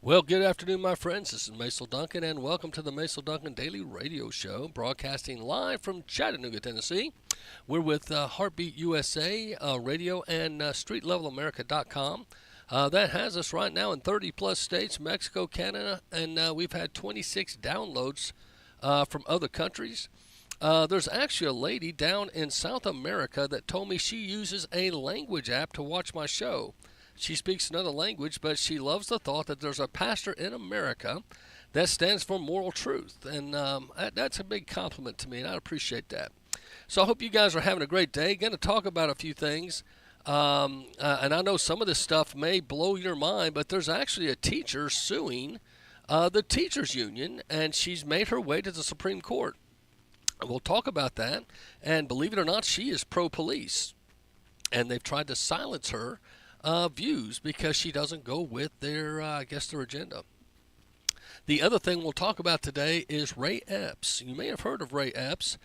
Well, good afternoon, my friends. This is Macil Duncan, and welcome to the Macil Duncan Daily Radio Show, broadcasting live from Chattanooga, Tennessee. We're with Heartbeat USA Radio and StreetLevelAmerica.com. That has us right now in 30-plus states, Mexico, Canada, and we've had 26 downloads from other countries. There's actually a lady down in South America that told me she uses a language app to watch my show. She speaks another language, but she loves the thought that there's a pastor in America that stands for moral truth. And that's a big compliment to me, and I appreciate that. So I hope you guys are having a great day. Going to talk about a few things. And I know some of this stuff may blow your mind, but there's actually a teacher suing the teachers union, and she's made her way to the Supreme Court. We'll talk about that. And believe it or not, she is pro-police. And they've tried to silence her views because she doesn't go with their, their agenda. The other thing we'll talk about today is Ray Epps. You may have heard of Ray Epps.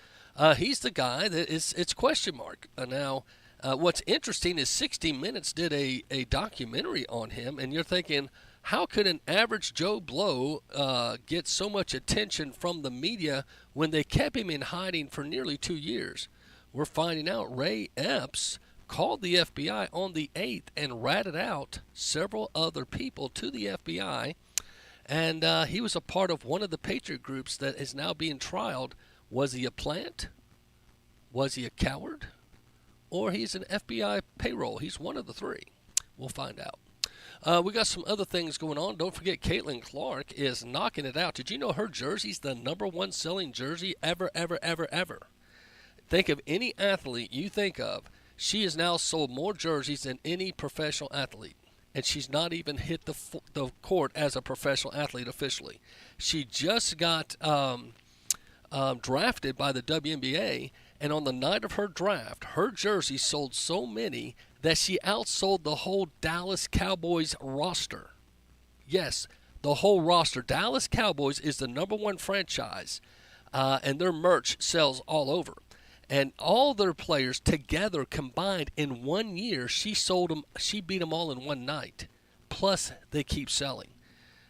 He's the guy that it's question mark. Now, what's interesting is 60 Minutes did a documentary on him, and you're thinking, how could an average Joe Blow get so much attention from the media when they kept him in hiding for nearly 2 years? We're finding out Ray Epps called the FBI on the 8th and ratted out several other people to the FBI. And he was a part of one of the Patriot groups that is now being trialed. Was he a plant? Was he a coward? Or he's an FBI payroll? He's one of the three. We'll find out. We got some other things going on. Don't forget, Caitlin Clark is knocking it out. Did you know her jersey's the #1 selling jersey ever? Think of any athlete you think of. She has now sold more jerseys than any professional athlete, and she's not even hit the court as a professional athlete officially. She just got drafted by the WNBA, and on the night of her draft, her jersey sold so many that she outsold the whole Dallas Cowboys roster. Yes, the whole roster. Dallas Cowboys is the #1 franchise, and their merch sells all over. And all their players together combined in 1 year, she beat them all in one night. Plus, they keep selling.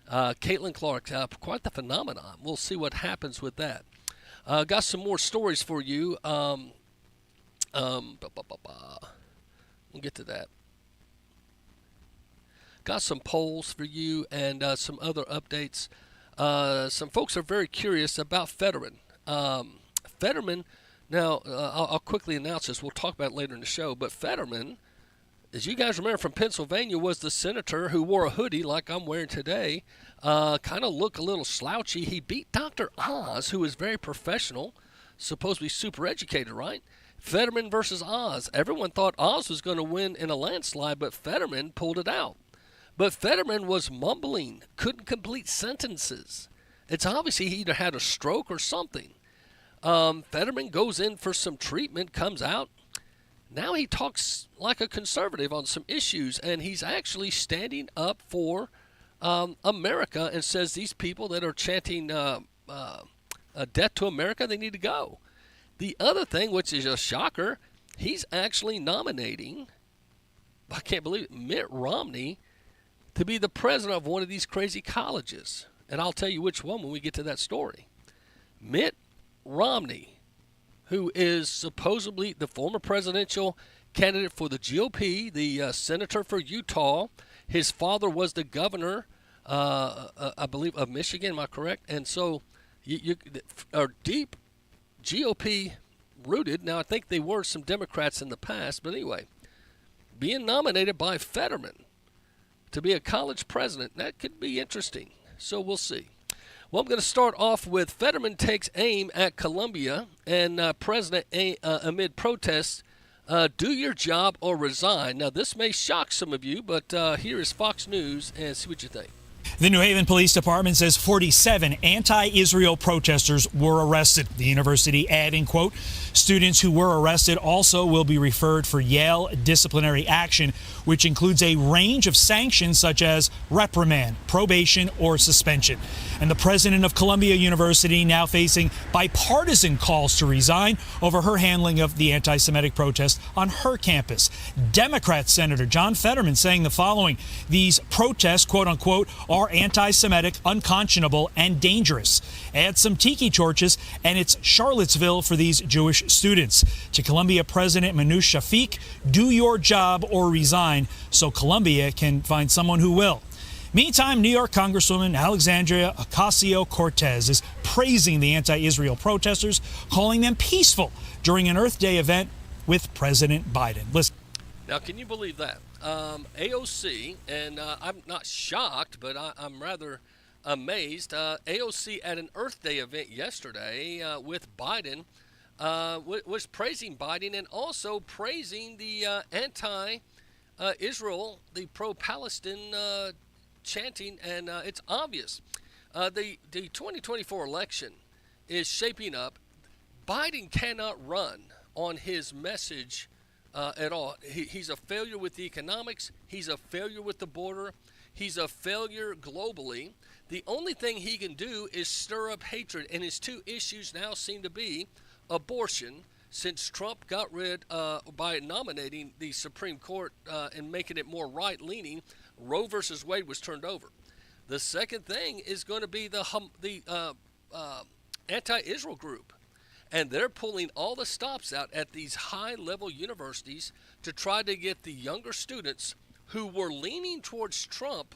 Caitlin Clark, quite the phenomenon. We'll see what happens with that. Got some more stories for you. We'll get to that. Got some polls for you and some other updates. Some folks are very curious about Fetterman. Fetterman. Now, I'll quickly announce this. We'll talk about it later in the show. But Fetterman, as you guys remember from Pennsylvania, was the senator who wore a hoodie like I'm wearing today. Kind of looked a little slouchy. He beat Dr. Oz, who is very professional, supposed to be super educated, right? Fetterman versus Oz. Everyone thought Oz was going to win in a landslide, but Fetterman pulled it out. But Fetterman was mumbling, couldn't complete sentences. It's obviously he either had a stroke or something. Fetterman goes in for some treatment, comes out. Now he talks like a conservative on some issues, and he's actually standing up for America and says these people that are chanting a death to America, they need to go. The other thing, which is a shocker, he's actually nominating, I can't believe it, Mitt Romney to be the president of one of these crazy colleges. And I'll tell you which one when we get to that story. Mitt Romney, who is supposedly the former presidential candidate for the GOP, the senator for Utah. His father was the governor, I believe, of Michigan. Am I correct? And so you are deep GOP rooted. Now, I think they were some Democrats in the past. But anyway, being nominated by Fetterman to be a college president, that could be interesting. So we'll see. Well, I'm going to start off with Fetterman takes aim at Columbia and President amid protests, do your job or resign. Now, this may shock some of you, but here is Fox News and see what you think. The New Haven Police Department says 47 anti-Israel protesters were arrested. The university adding, quote, students who were arrested also will be referred for Yale disciplinary action, which includes a range of sanctions such as reprimand, probation, or suspension. And the president of Columbia University now facing bipartisan calls to resign over her handling of the anti-Semitic protest on her campus. Democrat Senator John Fetterman saying the following: these protests, quote unquote, are anti-Semitic, unconscionable, and dangerous. Add some tiki torches, and it's Charlottesville for these Jewish students. To Columbia President Manoush Shafik, do your job or resign so Columbia can find someone who will. Meantime, New York Congresswoman Alexandria Ocasio-Cortez is praising the anti-Israel protesters, calling them peaceful during an Earth Day event with President Biden. Listen. Now, can you believe that? AOC, and I'm not shocked, but I'm rather amazed. AOC at an Earth Day event yesterday with Biden was praising Biden and also praising the anti-Israel, the pro-Palestine chanting, and it's obvious. The 2024 election is shaping up. Biden cannot run on his message at all. He's a failure with the economics. He's a failure with the border. He's a failure globally. The only thing he can do is stir up hatred, and his two issues now seem to be abortion, since Trump got rid by nominating the Supreme Court and making it more right-leaning. Roe versus Wade was turned over. The second thing is going to be the anti-Israel group. And they're pulling all the stops out at these high-level universities to try to get the younger students who were leaning towards Trump,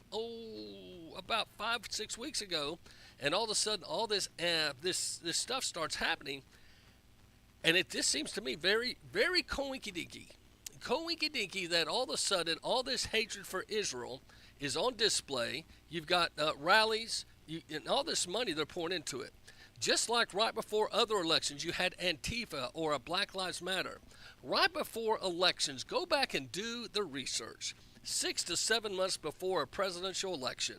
about 5-6 weeks ago, and all of a sudden all this stuff starts happening. And it just seems to me very, very coinky-dinky that all of a sudden all this hatred for Israel is on display. You've got rallies and all this money they're pouring into it. Just like right before other elections, you had Antifa or a Black Lives Matter. Right before elections, go back and do the research. 6 to 7 months before a presidential election,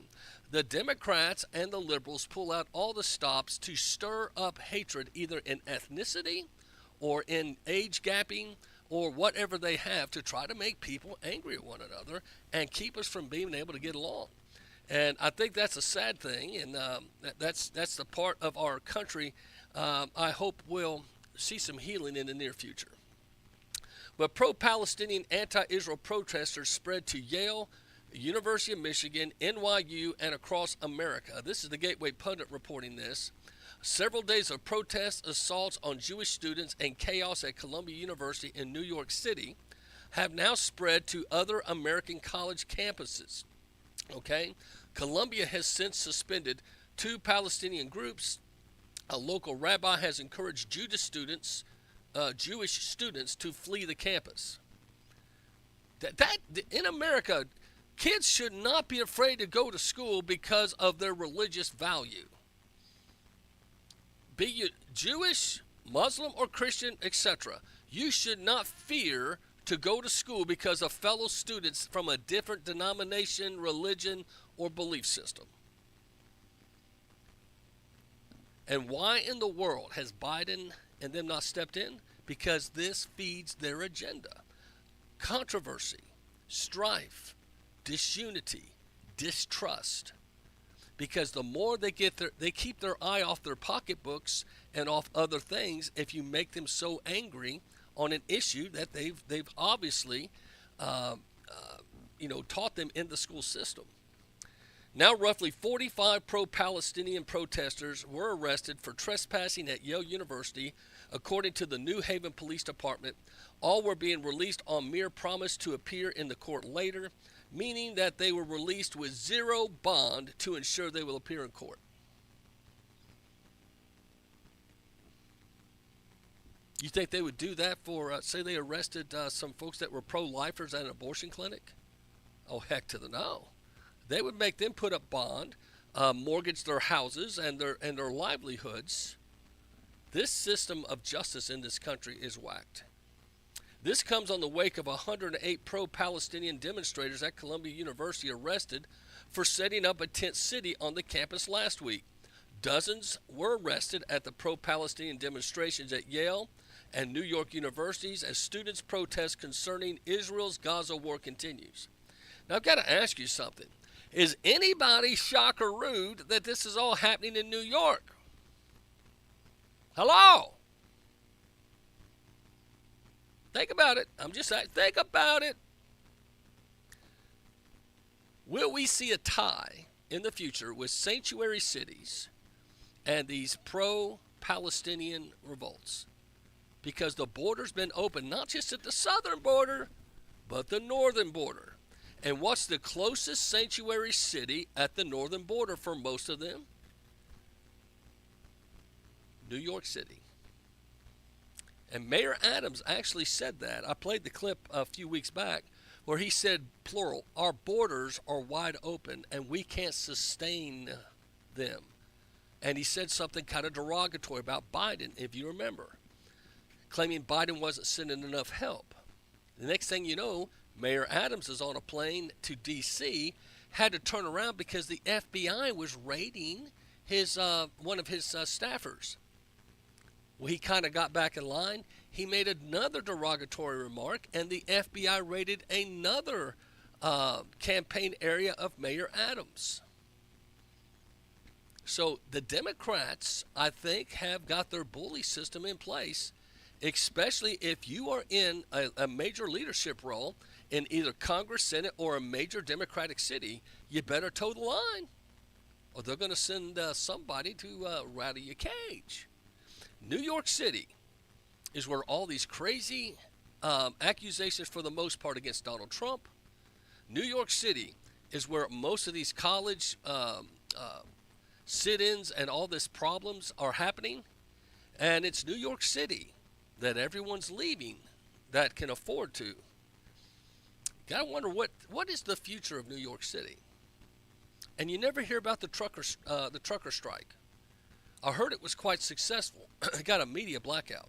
the Democrats and the liberals pull out all the stops to stir up hatred, either in ethnicity or in age gapping or whatever they have, to try to make people angry at one another and keep us from being able to get along. And I think that's a sad thing, and that's the part of our country I hope will see some healing in the near future. But pro-Palestinian anti-Israel protesters spread to Yale, University of Michigan, NYU, and across America. This is the Gateway Pundit reporting this. Several days of protests, assaults on Jewish students, and chaos at Columbia University in New York City have now spread to other American college campuses. Okay? Columbia has since suspended 2 Palestinian groups. A local rabbi has encouraged Jewish students to flee the campus. That in America, kids should not be afraid to go to school because of their religious value. Be you Jewish, Muslim, or Christian, etc., you should not fear to go to school because of fellow students from a different denomination, religion, or belief system. And why in the world has Biden and them not stepped in? Because this feeds their agenda. Controversy, strife, disunity, distrust. Because the more they keep their eye off their pocketbooks and off other things, if you make them so angry on an issue that they've obviously taught them in the school system. Now roughly 45 pro-Palestinian protesters were arrested for trespassing at Yale University, according to the New Haven Police Department. All were being released on mere promise to appear in the court later, meaning that they were released with zero bond to ensure they will appear in court. You think they would do that for, say they arrested some folks that were pro-lifers at an abortion clinic? Oh, heck to the no. They would make them put up bond, mortgage their houses and their livelihoods. This system of justice in this country is whacked. This comes on the wake of 108 pro-Palestinian demonstrators at Columbia University arrested for setting up a tent city on the campus last week. Dozens were arrested at the pro-Palestinian demonstrations at Yale and New York universities as students protest concerning Israel's Gaza war continues. Now, I've got to ask you something. Is anybody shocked or rude that this is all happening in New York? Hello? Think about it. I'm just saying, think about it. Will we see a tie in the future with sanctuary cities and these pro-Palestinian revolts, because the border's been open not just at the southern border, but the northern border. And what's the closest sanctuary city at the northern border for most of them? New York City. And Mayor Adams actually said that. I played the clip a few weeks back where he said, plural, our borders are wide open and we can't sustain them. And he said something kind of derogatory about Biden, if you remember, claiming Biden wasn't sending enough help. The next thing you know, Mayor Adams is on a plane to D.C., had to turn around because the FBI was raiding his one of his staffers. Well, he kind of got back in line. He made another derogatory remark, and the FBI raided another campaign area of Mayor Adams. So the Democrats, I think, have got their bully system in place, especially if you are in a major leadership role in either Congress, Senate, or a major Democratic city. You better toe the line, or they're going to send somebody to rattle your cage. New York City is where all these crazy accusations, for the most part, against Donald Trump. New York City is where most of these college sit-ins and all these problems are happening. And it's New York City that everyone's leaving that can afford to. Gotta wonder what is the future of New York City. And you never hear about the trucker strike. I heard it was quite successful. It got a media blackout.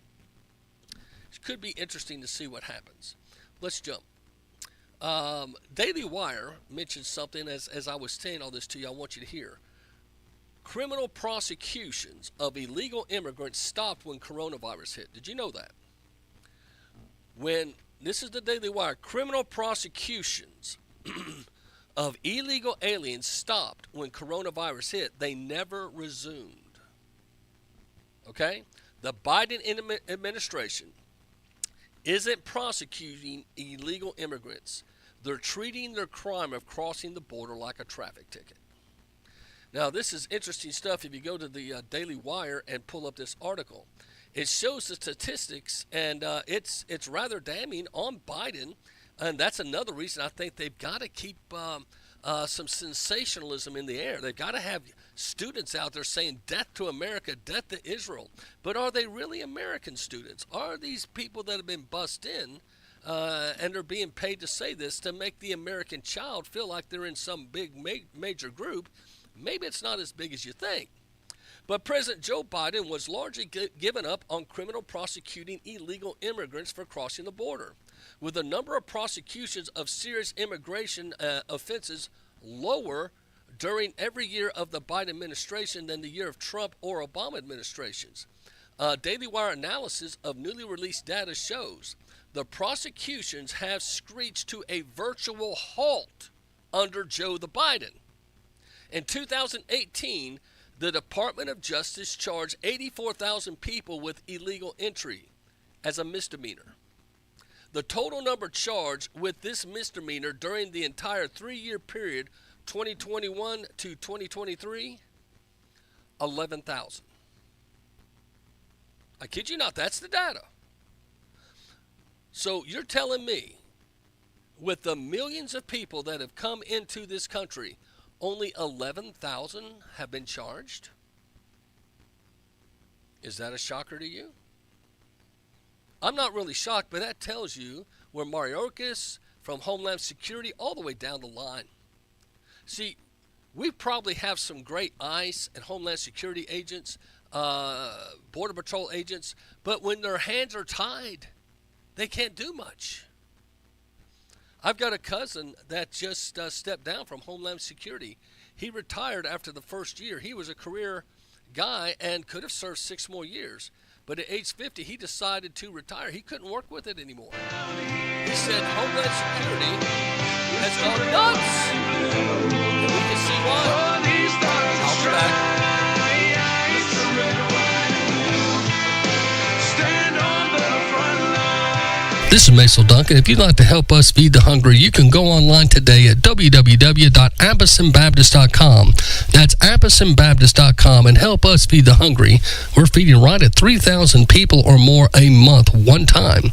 It could be interesting to see what happens. Let's jump. Daily Wire mentioned something as I was saying all this to you. I want you to hear. Criminal prosecutions of illegal immigrants stopped when coronavirus hit. Did you know that? This is the Daily Wire. Criminal prosecutions of illegal aliens stopped when coronavirus hit. They never resumed. Okay? The Biden administration isn't prosecuting illegal immigrants. They're treating their crime of crossing the border like a traffic ticket. Now, this is interesting stuff. If you go to the Daily Wire and pull up this article, it shows the statistics, and it's rather damning on Biden. And that's another reason I think they've got to keep some sensationalism in the air. They've got to have students out there saying death to America, death to Israel. But are they really American students? Are these people that have been bussed in and are being paid to say this to make the American child feel like they're in some big major group? Maybe it's not as big as you think. But President Joe Biden was largely given up on criminal prosecuting illegal immigrants for crossing the border, with the number of prosecutions of serious immigration offenses lower during every year of the Biden administration than the year of Trump or Obama administrations. Daily Wire analysis of newly released data shows the prosecutions have screeched to a virtual halt under Joe the Biden. In 2018, the Department of Justice charged 84,000 people with illegal entry as a misdemeanor. The total number charged with this misdemeanor during the entire 3-year period, 2021 to 2023, 11,000. I kid you not, that's the data. So you're telling me, with the millions of people that have come into this country, only 11,000 have been charged? Is that a shocker to you? I'm not really shocked, but that tells you where Mayorkas from Homeland Security all the way down the line. See, we probably have some great ICE and Homeland Security agents, Border Patrol agents, but when their hands are tied, they can't do much. I've got a cousin that just stepped down from Homeland Security. He retired after the first year. He was a career guy and could have served 6 more years. But at age 50, he decided to retire. He couldn't work with it anymore. He said Homeland Security has gone nuts. And we can see why. I'll be back. This is Macil Duncan. If you'd like to help us feed the hungry, you can go online today at www.appletonbaptist.com. That's appletonbaptist.com and help us feed the hungry. We're feeding right at 3,000 people or more a month, one time.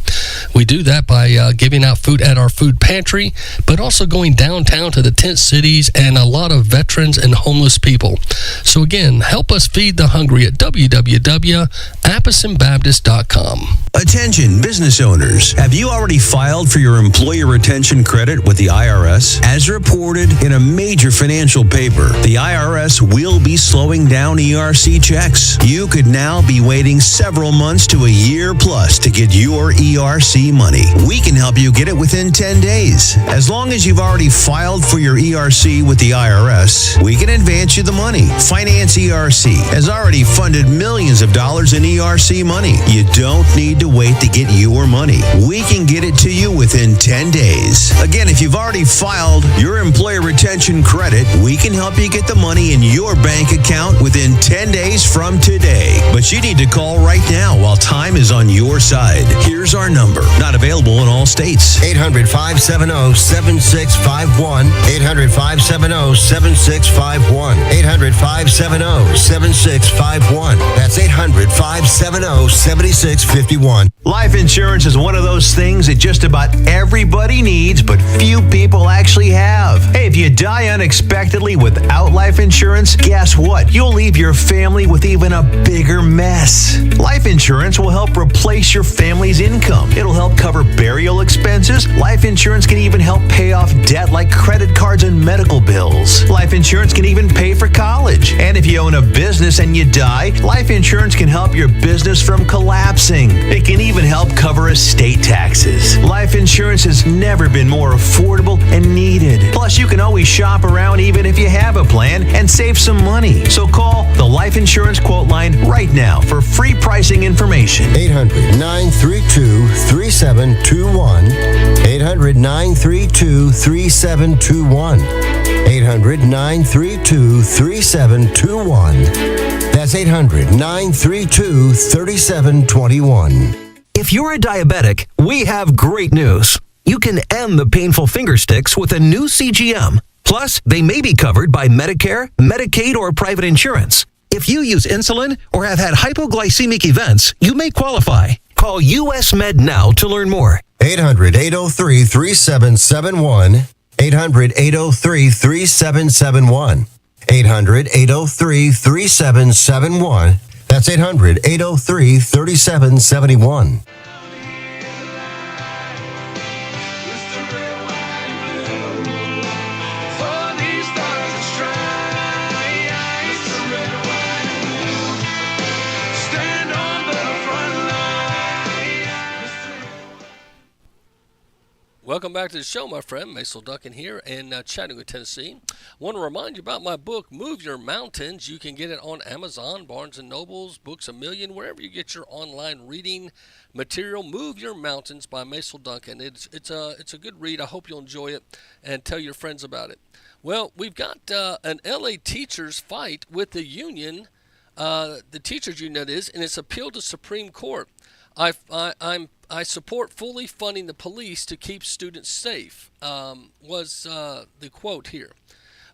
We do that by giving out food at our food pantry, but also going downtown to the tent cities and a lot of veterans and homeless people. So again, help us feed the hungry at www.appletonbaptist.com. Attention business owners, have you already filed for your employee retention credit with the IRS? As reported in a major financial paper, the IRS will be slowing down ERC checks. You could now be waiting several months to a year plus to get your ERC money. We can help you get it within 10 days. As long as you've already filed for your ERC with the IRS, we can advance you the money. Finance ERC has already funded millions of dollars in ERC money. You don't need to wait to get your money. We can get it to you within 10 days. Again, if you've already filed your employer retention credit, we can help you get the money in your bank account within 10 days from today. But you need to call right now while time is on your side. Here's our number. Not available in all states. 800-570-7651. 800-570-7651. 800-570-7651. That's 800-570-7651. Life insurance is one of those things that just about everybody needs, but few people actually have. Hey, if you die unexpectedly without life insurance, guess what? You'll leave your family with even a bigger mess. Life insurance will help replace your family's income. It'll help cover burial expenses. Life insurance can even help pay off debt like credit cards and medical bills. Life insurance can even pay for college. And if you own a business and you die, life insurance can help your business from collapsing. It can even help cover estate taxes. Life insurance has never been more affordable and needed. Plus, you can always shop around even if you have a plan and save some money. So call the Life Insurance Quote Line right now for free pricing information. 800-932-3721. 800-932-3721. 800-932-3721. That's 800-932-3721. If you're a diabetic, we have great news. You can end the painful finger sticks with a new CGM. Plus, they may be covered by Medicare, Medicaid, or private insurance. If you use insulin or have had hypoglycemic events, you may qualify. Call US Med now to learn more. 800-803-3771. 800-803-3771. 800-803-3771. That's 800-803-3771. Welcome back to the show, my friend. Macil Duncan here in Chattanooga, Tennessee. I want to remind you about my book, Move Your Mountains. You can get it on Amazon, Barnes & Nobles, Books A Million, wherever you get your online reading material. Move Your Mountains by Macil Duncan. It's a good read. I hope you'll enjoy it and tell your friends about it. Well, we've got an LA teachers fight with the union, the teachers union that is, and it's appealed to Supreme Court. I support fully funding the police to keep students safe, was the quote here.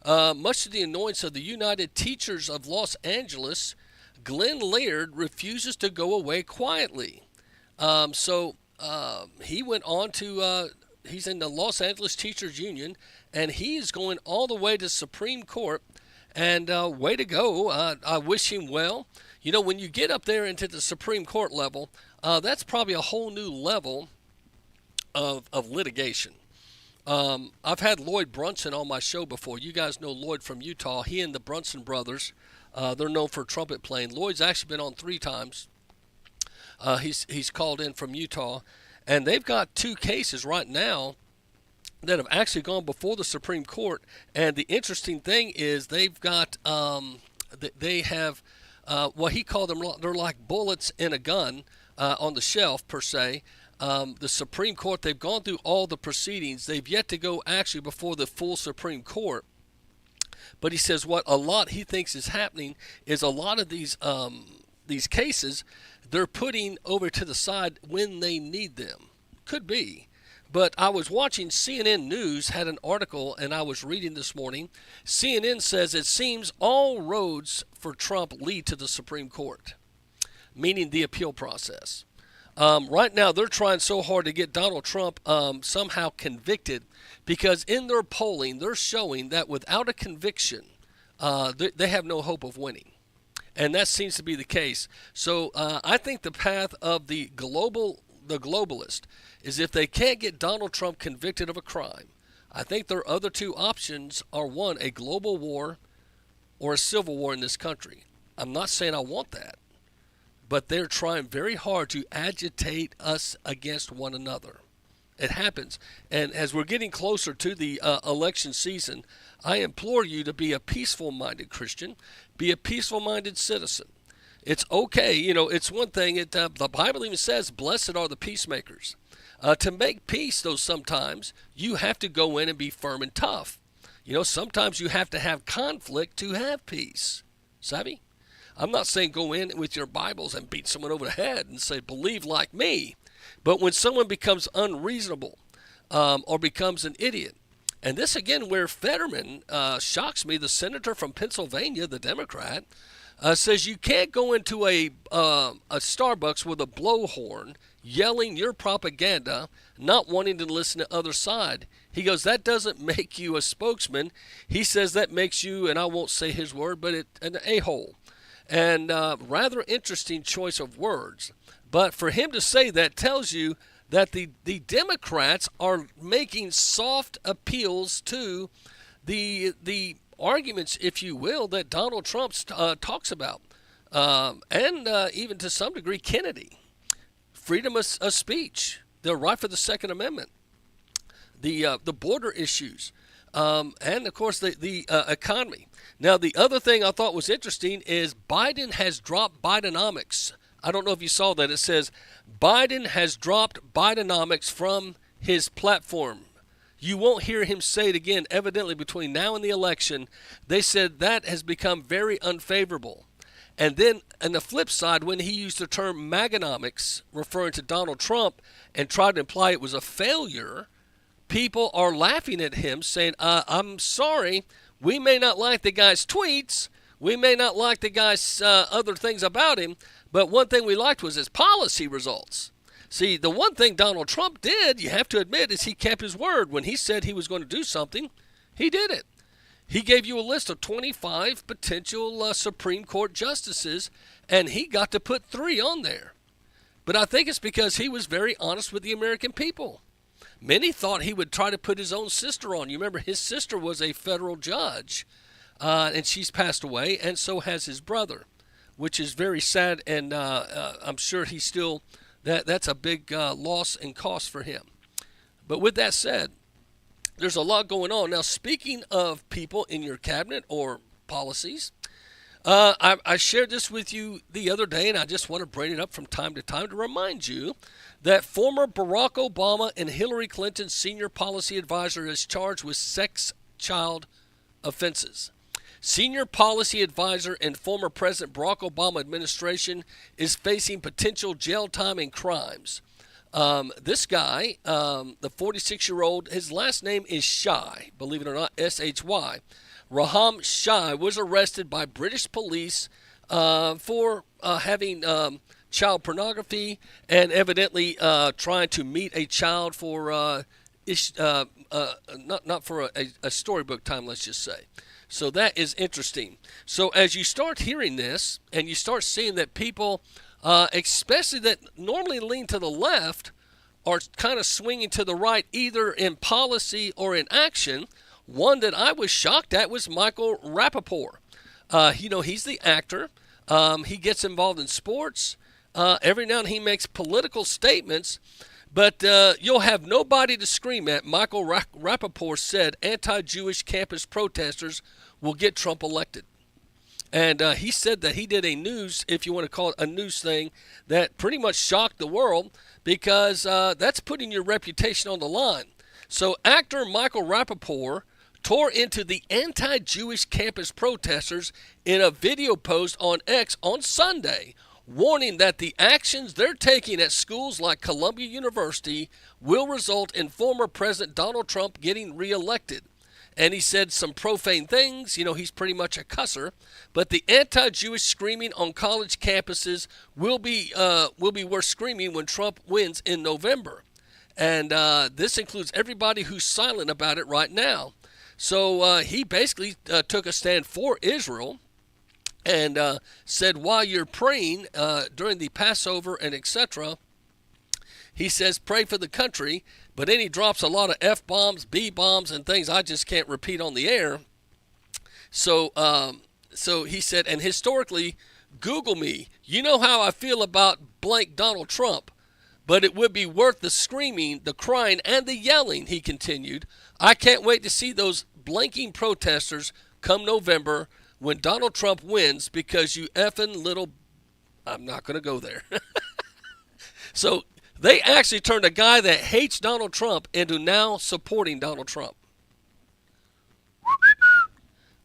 Much to the annoyance of the United Teachers of Los Angeles, Glenn Laird refuses to go away quietly. So he went on to, he's in the Los Angeles Teachers Union, and he is going all the way to Supreme Court. And way to go. I wish him well. You know, when you get up there into the Supreme Court level, that's probably a whole new level of litigation. I've had Lloyd Brunson on my show before. You guys know Lloyd from Utah. He and the Brunson brothers, they're known for trumpet playing. Lloyd's actually been on 3 times. He's called in from Utah. And they've got 2 cases right now that have actually gone before the Supreme Court. And the interesting thing is they've got, they have, what he called them, they're like bullets in a gun on the shelf, per se. The Supreme Court, they've gone through all the proceedings. They've yet to go actually before the full Supreme Court. But he says what a lot he thinks is happening is a lot of these cases, they're putting over to the side when they need them. could be. But I was watching CNN News, had an article, and I was reading this morning. CNN says it seems all roads for Trump lead to the Supreme Court, meaning the appeal process. Right now, they're trying so hard to get Donald Trump somehow convicted because in their polling, they're showing that without a conviction, they have no hope of winning. And that seems to be the case. So I think the path of the globalist is if they can't get Donald Trump convicted of a crime, I think their other two options are, one, a global war or a civil war in this country. I'm not saying I want that, but they're trying very hard to agitate us against one another. It happens. And as we're getting closer to the election season, I implore you to be a peaceful-minded Christian, be a peaceful-minded citizen. It's okay. It's one thing. The Bible even says, blessed are the peacemakers. To make peace, though, sometimes you have to go in and be firm and tough. Sometimes you have to have conflict to have peace. Savvy? I'm not saying go in with your Bibles and beat someone over the head and say, believe like me. But when someone becomes unreasonable or becomes an idiot, and this again where Fetterman shocks me, the senator from Pennsylvania, the Democrat, says you can't go into a Starbucks with a blowhorn yelling your propaganda, not wanting to listen to the other side. He goes, that doesn't make you a spokesman. He says that makes you, and I won't say his word, but an a-hole. And rather interesting choice of words. But for him to say that tells you that the Democrats are making soft appeals to the arguments, if you will, that Donald Trump talks about. And even to some degree, Kennedy. Freedom of speech, the right for the Second Amendment, the border issues, and of course the economy. Now, the other thing I thought was interesting is Biden has dropped Bidenomics. I don't know if you saw that. It says Biden has dropped Bidenomics from his platform. You won't hear him say it again, evidently, between now and the election. They said that has become very unfavorable. And then on the flip side, when he used the term Maganomics, referring to Donald Trump, and tried to imply it was a failure, people are laughing at him, saying, I'm sorry, we may not like the guy's tweets, we may not like the guy's other things about him, but one thing we liked was his policy results. See, the one thing Donald Trump did, you have to admit, is he kept his word. When he said he was going to do something, he did it. He gave you a list of 25 potential Supreme Court justices, and he got to put 3 on there. But I think it's because he was very honest with the American people. Many thought he would try to put his own sister on. You remember his sister was a federal judge, and she's passed away, and so has his brother, which is very sad, and I'm sure he's still, that's a big loss and cost for him. But with that said, there's a lot going on. Now, speaking of people in your cabinet or policies, I shared this with you the other day, and I just want to bring it up from time to time to remind you that former Barack Obama and Hillary Clinton's senior policy advisor is charged with sex child offenses. Senior policy advisor and former President Barack Obama administration is facing potential jail time and crimes. This guy, the 46-year-old, his last name is Shai, believe it or not, S-H-Y. Raham Shai was arrested by British police for having child pornography and evidently trying to meet a child for not for a storybook time, let's just say. So that is interesting. So as you start hearing this and you start seeing that people, especially that normally lean to the left, are kind of swinging to the right, either in policy or in action. One that I was shocked at was Michael Rappaport. He's the actor. He gets involved in sports. Every now and then he makes political statements, but you'll have nobody to scream at. Michael Rappaport said anti-Jewish campus protesters will get Trump elected. And he said that he did a news, if you want to call it a news thing, that pretty much shocked the world because that's putting your reputation on the line. So actor Michael Rappaport tore into the anti-Jewish campus protesters in a video post on X on Sunday, warning that the actions they're taking at schools like Columbia University will result in former President Donald Trump getting reelected. And he said some profane things. He's pretty much a cusser. But the anti-Jewish screaming on college campuses will be worth screaming when Trump wins in November. And this includes everybody who's silent about it right now. So he basically took a stand for Israel and said, while you're praying during the Passover and etc., he says, pray for the country. But then he drops a lot of F-bombs, B-bombs, and things I just can't repeat on the air. So he said, and historically, Google me. You know how I feel about blank Donald Trump. But it would be worth the screaming, the crying, and the yelling, he continued. I can't wait to see those blanking protesters come November when Donald Trump wins, because you effing little... I'm not going to go there. So they actually turned a guy that hates Donald Trump into now supporting Donald Trump.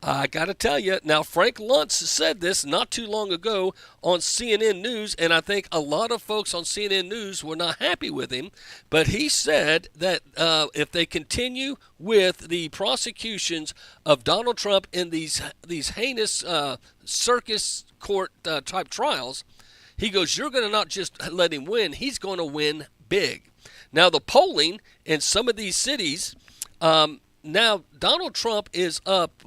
I got to tell you, now Frank Luntz said this not too long ago on CNN News, and I think a lot of folks on CNN News were not happy with him, but he said that if they continue with the prosecutions of Donald Trump in these heinous circus court type trials, he goes, you're going to not just let him win, he's going to win big. Now the polling in some of these cities, now Donald Trump is up,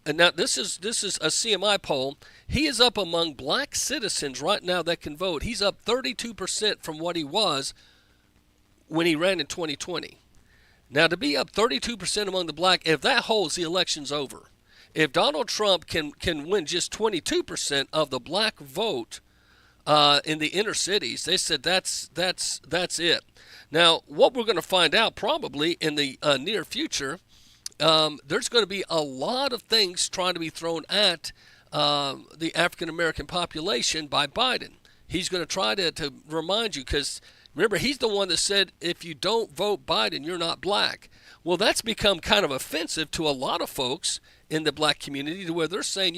and now this is a CMI poll. He is up among black citizens right now that can vote. He's up 32% from what he was when he ran in 2020. Now to be up 32% among the black, if that holds, the election's over. If Donald Trump can win just 22% of the black vote in the inner cities, they said that's it. Now what we're going to find out probably in the near future, there's going to be a lot of things trying to be thrown at the African-American population by Biden. He's going to try to remind you, because remember, he's the one that said, if you don't vote Biden, you're not black. Well, that's become kind of offensive to a lot of folks in the black community, to where they're saying,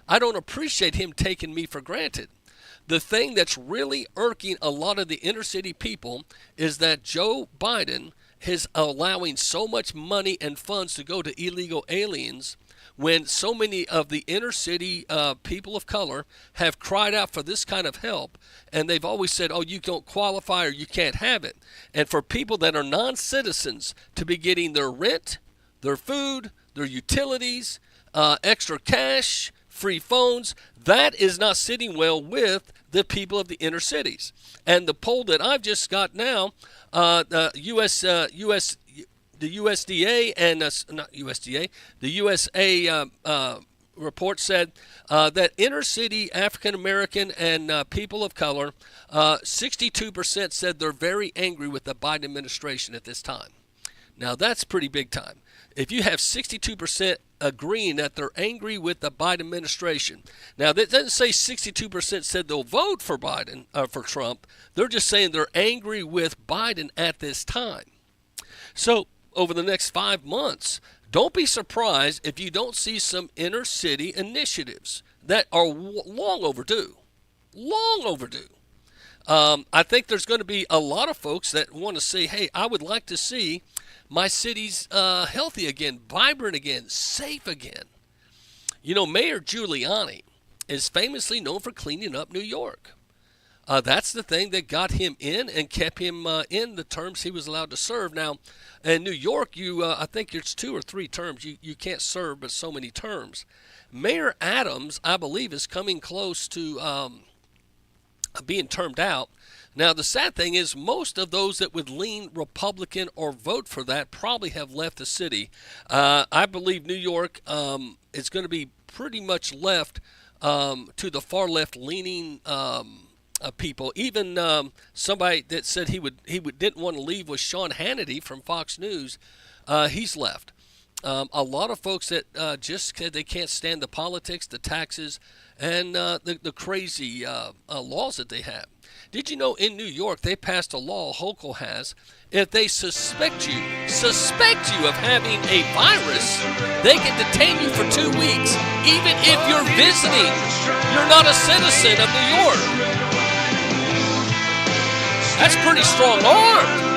I don't appreciate him taking me for granted. The thing that's really irking a lot of the inner city people is that Joe Biden is allowing so much money and funds to go to illegal aliens, when so many of the inner city people of color have cried out for this kind of help, and they've always said, oh, you don't qualify or you can't have it. And for people that are non-citizens to be getting their rent, their food, their utilities, extra cash, free phones, that is not sitting well with the people of the inner cities. And the poll that I've just got now, the USDA and not USDA, the USA report said that inner city African American and people of color, 62% said they're very angry with the Biden administration at this time. Now that's pretty big time. If you have 62% agreeing that they're angry with the Biden administration. Now, that doesn't say 62% said they'll vote for Biden, for Trump. They're just saying they're angry with Biden at this time. So, over the next 5 months, don't be surprised if you don't see some inner city initiatives that are long overdue. Long overdue. I think there's going to be a lot of folks that want to say, hey, I would like to see my city's healthy again, vibrant again, safe again. Mayor Giuliani is famously known for cleaning up New York. That's the thing that got him in and kept him in the terms he was allowed to serve. Now, in New York, I think it's 2 or 3 terms. You can't serve but so many terms. Mayor Adams, I believe, is coming close to being termed out. Now, the sad thing is most of those that would lean Republican or vote for that probably have left the city. I believe New York is going to be pretty much left to the far left leaning people. Even somebody that said he didn't want to leave was Sean Hannity from Fox News. He's left. A lot of folks that just they can't stand the politics, the taxes, and the crazy laws that they have. Did you know in New York they passed a law, Hochul has, if they suspect you of having a virus, they can detain you for 2 weeks, even if you're visiting. You're not a citizen of New York. That's pretty strong-armed.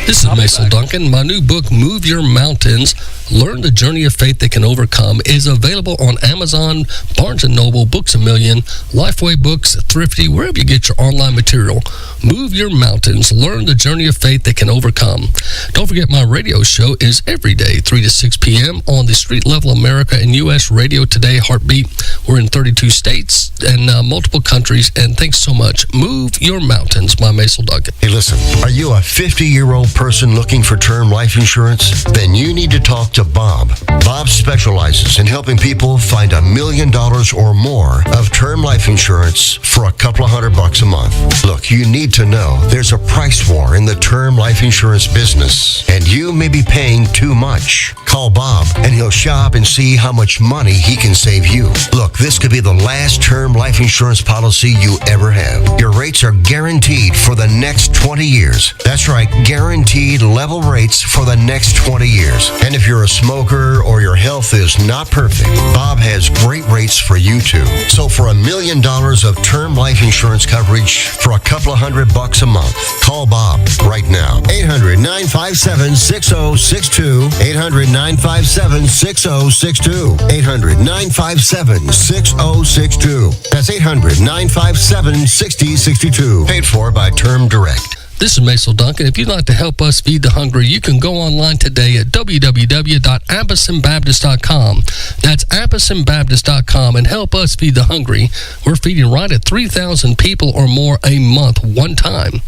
This is Macil Duncan. My new book, Move Your Mountains, Learn the Journey of Faith That Can Overcome, is available on Amazon, Barnes & Noble, Books A Million, Lifeway Books, Thrifty, wherever you get your online material. Move Your Mountains, Learn the Journey of Faith That Can Overcome. Don't forget my radio show is every day, 3 to 6 p.m. on the Street Level America and U.S. Radio Today Heartbeat. We're in 32 states and multiple countries, and thanks so much. Move Your Mountains, by Macil Duncan. Hey, listen, are you a 50-year-old person looking for term life insurance? Then you need to talk to Bob. Bob specializes in helping people find $1 million or more of term life insurance for a couple of $100 a month. Look, you need to know there's a price war in the term life insurance business, and you may be paying too much. Call Bob, and he'll shop and see how much money he can save you. Look, this could be the last term life insurance policy you ever have. Your rates are guaranteed for the next 20 years. That's right, guaranteed level rates for the next 20 years. And if you're a smoker or your health is not perfect, Bob has great rates for you too. So for $1 million of term life insurance coverage for a couple of $100 a month, call Bob right now. 800-957-6062. 800-957-6062. 800-957-6062. That's 800-957-6062. Paid for by Term Direct. This is Macil Duncan. If you'd like to help us feed the hungry, you can go online today at www.appletonbaptist.com. That's appletonbaptist.com, and help us feed the hungry. We're feeding right at 3,000 people or more a month, one time.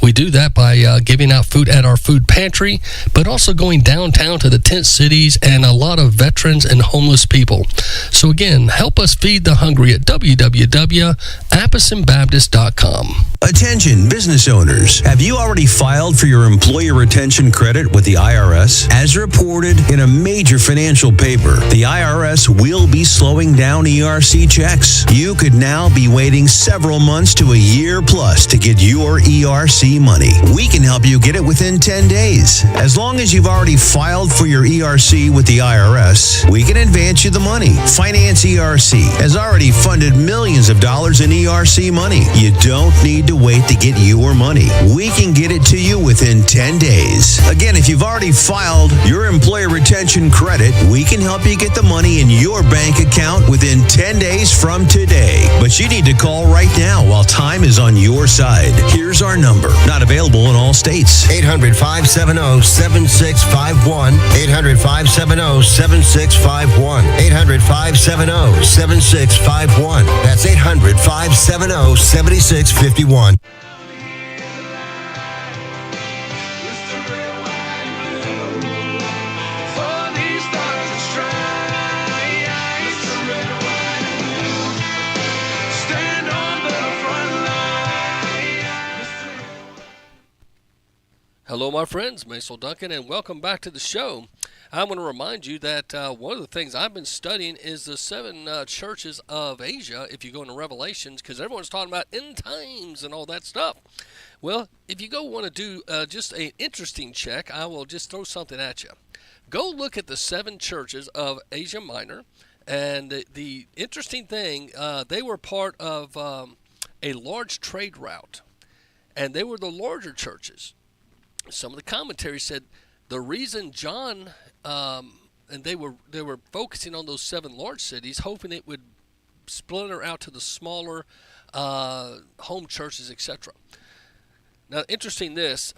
We do that by giving out food at our food pantry, but also going downtown to the tent cities and a lot of veterans and homeless people. So again, help us feed the hungry at www.appletonbaptist.com. Attention, business owners. Have you already filed for your employer retention credit with the IRS? As reported in a major financial paper, the IRS will be slowing down ERC checks. You could now be waiting several months to a year plus to get your ERC money. We can help you get it within 10 days. As long as you've already filed for your ERC with the IRS, we can advance you the money. Finance ERC has already funded millions of dollars in ERC money. You don't need to wait to get your money. We can get it to you within 10 days. Again, if you've already filed your employer retention credit, we can help you get the money in your bank account within 10 days from today. But you need to call right now while time is on your side. Here's our number. Not available in all states. 800-570-7651. 800-570-7651. 800-570-7651. That's 800-570-7651. Hello, my friends. Macil Duncan, and welcome back to the show. I want to remind you that one of the things I've been studying is the seven churches of Asia, if you go into Revelations, because everyone's talking about end times and all that stuff. Well, if you go want to do just an interesting check, I will just throw something at you. Go look at the seven churches of Asia Minor, and the interesting thing, they were part of a large trade route, and they were the larger churches. Some of the commentaries said the reason John and they were focusing on those seven large cities, hoping it would splinter out to the smaller home churches, etc. Now, interesting this.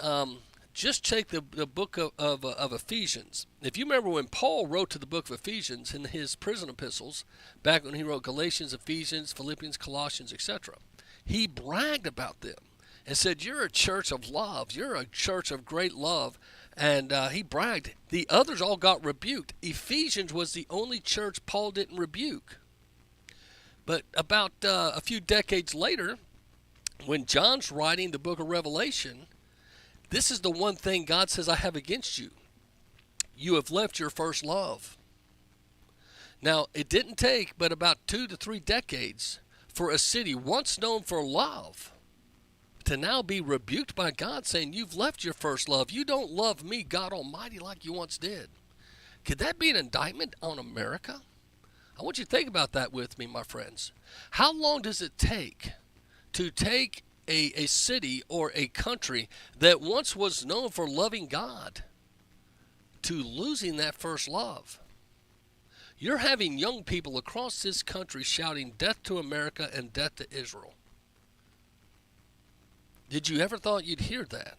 Just take the book of Ephesians. If you remember when Paul wrote to the book of Ephesians in his prison epistles, back when he wrote Galatians, Ephesians, Philippians, Colossians, etc., he bragged about them and said, you're a church of love. You're a church of great love. And he bragged. The others all got rebuked. Ephesians was the only church Paul didn't rebuke. But about a few decades later, when John's writing the book of Revelation, this is the one thing God says I have against you. You have left your first love. Now, it didn't take but about 2 to 3 decades for a city once known for love to now be rebuked by God, saying, you've left your first love. You don't love me, God Almighty, like you once did. Could that be an indictment on America? I want you to think about that with me, my friends. How long does it take to take a city or a country that once was known for loving God to losing that first love. You're having young people across this country shouting death to America and death to Israel. Did you ever thought you'd hear that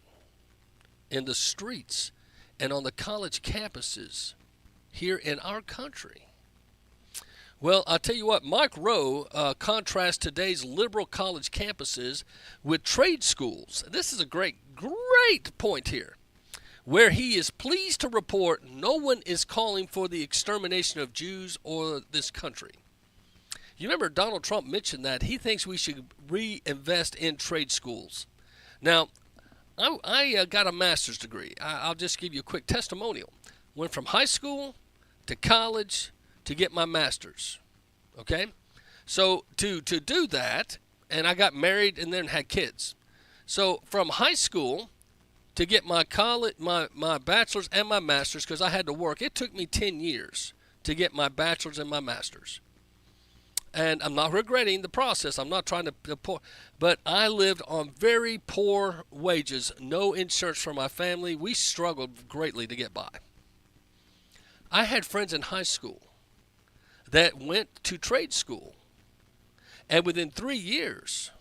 in the streets and on the college campuses here in our country? Well, I'll tell you what, Mike Rowe contrasts today's liberal college campuses with trade schools. This is a great point here, where he is pleased to report no one is calling for the extermination of Jews or this country. You remember Donald Trump mentioned that he thinks we should reinvest in trade schools. Now, I got a master's degree. I'll just give you a quick testimonial. Went from high school to college to get my master's. Okay? So to do that, and I got married and then had kids. So from high school to get my college, my bachelor's and my master's, because I had to work, it took me 10 years to get my bachelor's and my master's. And I'm not regretting the process. I'm not trying to but I lived on very poor wages, no insurance for my family. We struggled greatly to get by. I had friends in high school that went to trade school, and within 3 years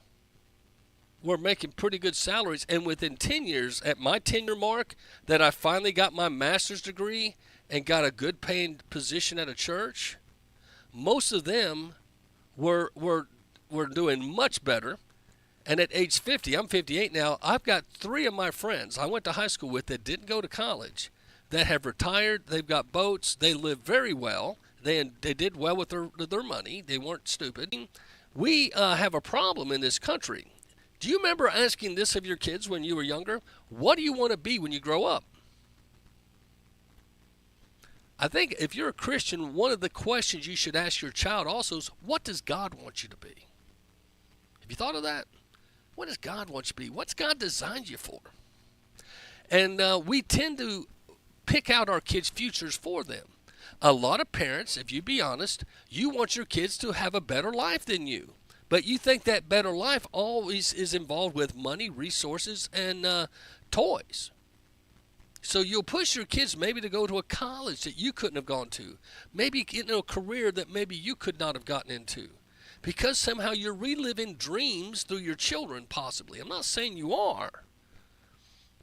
were making pretty good salaries. And within 10 years, at my tenure mark, that I finally got my master's degree and got a good paying position at a church, most of them were doing much better. And at age 50, I'm 58 now, I've got 3 of my friends I went to high school with that didn't go to college, that have retired. They've got boats. They live very well. They did well with their money. They weren't stupid. We have a problem in this country. Do you remember asking this of your kids when you were younger? What do you want to be when you grow up? I think if you're a Christian, one of the questions you should ask your child also is, what does God want you to be? Have you thought of that? What does God want you to be? What's God designed you for? And we tend to pick out our kids' futures for them. A lot of parents, if you be honest, you want your kids to have a better life than you. But you think that better life always is involved with money, resources, and toys. So you'll push your kids maybe to go to a college that you couldn't have gone to. Maybe get into a career that maybe you could not have gotten into. Because somehow you're reliving dreams through your children, possibly. I'm not saying you are.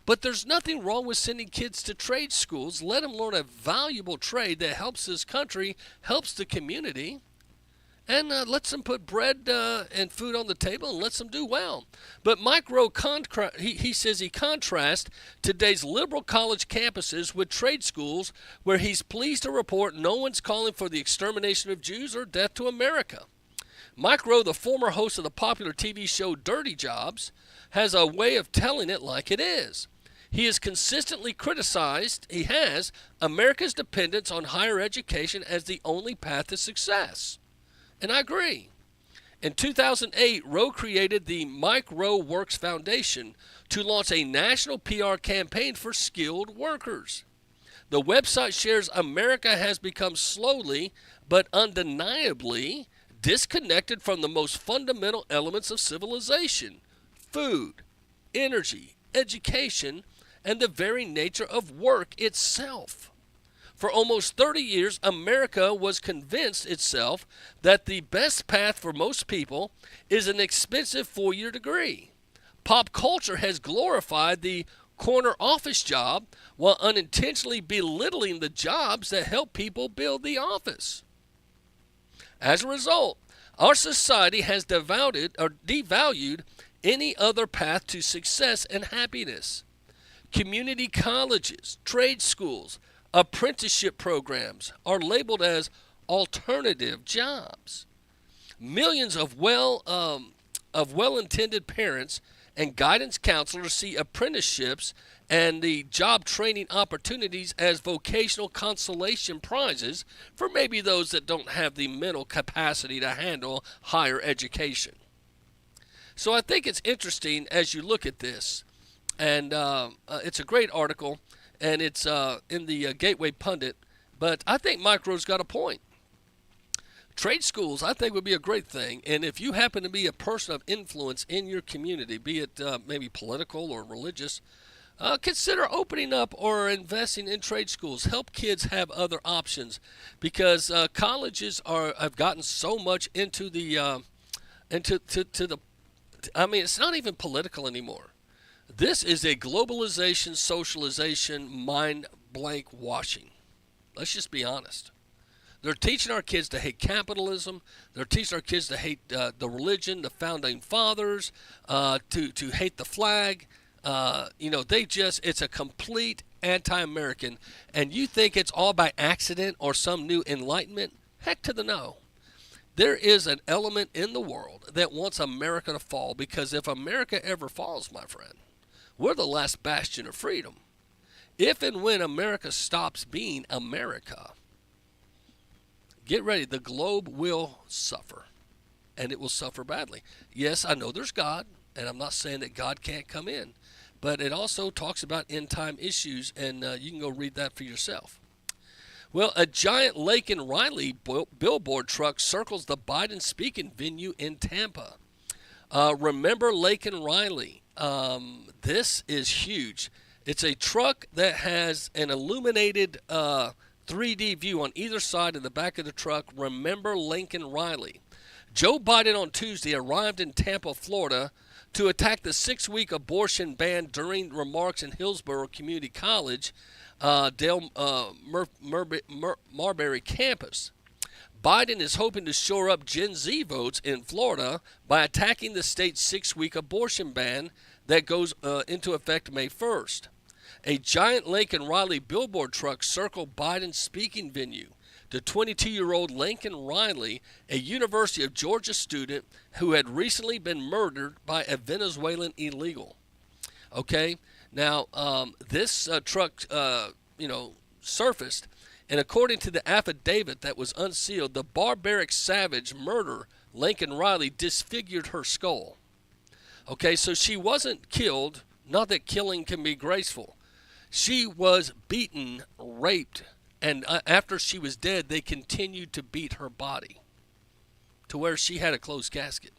But there's nothing wrong with sending kids to trade schools. Let them learn a valuable trade that helps this country, helps the community, and lets them put bread and food on the table and lets them do well. But Mike Rowe, he says he contrasts today's liberal college campuses with trade schools where he's pleased to report no one's calling for the extermination of Jews or death to America. Mike Rowe, the former host of the popular TV show Dirty Jobs, has a way of telling it like it is. He has consistently criticized, America's dependence on higher education as the only path to success. And I agree. In 2008, Rowe created the Mike Rowe Works Foundation to launch a national PR campaign for skilled workers. The website shares America has become slowly but undeniably disconnected from the most fundamental elements of civilization: food, energy, education, and the very nature of work itself. For almost 30 years, America was convinced itself that the best path for most people is an expensive 4-year degree. Pop culture has glorified the corner office job while unintentionally belittling the jobs that help people build the office. As a result, our society has devalued any other path to success and happiness. Community colleges, trade schools, apprenticeship programs are labeled as alternative jobs. Millions of well-intended parents and guidance counselors see apprenticeships and the job training opportunities as vocational consolation prizes for maybe those that don't have the mental capacity to handle higher education. So I think it's interesting as you look at this, and it's a great article, and it's in the Gateway Pundit, but I think Mike Rowe's got a point. Trade schools, I think, would be a great thing. And if you happen to be a person of influence in your community, be it maybe political or religious, consider opening up or investing in trade schools. Help kids have other options, because colleges have gotten so much into the I mean, it's not even political anymore. This is a globalization, socialization, mind blank washing. Let's just be honest. They're teaching our kids to hate capitalism. They're teaching our kids to hate the religion, the founding fathers, to hate the flag. It's a complete anti-American. And you think it's all by accident or some new enlightenment? Heck to the no. There is an element in the world that wants America to fall, because if America ever falls, my friend, we're the last bastion of freedom. If and when America stops being America, get ready, the globe will suffer, and it will suffer badly. Yes, I know there's God, and I'm not saying that God can't come in, but it also talks about end-time issues, and you can go read that for yourself. Well, a giant Laken Riley billboard truck circles the Biden speaking venue in Tampa. Remember Laken Riley. This is huge. It's a truck that has an illuminated 3D view on either side of the back of the truck. Remember Lincoln Riley. Joe Biden on Tuesday arrived in Tampa, Florida, to attack the 6-week abortion ban during remarks in Hillsborough Community College, Dale Marbury campus. Biden is hoping to shore up Gen Z votes in Florida by attacking the state's 6-week abortion ban that goes into effect May 1st. A giant Lincoln Riley billboard truck circled Biden's speaking venue. The 22-year-old Lincoln Riley, a University of Georgia student who had recently been murdered by a Venezuelan illegal. Okay, now this truck, surfaced, and according to the affidavit that was unsealed, the barbaric savage murderer Lincoln Riley disfigured her skull. Okay, so she wasn't killed. Not that killing can be graceful. She was beaten, raped, and after she was dead, they continued to beat her body to where she had a closed casket.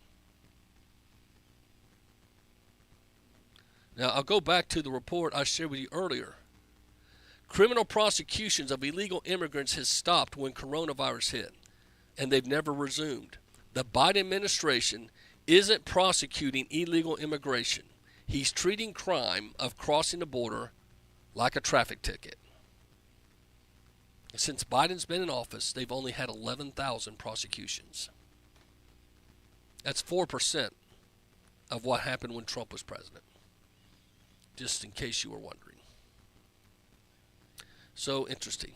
Now, I'll go back to the report I shared with you earlier. Criminal prosecutions of illegal immigrants has stopped when coronavirus hit, and they've never resumed. The Biden administration isn't prosecuting illegal immigration. He's treating crime of crossing the border like a traffic ticket. Since Biden's been in office, they've only had 11,000 prosecutions. That's 4% of what happened when Trump was president, just in case you were wondering. So interesting.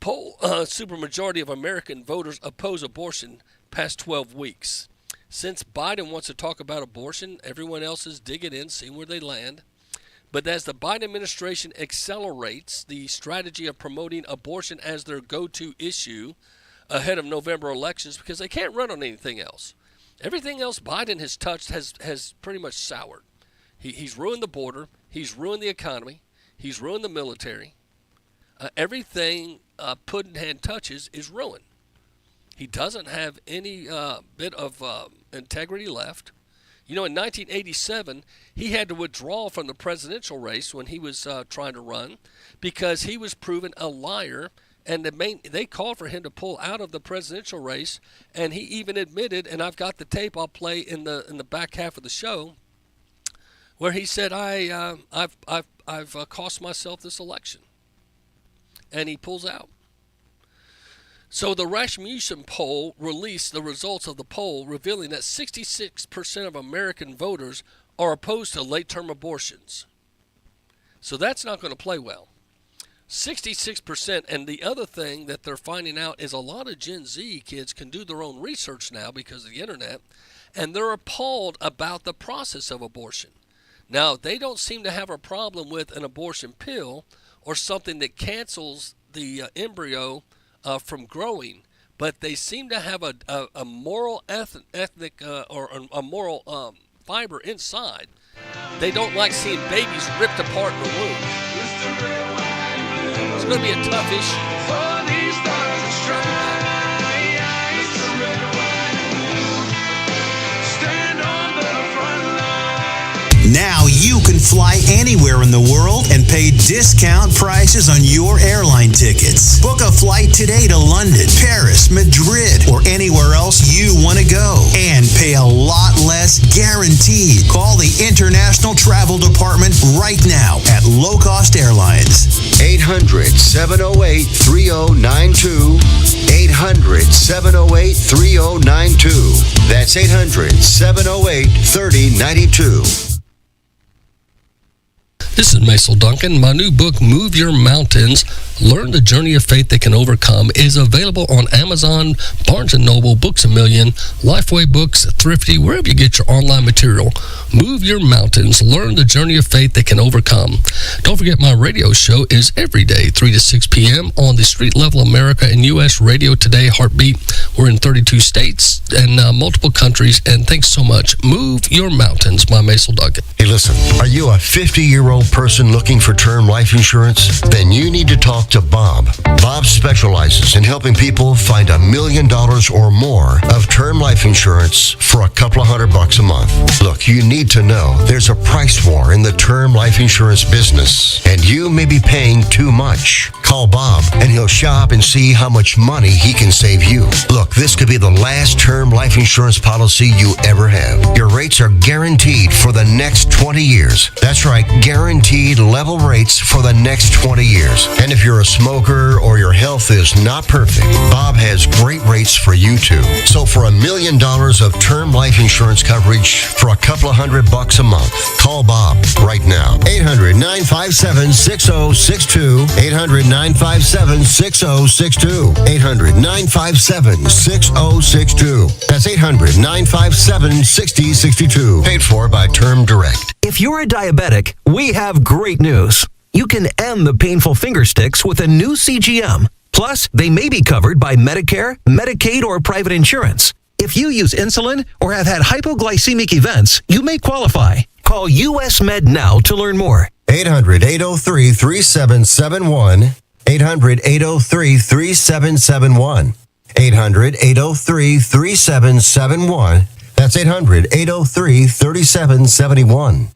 Poll supermajority of American voters oppose abortion past 12 weeks. Since Biden wants to talk about abortion, everyone else is digging in, seeing where they land. But as the Biden administration accelerates the strategy of promoting abortion as their go-to issue ahead of November elections, because they can't run on anything else. Everything else Biden has touched has pretty much soured. He's ruined the border. He's ruined the economy. He's ruined the military. Everything Putin touches is ruined. He doesn't have any bit of integrity left. You know, in 1987, he had to withdraw from the presidential race when he was trying to run because he was proven a liar, and they called for him to pull out of the presidential race, and he even admitted, and I've got the tape I'll play in the back half of the show, where he said, I've cost myself this election, and he pulls out. So the Rasmussen poll released the results of the poll, revealing that 66% of American voters are opposed to late-term abortions. So that's not going to play well. 66%, and the other thing that they're finding out is a lot of Gen Z kids can do their own research now because of the internet, and they're appalled about the process of abortion. Now, they don't seem to have a problem with an abortion pill or something that cancels the embryo from growing, but they seem to have a moral ethnic or a moral fiber inside. They don't like seeing babies ripped apart in the womb. It's going to be a tough issue. Now you can fly anywhere in the world and pay discount prices on your airline tickets. Book a flight today to London, Paris, Madrid, or anywhere else you want to go and pay a lot less guaranteed. Call the International Travel Department right now at Low Cost Airlines. 800-708-3092. 800-708-3092. That's 800-708-3092. This is Macil Duncan. My new book, Move Your Mountains, Learn the Journey of Faith That Can Overcome, is available on Amazon, Barnes & Noble, Books A Million, Lifeway Books, Thrifty, wherever you get your online material. Move Your Mountains, Learn the Journey of Faith That Can Overcome. Don't forget my radio show is every day, 3 to 6 p.m. on the Street Level America and U.S. Radio Today Heartbeat. We're in 32 states and multiple countries, and thanks so much. Move Your Mountains, by Macil Duncan. Hey, listen, are you a 50-year-old person looking for term life insurance? Then you need to talk to Bob. Bob specializes in helping people find $1 million or more of term life insurance for a couple of $100 a month. Look, you need to know there's a price war in the term life insurance business, and you may be paying too much. Call Bob, and he'll shop and see how much money he can save you. Look, this could be the last term life insurance policy you ever have. Your rates are guaranteed for the next 20 years. That's right, guaranteed level rates for the next 20 years. And if you're a smoker or your health is not perfect, Bob has great rates for you too. So for $1 million of term life insurance coverage for a couple of $100 a month, call Bob right now. 800-957-6062. 800-957-6062. 800-957-6062. That's 800-957-6062. Paid for by Term Direct. If you're a diabetic, we have great news. You can end the painful finger sticks with a new CGM. Plus, they may be covered by Medicare, Medicaid, or private insurance. If you use insulin or have had hypoglycemic events, you may qualify. Call US Med now to learn more. 800-803-3771. 800-803-3771. 800-803-3771. That's 800-803-3771.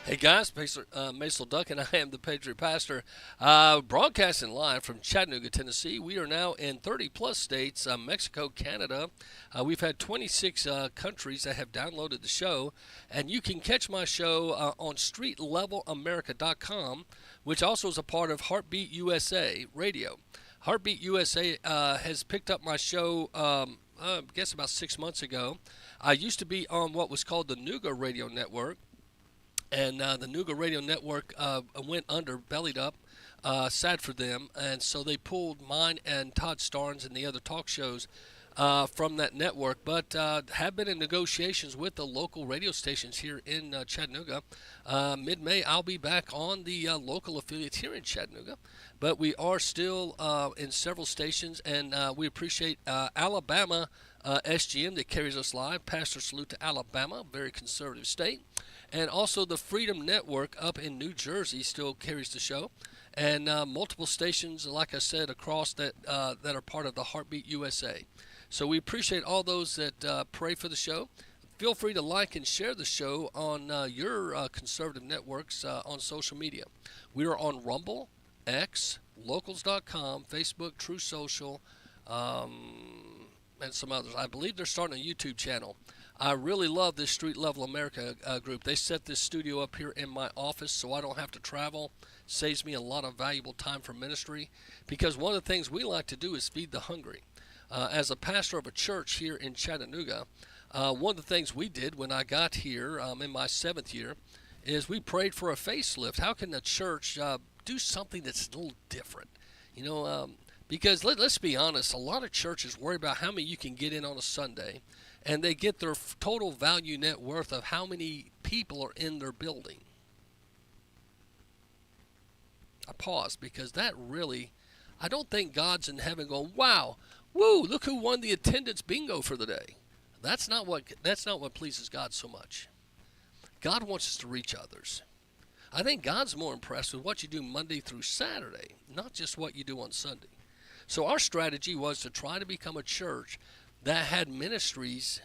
Hey guys, Macil Duncan. I am the Patriot Pastor, broadcasting live from Chattanooga, Tennessee. We are now in 30-plus states, Mexico, Canada. We've had 26 countries that have downloaded the show, and you can catch my show on StreetLevelAmerica.com, which also is a part of Heartbeat USA Radio. Heartbeat USA has picked up my show, I guess about 6 months ago. I used to be on what was called the Nuga Radio Network. And the Nuga Radio Network went under, bellied up, sad for them. And so they pulled mine and Todd Starnes and the other talk shows from that network, but have been in negotiations with the local radio stations here in Chattanooga. Mid-May, I'll be back on the local affiliates here in Chattanooga. But we are still in several stations, and we appreciate Alabama SGM that carries us live. Pastor salute to Alabama, very conservative state. And also the Freedom Network up in New Jersey still carries the show. And multiple stations, like I said, across that are part of the Heartbeat USA. So we appreciate all those that pray for the show. Feel free to like and share the show on your conservative networks on social media. We are on Rumble, X, Locals.com, Facebook, True Social, and some others. I believe they're starting a YouTube channel. I really love this Street Level America group. They set this studio up here in my office so I don't have to travel. Saves me a lot of valuable time for ministry, because one of the things we like to do is feed the hungry. As a pastor of a church here in Chattanooga, one of the things we did when I got here in my 7th year is we prayed for a facelift. How can the church do something that's a little different? Because let's be honest, a lot of churches worry about how many you can get in on a Sunday, and they get their total value net worth of how many people are in their building. I pause because that really, I don't think God's in heaven going, wow, woo, look who won the attendance bingo for the day. That's not what pleases God so much. God wants us to reach others. I think God's more impressed with what you do Monday through Saturday, not just what you do on Sunday. So our strategy was to try to become a church that had ministries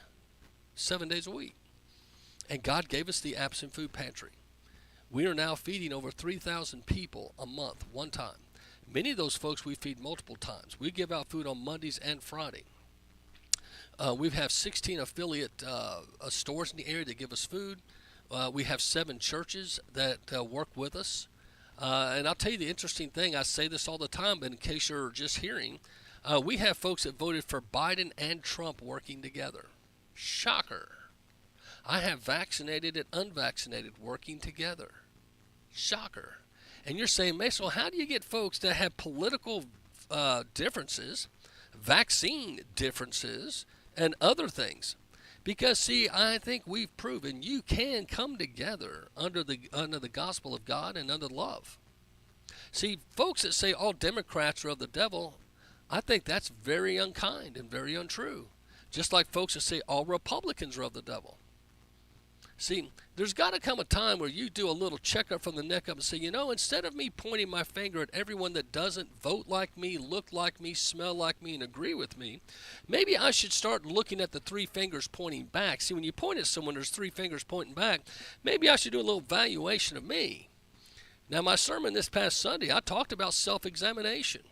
7 days a week. And God gave us the Absent Food Pantry. We are now feeding over 3,000 people a month, one time. Many of those folks we feed multiple times. We give out food on Mondays and Friday. We have 16 affiliate stores in the area that give us food. We have 7 churches that work with us. And I'll tell you the interesting thing, I say this all the time, but in case you're just hearing, we have folks that voted for Biden and Trump working together. Shocker. I have vaccinated and unvaccinated working together. Shocker. And you're saying, Macil, how do you get folks that have political differences, vaccine differences, and other things? Because, see, I think we've proven you can come together under the gospel of God and under love. See, folks that say all Democrats are of the devil, I think that's very unkind and very untrue. Just like folks that say all Republicans are of the devil. See, there's got to come a time where you do a little checkup from the neck up and say, instead of me pointing my finger at everyone that doesn't vote like me, look like me, smell like me, and agree with me, maybe I should start looking at the 3 fingers pointing back. See, when you point at someone, there's 3 fingers pointing back. Maybe I should do a little valuation of me. Now, my sermon this past Sunday, I talked about self-examination.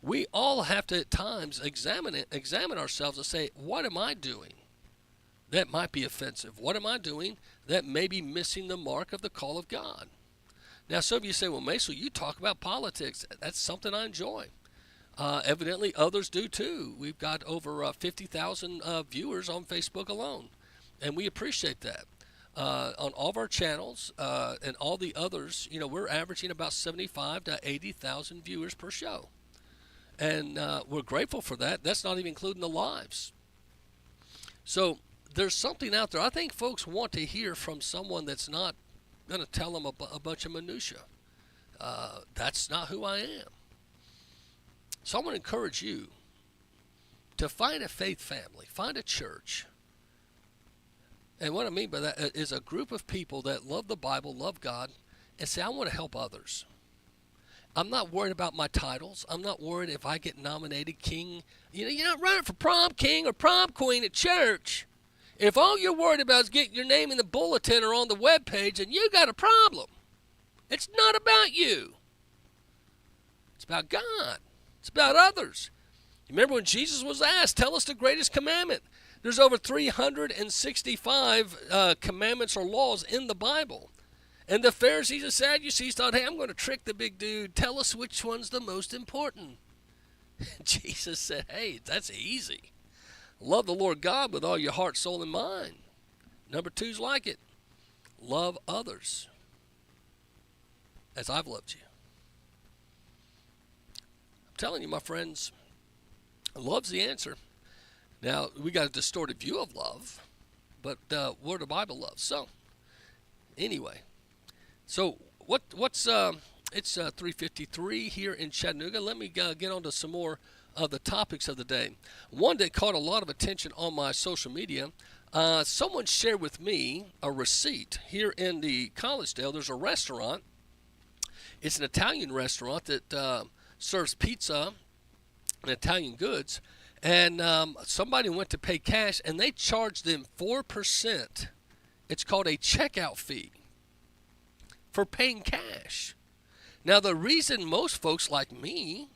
We all have to, at times, examine ourselves and say, what am I doing that might be offensive? What am I doing that may be missing the mark of the call of God? Now, some of you say, well, Macil, you talk about politics. That's something I enjoy. Evidently, others do too. We've got over 50,000 viewers on Facebook alone, and we appreciate that. On all of our channels and all the others, we're averaging about 75 to 80,000 viewers per show. And we're grateful for that. That's not even including the lives. So there's something out there. I think folks want to hear from someone that's not going to tell them a bunch of minutia. That's not who I am. So I want to encourage you to find a faith family, find a church. And what I mean by that is a group of people that love the Bible, love God, and say, I want to help others. I'm not worried about my titles. I'm not worried if I get nominated king. You're not running for prom king or prom queen at church. If all you're worried about is getting your name in the bulletin or on the web page, then you got a problem. It's not about you. It's about God. It's about others. Remember when Jesus was asked, tell us the greatest commandment. There's over 365 commandments or laws in the Bible. And the Pharisees and Sadducees thought, hey, I'm going to trick the big dude. Tell us which one's the most important. Jesus said, hey, that's easy. Love the Lord God with all your heart, soul, and mind. Number 2's like it. Love others as I've loved you. I'm telling you, my friends, love's the answer. Now, we got a distorted view of love, but we're the Bible loves. So, anyway. So what's it's 3:53 here in Chattanooga. Let me get on to some more of the topics of the day. One that caught a lot of attention on my social media. Someone shared with me a receipt here in the Collegedale. There's a restaurant. It's an Italian restaurant that serves pizza and Italian goods. And somebody went to pay cash, and they charged them 4%. It's called a checkout fee for paying cash. Now, the reason most folks like me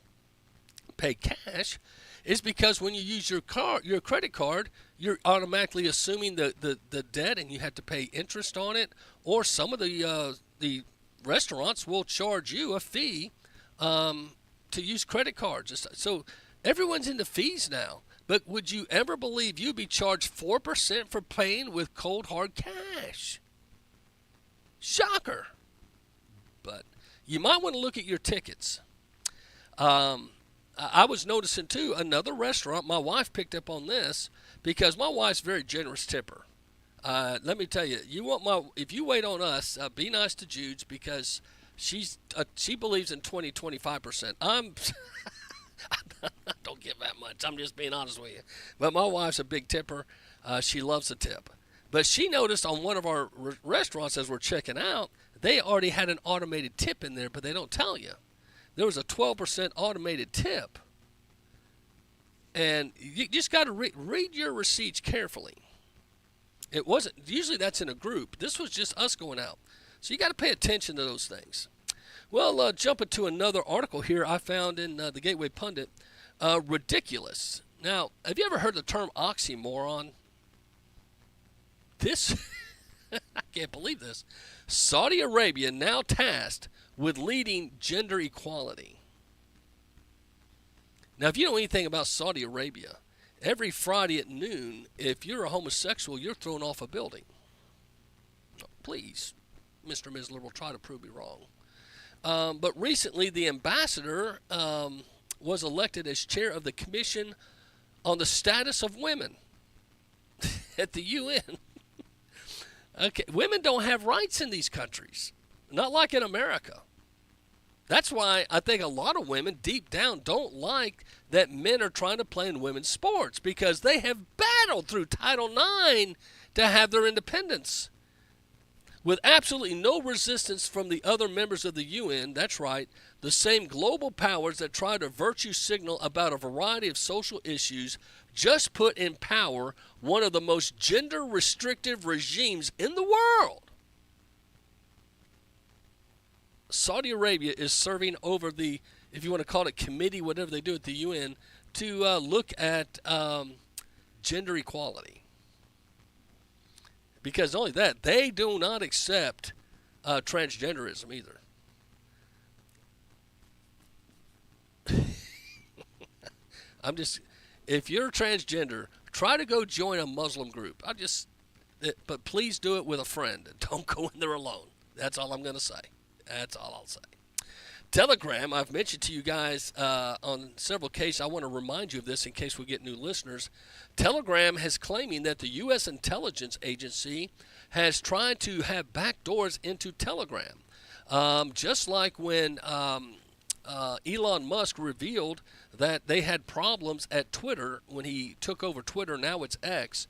pay cash is because when you use your credit card, you're automatically assuming the debt, and you have to pay interest on it. Or some of the restaurants will charge you a fee to use credit cards. So everyone's into fees now. But would you ever believe you'd be charged 4% for paying with cold hard cash? Shocker. But you might want to look at your tickets. I was noticing, too, another restaurant. My wife picked up on this because my wife's a very generous tipper. Let me tell you, if you wait on us, be nice to Jude's because she believes in 25%. I don't give that much. I'm just being honest with you. But my wife's a big tipper. She loves a tip. But she noticed on one of our restaurants as we're checking out, they already had an automated tip in there, but they don't tell you. There was a 12% automated tip. And you just got to read your receipts carefully. It wasn't, usually that's in a group. This was just us going out. So you got to pay attention to those things. Well, jumping to another article here I found in the Gateway Pundit. Ridiculous. Now, have you ever heard the term oxymoron? This, I can't believe this. Saudi Arabia now tasked with leading gender equality. Now, if you know anything about Saudi Arabia, every Friday at noon, if you're a homosexual, you're thrown off a building. Please, Mr. and Ms. Liberal, try to prove me wrong. But recently, the ambassador was elected as chair of the Commission on the Status of Women at the UN. Okay, women don't have rights in these countries, not like in America. That's why I think a lot of women deep down don't like that men are trying to play in women's sports, because they have battled through Title IX to have their independence. With absolutely no resistance from the other members of the UN, that's right, the same global powers that try to virtue signal about a variety of social issues just put in power one of the most gender-restrictive regimes in the world. Saudi Arabia is serving over the, if you want to call it committee, whatever they do at the UN, to look at gender equality. Because not only that, they do not accept transgenderism either. If you're transgender, try to go join a Muslim group. But please do it with a friend. Don't go in there alone. That's all I'm going to say. That's all I'll say. Telegram, I've mentioned to you guys on several cases. I want to remind you of this in case we get new listeners. Telegram is claiming that the U.S. intelligence agency has tried to have backdoors into Telegram. Just like when Elon Musk revealed that they had problems at Twitter when he took over Twitter, now it's X.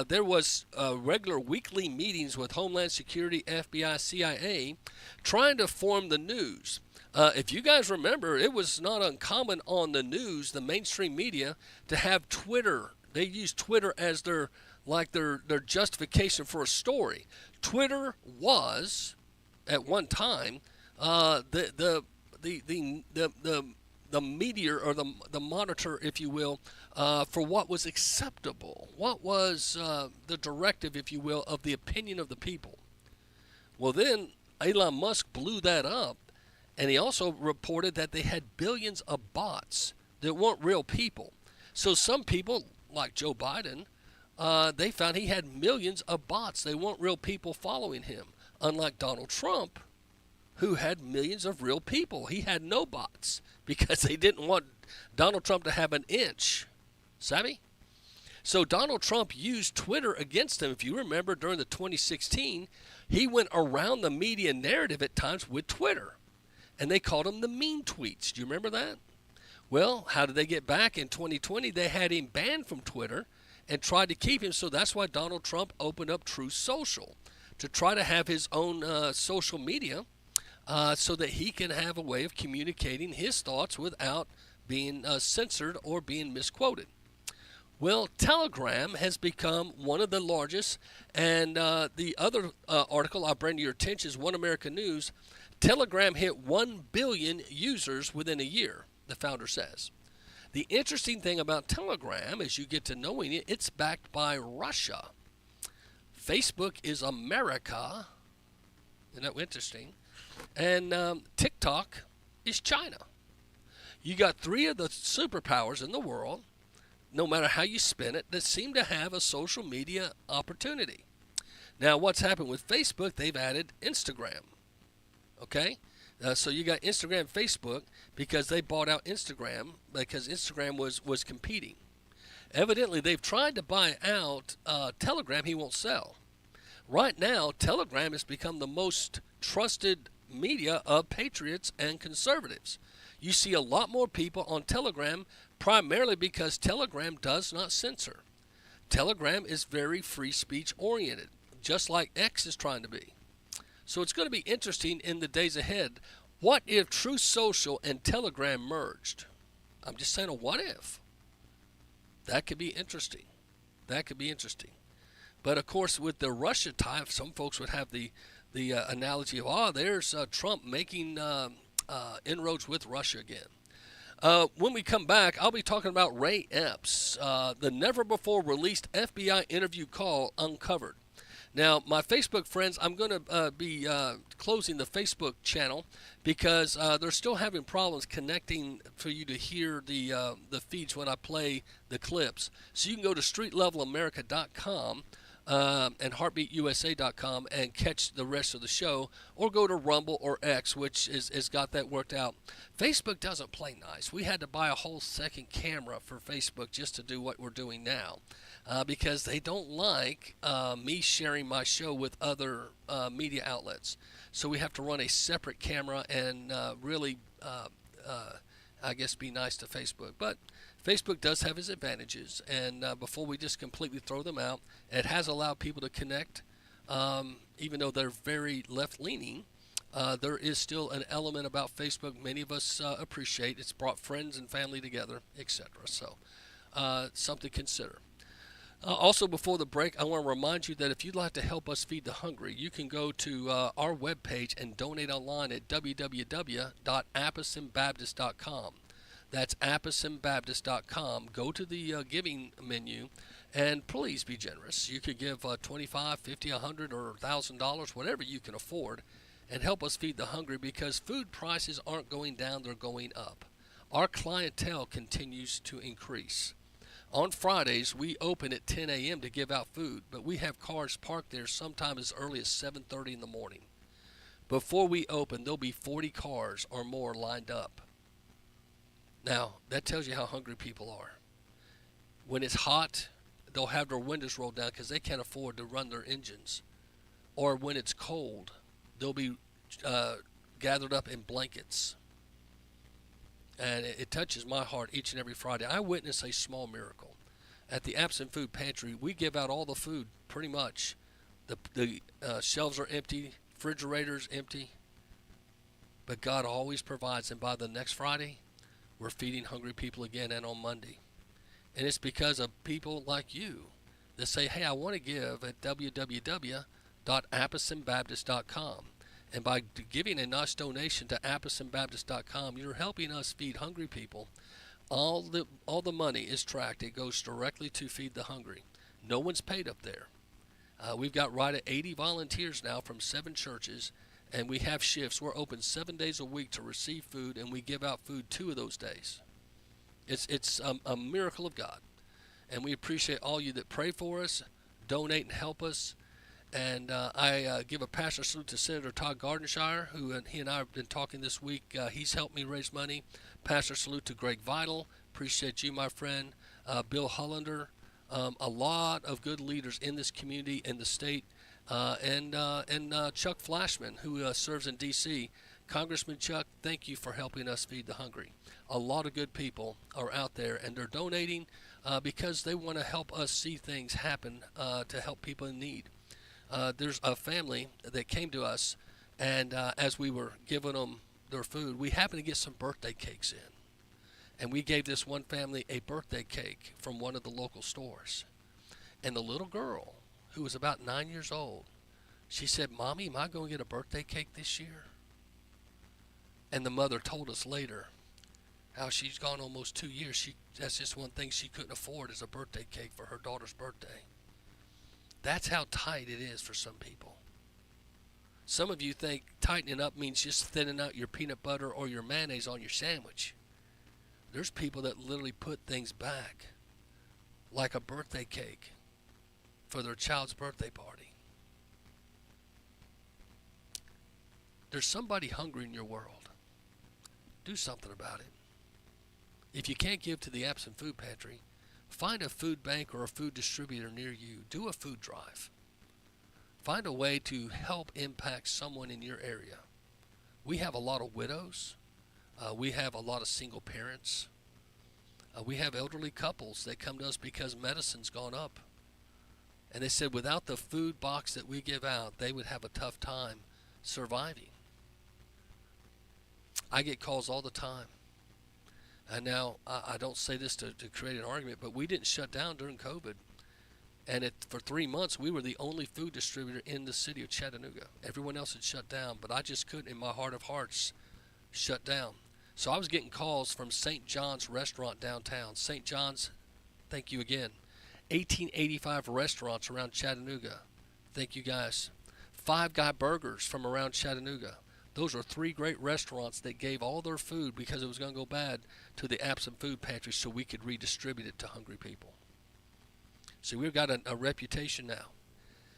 There was regular weekly meetings with Homeland Security, FBI, CIA, trying to form the news. If you guys remember, it was not uncommon on the news, the mainstream media, to have Twitter. They used Twitter as their justification for a story. Twitter was, at one time, the meteor, or the monitor, if you will, for what was acceptable. What was the directive, if you will, of the opinion of the people. Well, then Elon Musk blew that up. And he also reported that they had billions of bots that weren't real people. So some people, like Joe Biden, they found he had millions of bots. They weren't real people following him. Unlike Donald Trump, who had millions of real people. He had no bots because they didn't want Donald Trump to have an inch. Savvy? So Donald Trump used Twitter against him. If you remember, during the 2016, he went around the media narrative at times with Twitter. And they called him the mean tweets. Do you remember that? Well, how did they get back in 2020? They had him banned from Twitter and tried to keep him. So that's why Donald Trump opened up Truth Social, to try to have his own social media so that he can have a way of communicating his thoughts without being censored or being misquoted. Well, Telegram has become one of the largest. And the other article I'll bring to your attention is One American News. Telegram hit 1 billion users within a year, the founder says. The interesting thing about Telegram, as you get to knowing it, it's backed by Russia. Facebook is America. Isn't that interesting? And TikTok is China. You got three of the superpowers in the world, no matter how you spin it, that seem to have a social media opportunity. Now, what's happened with Facebook, they've added Instagram. Okay? So you got Instagram, Facebook, because they bought out Instagram, because Instagram was competing. Evidently, they've tried to buy out Telegram. He won't sell. Right now, Telegram has become the most trusted media of patriots and conservatives. You see a lot more people on Telegram, primarily because Telegram does not censor. Telegram is very free speech oriented, just like X is trying to be. So it's going to be interesting in the days ahead. What if Truth Social and Telegram merged? I'm just saying a what if. That could be interesting. That could be interesting. But of course, with the Russia tie, some folks would have the analogy of, there's Trump making inroads with Russia again. When we come back, I'll be talking about Ray Epps, the never-before-released FBI interview call uncovered. Now, my Facebook friends, I'm going to be closing the Facebook channel because they're still having problems connecting for you to hear the feeds when I play the clips. So you can go to streetlevelamerica.com and heartbeatusa.com and catch the rest of the show, or go to Rumble or X, which has got that worked out. Facebook doesn't play nice. We had to buy a whole second camera for Facebook just to do what we're doing now, because they don't like me sharing my show with other media outlets. So we have to run a separate camera and really, I guess, be nice to Facebook. But Facebook does have its advantages, and before we just completely throw them out, it has allowed people to connect, even though they're very left-leaning. There is still an element about Facebook many of us appreciate. It's brought friends and family together, etc. So something to consider. Also, before the break, I want to remind you that if you'd like to help us feed the hungry, you can go to our webpage and donate online at www.appesanbaptist.com. That's appesanbaptist.com. Go to the giving menu, and please be generous. You could give $25, $50, $100, or $1,000, whatever you can afford, and help us feed the hungry, because food prices aren't going down, they're going up. Our clientele continues to increase. On Fridays, we open at 10 a.m. to give out food, but we have cars parked there sometimes as early as 7:30 in the morning. Before we open, there'll be 40 cars or more lined up. Now, that tells you how hungry people are. When it's hot, they'll have their windows rolled down because they can't afford to run their engines. Or when it's cold, they'll be gathered up in blankets. And it touches my heart each and every Friday. I witness a small miracle. At the Absent Food Pantry, we give out all the food pretty much. The shelves are empty, refrigerators empty. But God always provides, and by the next Friday, we're feeding hungry people again, and on Monday. And it's because of people like you that say, hey, I want to give at www.appesanbaptist.com. And by giving a nice donation to appesanbaptist.com, you're helping us feed hungry people. All the money is tracked. It goes directly to Feed the Hungry. No one's paid up there. We've got right at 80 volunteers now from 7 churches, and we have shifts. We're open 7 days a week to receive food, and we give out food 2 of those days. It's a miracle of God, and we appreciate all you that pray for us, donate, and help us. And I give a pastor salute to Senator Todd Gardenshire, who he and I have been talking this week. He's helped me raise money. Pastor salute to Greg Vidal. Appreciate you, my friend. Bill Hollander. A lot of good leaders in this community, in the state. And Chuck Flashman, who serves in D.C. Congressman Chuck, thank you for helping us feed the hungry. A lot of good people are out there, and they're donating because they want to help us see things happen to help people in need. There's a family that came to us, and as we were giving them their food, we happened to get some birthday cakes in. And we gave this one family a birthday cake from one of the local stores. And the little girl, who was about 9 years old, she said, Mommy, am I going to get a birthday cake this year? And the mother told us later how she's gone almost 2 years. That's just one thing she couldn't afford, is a birthday cake for her daughter's birthday. That's how tight it is for some people. Some of you think tightening up means just thinning out your peanut butter or your mayonnaise on your sandwich. There's people that literally put things back, like a birthday cake for their child's birthday party. There's somebody hungry in your world. Do something about it. If you can't give to the Absent Food Pantry, find a food bank or a food distributor near you. Do a food drive. Find a way to help impact someone in your area. We have a lot of widows. We have a lot of single parents. We have elderly couples that come to us because medicine's gone up And they said without the food box that we give out, they would have a tough time surviving. I get calls all the time. And now, I don't say this to create an argument, but we didn't shut down during COVID. And for 3 months, we were the only food distributor in the city of Chattanooga. Everyone else had shut down, but I just couldn't, in my heart of hearts, shut down. So I was getting calls from St. John's restaurant downtown. St. John's, thank you again. 1885 restaurants around Chattanooga. Thank you guys. Five Guy Burgers from around Chattanooga. Those are 3 great restaurants that gave all their food, because it was going to go bad, to the absent food pantry so we could redistribute it to hungry people. So we've got a reputation now.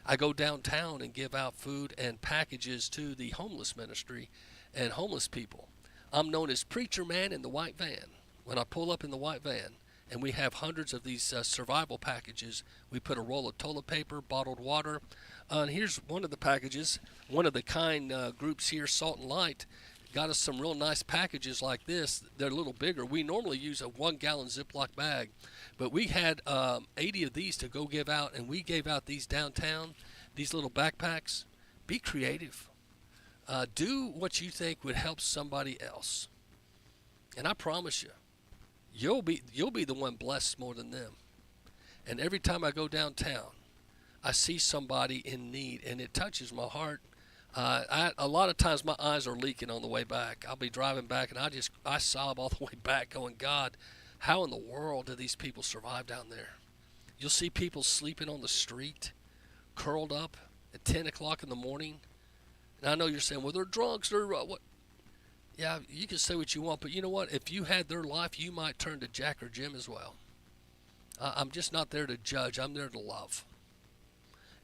I go downtown and give out food and packages to the homeless ministry and homeless people. I'm known as Preacher Man in the white van. When I pull up in the white van, and we have hundreds of these survival packages, we put a roll of toilet paper, bottled water. And here's one of the packages. One of the kind groups here, Salt and Light, got us some real nice packages like this. They're a little bigger. We normally use a 1-gallon Ziploc bag, but we had 80 of these to go give out, and we gave out these downtown, these little backpacks. Be creative. Do what you think would help somebody else, and I promise you, you'll be the one blessed more than them. And every time I go downtown, I see somebody in need, and it touches my heart. A lot of times my eyes are leaking on the way back. I'll be driving back, and I sob all the way back going, God, how in the world do these people survive down there? You'll see people sleeping on the street, curled up at 10 o'clock in the morning. And I know you're saying, well, they're drunks. They're what? Yeah, you can say what you want, but you know what? If you had their life, you might turn to Jack or Jim as well. I'm just not there to judge. I'm there to love.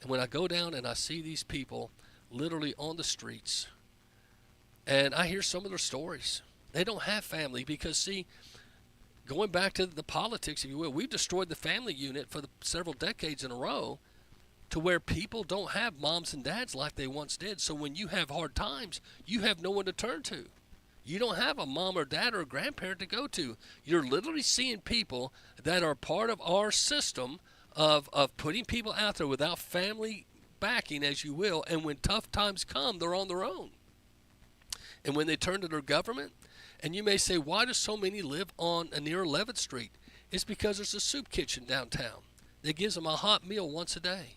And when I go down and I see these people literally on the streets, and I hear some of their stories, they don't have family because, see, going back to the politics, if you will, we've destroyed the family unit for several decades in a row to where people don't have moms and dads like they once did. So when you have hard times, you have no one to turn to. You don't have a mom or dad or a grandparent to go to. You're literally seeing people that are part of our system of putting people out there without family backing, as you will, and when tough times come, they're on their own. And when they turn to their government, and you may say, why do so many live on near 11th Street? It's because there's a soup kitchen downtown that gives them a hot meal once a day.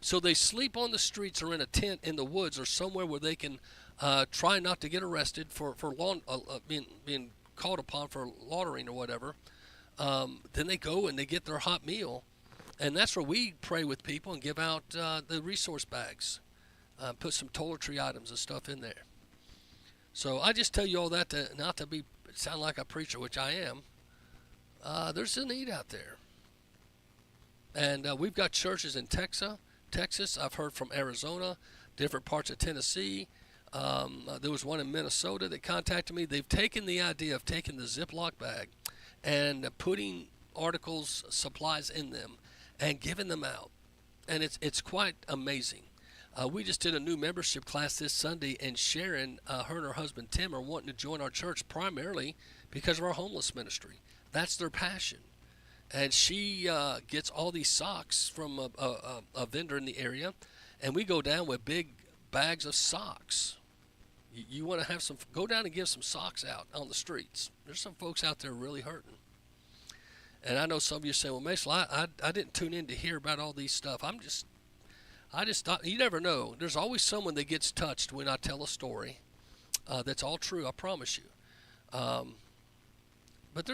So they sleep on the streets or in a tent in the woods or somewhere where they can try not to get arrested for being called upon for laundering or whatever. Then they go and they get their hot meal. And that's where we pray with people and give out the resource bags. Put some toiletry items and stuff in there. So I just tell you all that not to sound like a preacher, which I am. There's a need out there. And we've got churches in Texas. I've heard from Arizona, different parts of Tennessee. There was one in Minnesota that contacted me. They've taken the idea of taking the Ziploc bag and putting articles, supplies in them and giving them out. And it's quite amazing. We just did a new membership class this Sunday, and Sharon, her and her husband Tim, are wanting to join our church primarily because of our homeless ministry. That's their passion. And she gets all these socks from a vendor in the area, and we go down with big bags of socks. You want to have some, go down and give some socks out on the streets. There's some folks out there really hurting. And I know some of you say, well, Macil, I didn't tune in to hear about all these stuff. I just thought, you never know. There's always someone that gets touched when I tell a story that's all true, I promise you. But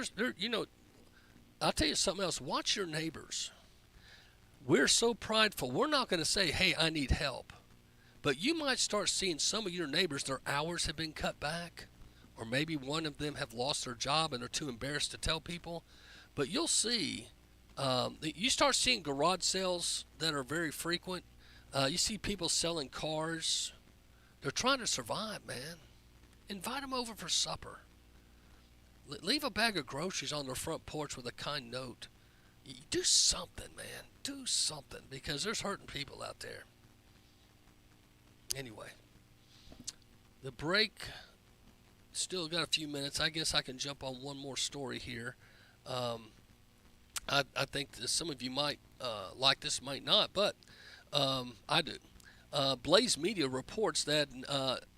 I'll tell you something else. Watch your neighbors. We're so prideful. We're not going to say, hey, I need help. But you might start seeing some of your neighbors, their hours have been cut back, or maybe one of them have lost their job and are too embarrassed to tell people. But you'll see, you start seeing garage sales that are very frequent. You see people selling cars. They're trying to survive, man. Invite them over for supper. Leave a bag of groceries on their front porch with a kind note. Do something, man. Do something, because there's hurting people out there. Anyway, the break, still got a few minutes. I guess I can jump on one more story here. I think that some of you might like this, might not, but I do. Blaze Media reports that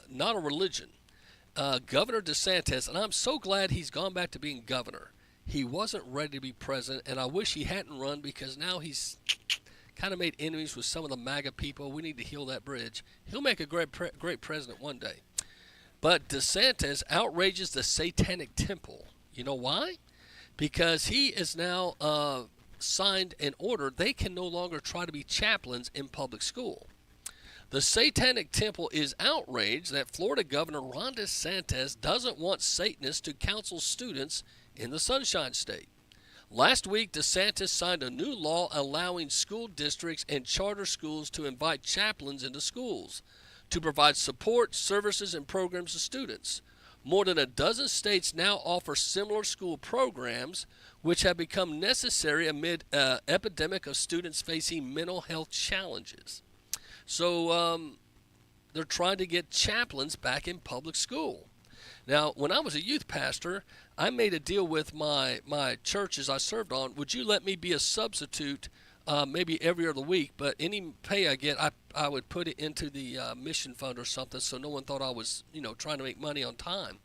not a religion. Governor DeSantis, and I'm so glad he's gone back to being governor. He wasn't ready to be president, and I wish he hadn't run, because now he's kind of made enemies with some of the MAGA people. We need to heal that bridge. He'll make a great president one day. But DeSantis outrages the Satanic Temple. You know why? Because he is now signed an order. They can no longer try to be chaplains in public school. The Satanic Temple is outraged that Florida Governor Ron DeSantis doesn't want Satanists to counsel students in the Sunshine State. Last week, DeSantis signed a new law allowing school districts and charter schools to invite chaplains into schools to provide support, services, and programs to students. More than a dozen states now offer similar school programs, which have become necessary amid an epidemic of students facing mental health challenges. So they're trying to get chaplains back in public school. Now, when I was a youth pastor, I made a deal with my churches I served on. Would you let me be a substitute maybe every other week, but any pay I get, I would put it into the mission fund or something, so no one thought I was, trying to make money on time,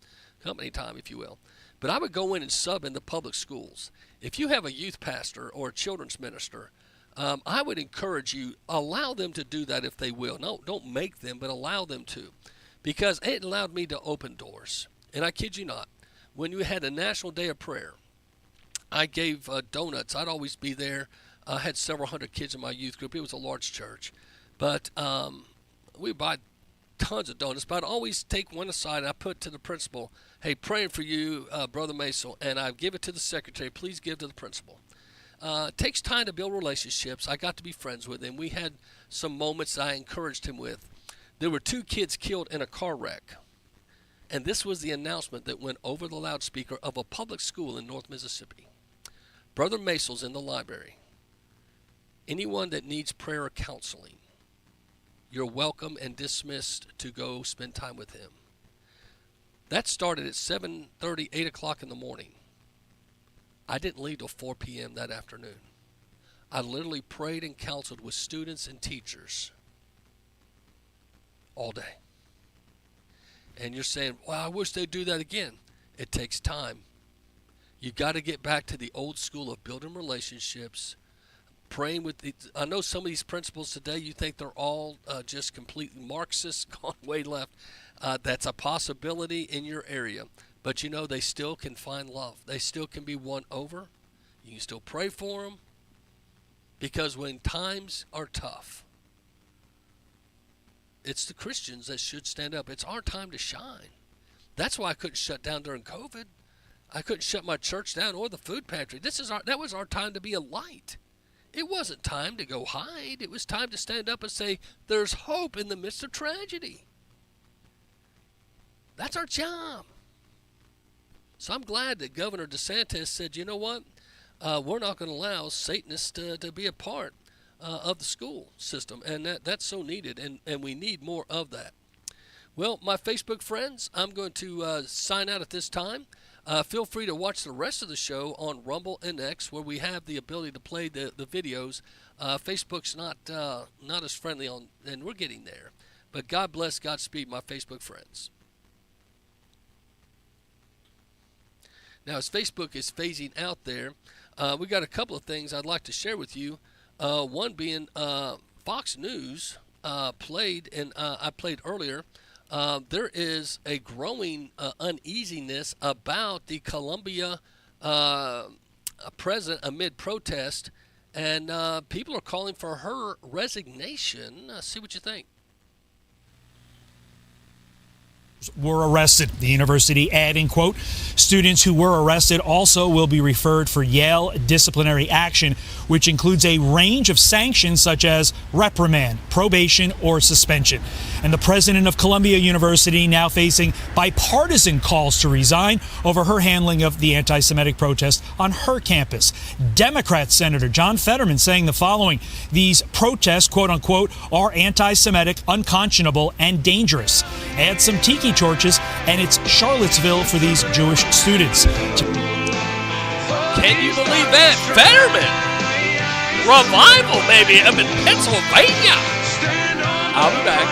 company time, if you will. But I would go in and sub in the public schools. If you have a youth pastor or a children's minister, I would encourage you, allow them to do that if they will. No, don't make them, but allow them to, because it allowed me to open doors. And I kid you not, when you had a National Day of Prayer, I gave donuts. I'd always be there. I had several hundred kids in my youth group. It was a large church. But we buy tons of donuts. But I'd always take one aside, and I put to the principal, hey, praying for you, Brother Macil. And I give it to the secretary. Please give to the principal. It takes time to build relationships. I got to be friends with him. We had some moments I encouraged him with. There were 2 kids killed in a car wreck. And this was the announcement that went over the loudspeaker of a public school in North Mississippi. Brother Macil's in the library. Anyone that needs prayer or counseling, you're welcome and dismissed to go spend time with him. That started at 7:30, 8 o'clock in the morning. I didn't leave till 4 p.m. that afternoon. I literally prayed and counseled with students and teachers all day. And you're saying, well, I wish they'd do that again. It takes time. You got to get back to the old school of building relationships, praying with I know some of these principals today, you think they're all just completely Marxist, gone way left. That's a possibility in your area. But they still can find love. They still can be won over. You can still pray for them. Because when times are tough, it's the Christians that should stand up. It's our time to shine. That's why I couldn't shut down during COVID. I couldn't shut my church down or the food pantry. That was our time to be a light. It wasn't time to go hide. It was time to stand up and say, there's hope in the midst of tragedy. That's our job. So I'm glad that Governor DeSantis said, you know what? We're not going to allow Satanists to be a part of the school system. And that's so needed, and we need more of that. Well, my Facebook friends, I'm going to sign out at this time. Feel free to watch the rest of the show on Rumble and X, where we have the ability to play the videos. Facebook's not as friendly on, and we're getting there. But God bless, Godspeed, my Facebook friends. Now, as Facebook is phasing out there, we got a couple of things I'd like to share with you. One being Fox News played, and I played earlier. There is a growing uneasiness about the Colombia president amid protest, and people are calling for her resignation. See what you think. Were arrested. The university adding, quote, students who were arrested also will be referred for Yale disciplinary action, which includes a range of sanctions such as reprimand, probation, or suspension. And the president of Columbia University now facing bipartisan calls to resign over her handling of the anti-Semitic protest on her campus. Democrat Senator John Fetterman saying the following: these protests, quote unquote, are anti-Semitic, unconscionable, and dangerous. Add some tiki torches, and it's Charlottesville for these Jewish students. Can you believe that? Fetterman. Revival, maybe, up in Pennsylvania. I'll be back.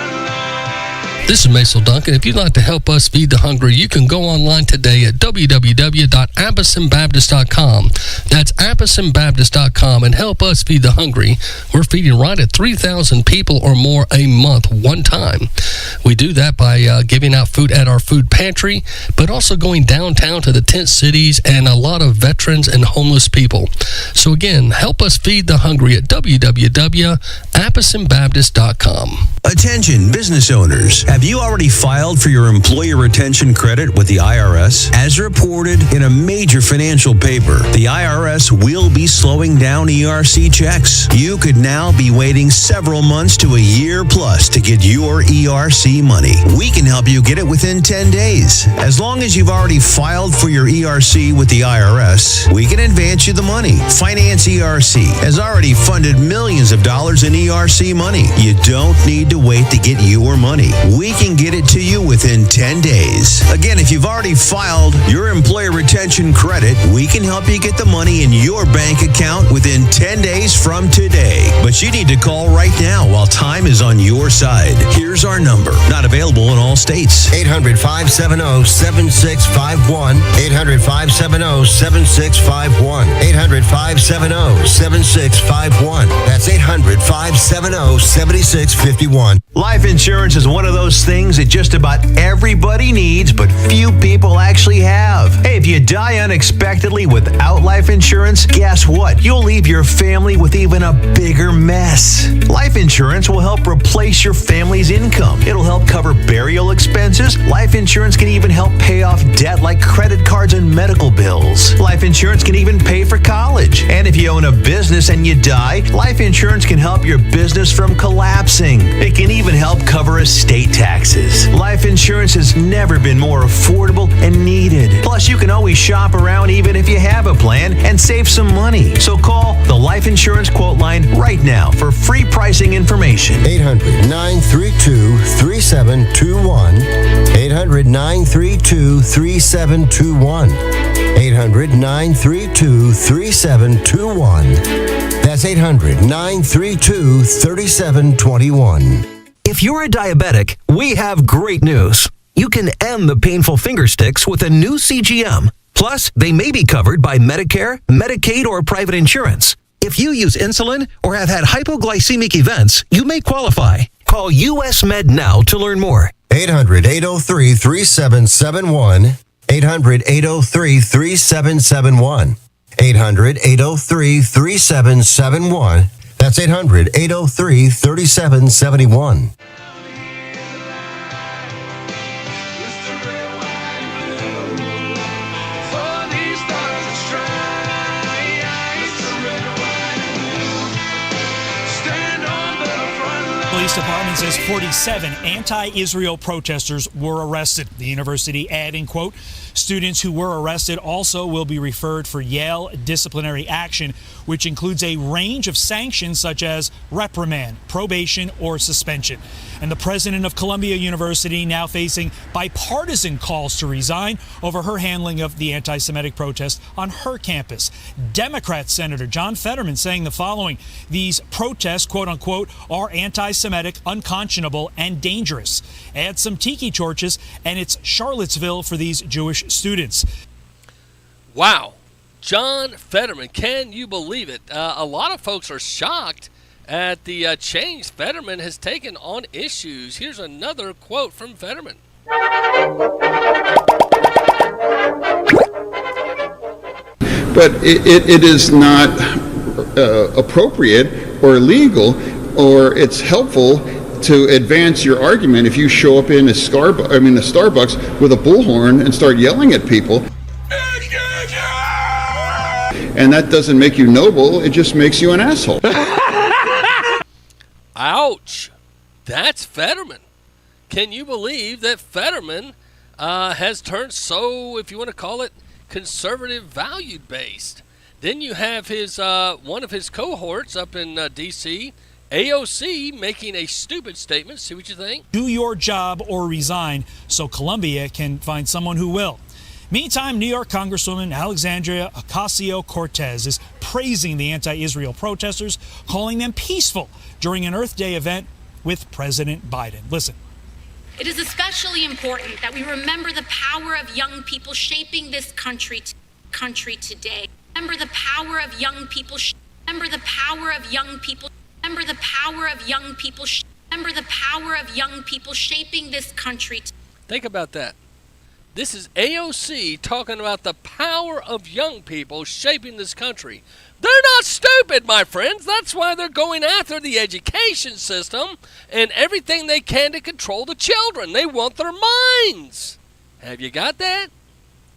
This is Macil Duncan. If you'd like to help us feed the hungry, you can go online today at www.appletonbaptist.com. That's appletonbaptist.com and help us feed the hungry. We're feeding right at 3,000 people or more a month, one time. We do that by giving out food at our food pantry, but also going downtown to the tent cities and a lot of veterans and homeless people. So again, help us feed the hungry at www.appletonbaptist.com. Attention business owners. Have you already filed for your employer retention credit with the IRS? As reported in a major financial paper, the IRS will be slowing down ERC checks. You could now be waiting several months to a year plus to get your ERC money. We can help you get it within 10 days. As long as you've already filed for your ERC with the IRS, we can advance you the money. Finance ERC has already funded millions of dollars in ERC money. You don't need to wait to get your money. We can get it to you within 10 days. Again, if you've already filed your employer retention credit, we can help you get the money in your bank account within 10 days from today. But you need to call right now while time is on your side. Here's our number. Not available in all states. 800-570-7651. 800-570-7651. 800-570-7651. That's 800-570-7651. Life insurance is one of those things that just about everybody needs, but few people actually have. Hey, if you die unexpectedly without life insurance, guess what? You'll leave your family with even a bigger mess. Life insurance will help replace your family's income. It'll help cover burial expenses. Life insurance can even help pay off debt like credit cards and medical bills. Life insurance can even pay for college. And if you own a business and you die, life insurance can help your business from collapsing. It can even help cover estate taxes. Life insurance has never been more affordable and needed. Plus, you can always shop around even if you have a plan and save some money. So call the Life Insurance Quote Line right now for free pricing information. 800-932-3721. 800-932-3721. 800-932-3721. That's 800-932-3721. If you're a diabetic, we have great news. You can end the painful finger sticks with a new CGM. Plus, they may be covered by Medicare, Medicaid, or private insurance. If you use insulin or have had hypoglycemic events, you may qualify. Call US Med now to learn more. 800-803-3771. 800-803-3771. 800-803-3771. That's 800-803-3771. Police department says 47 anti-Israel protesters were arrested. The university adding, quote, students who were arrested also will be referred for Yale disciplinary action, which includes a range of sanctions such as reprimand, probation, or suspension. And the president of Columbia University now facing bipartisan calls to resign over her handling of the anti-Semitic protest on her campus. Democrat Senator John Fetterman saying the following: these protests, quote unquote, are anti-Semitic, unconscionable, and dangerous. Add some tiki torches, and it's Charlottesville for these Jewish students. Wow. John Fetterman, can you believe it? A lot of folks are shocked at the change Fetterman has taken on issues. Here's another quote from Fetterman. But it is not appropriate or legal, or it's helpful to advance your argument if you show up in a Starbucks with a bullhorn and start yelling at people. And that doesn't make you noble, it just makes you an asshole. Ouch. That's Fetterman. Can you believe that Fetterman has turned so, if you want to call it, conservative value-based? Then you have his one of his cohorts up in D.C., AOC, making a stupid statement. See what you think? Do your job or resign so Columbia can find someone who will. Meantime, New York Congresswoman Alexandria Ocasio-Cortez is praising the anti-Israel protesters, calling them peaceful during an Earth Day event with President Biden. Listen. It is especially important that we remember the power of young people shaping this country today. Remember the power of young people. Remember the power of young people. Remember the power of young people. Remember the power of young people shaping this country. Think about that. This is AOC talking about the power of young people shaping this country. They're not stupid, my friends. That's why they're going after the education system and everything they can to control the children. They want their minds. Have you got that?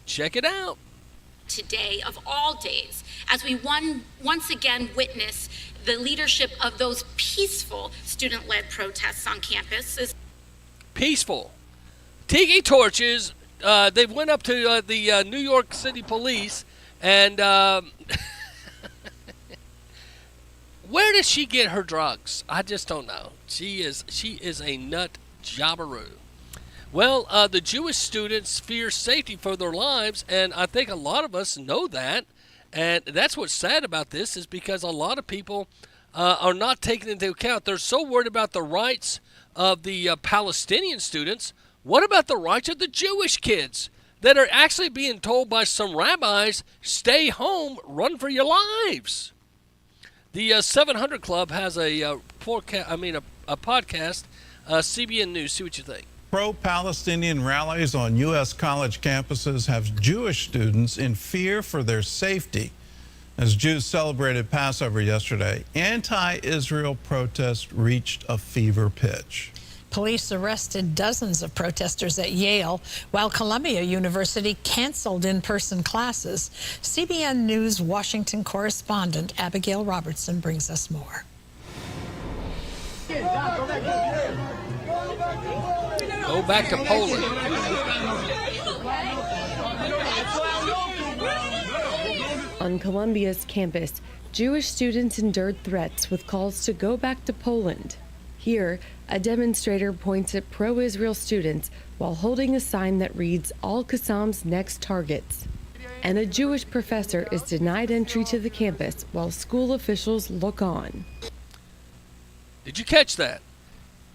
Check it out. Today, of all days, as we once again witness the leadership of those peaceful student-led protests on campus. Peaceful. Tiki torches. They went up to the New York City police, and where does she get her drugs? I just don't know. She is a nut jobberoo. Well, the Jewish students fear safety for their lives, and I think a lot of us know that. And that's what's sad about this, is because a lot of people are not taken into account. They're so worried about the rights of the Palestinian students. What about the rights of the Jewish kids that are actually being told by some rabbis, stay home, run for your lives? The 700 Club has a podcast, CBN News. See what you think. Pro-Palestinian rallies on U.S. college campuses have Jewish students in fear for their safety. As Jews celebrated Passover yesterday, anti-Israel protests reached a fever pitch. Police arrested dozens of protesters at Yale, while Columbia University canceled in-person classes. CBN News Washington correspondent Abigail Robertson brings us more. Go back to Poland. On Columbia's campus, Jewish students endured threats with calls to go back to Poland. Here, a demonstrator points at pro-Israel students while holding a sign that reads, "All Qassam's next targets." And a Jewish professor is denied entry to the campus while school officials look on. Did you catch that?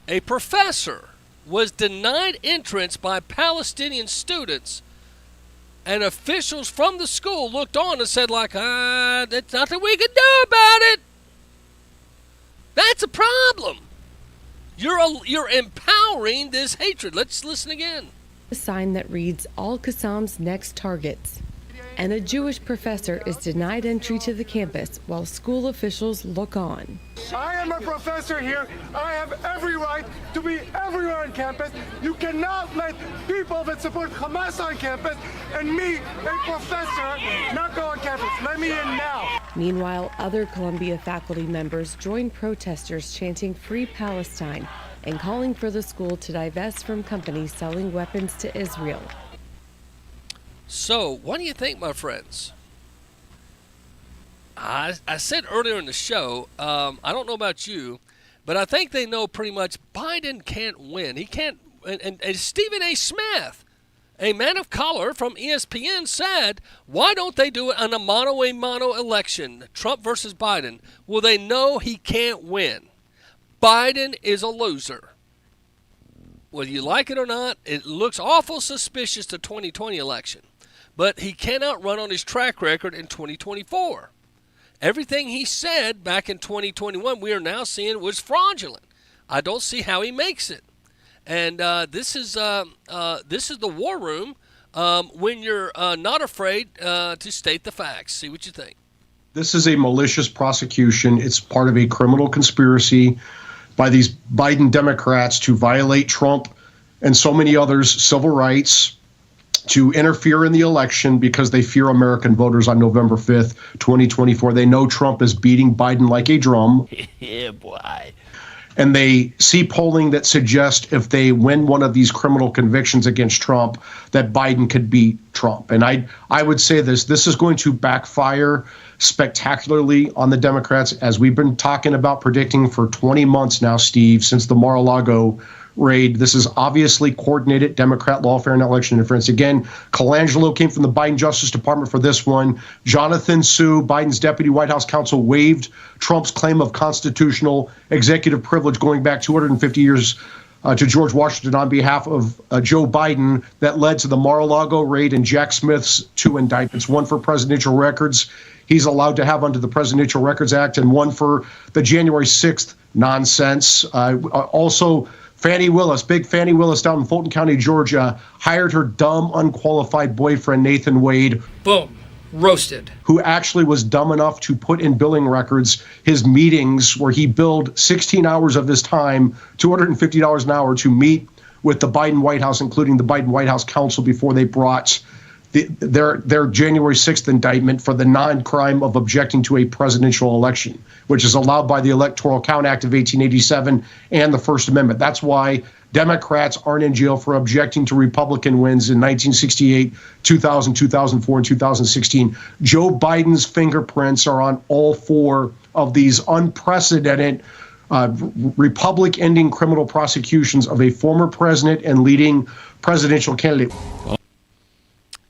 A professor was denied entrance by Palestinian students, and officials from the school looked on and said, like, there's nothing we can do about it. That's a problem. You're empowering this hatred. Let's listen again. A sign that reads, "All Qassam's next targets." And a Jewish professor is denied entry to the campus while school officials look on. I am a professor here. I have every right to be everywhere on campus. You cannot let people that support Hamas on campus and me, a professor, not go on campus. Let me in now. Meanwhile, other Columbia faculty members joined protesters chanting "Free Palestine" and calling for the school to divest from companies selling weapons to Israel. So, what do you think, my friends? I said earlier in the show, I don't know about you, but I think they know pretty much Biden can't win. He can't, and Stephen A. Smith, a man of color from ESPN, said, why don't they do it on a mano election, Trump versus Biden? Well, they know he can't win. Biden is a loser. Whether you like it or not, it looks awful suspicious, the 2020 election. But he cannot run on his track record in 2024. Everything he said back in 2021, we are now seeing was fraudulent. I don't see how he makes it. And this is the war room when you're not afraid to state the facts. See what you think. This is a malicious prosecution. It's part of a criminal conspiracy by these Biden Democrats to violate Trump and so many others' civil rights, to interfere in the election because they fear American voters on November 5th, 2024. They know Trump is beating Biden like a drum. Yeah, boy. And they see polling that suggests if they win one of these criminal convictions against Trump, that Biden could beat Trump. And I would say this is going to backfire spectacularly on the Democrats, as we've been talking about, predicting for 20 months now, Steve, since the Mar-a-Lago raid. This is obviously coordinated Democrat lawfare and election interference. Again, Colangelo came from the Biden Justice Department for this one. Jonathan Sue, Biden's deputy White House counsel, waived Trump's claim of constitutional executive privilege going back 250 years to George Washington on behalf of Joe Biden that led to the Mar-a-Lago raid and Jack Smith's 2 indictments, one for presidential records he's allowed to have under the Presidential Records Act and one for the January 6th nonsense. Also, Fannie Willis, big Fannie Willis down in Fulton County, Georgia, hired her dumb, unqualified boyfriend, Nathan Wade. Boom. Roasted. Who actually was dumb enough to put in billing records his meetings where he billed 16 hours of his time, $250 an hour, to meet with the Biden White House, including the Biden White House counsel, before they brought their January 6th indictment for the non-crime of objecting to a presidential election, which is allowed by the Electoral Count Act of 1887 and the First Amendment. That's why Democrats aren't in jail for objecting to Republican wins in 1968, 2000, 2004, and 2016. Joe Biden's fingerprints are on all 4 of these unprecedented republic-ending criminal prosecutions of a former president and leading presidential candidate.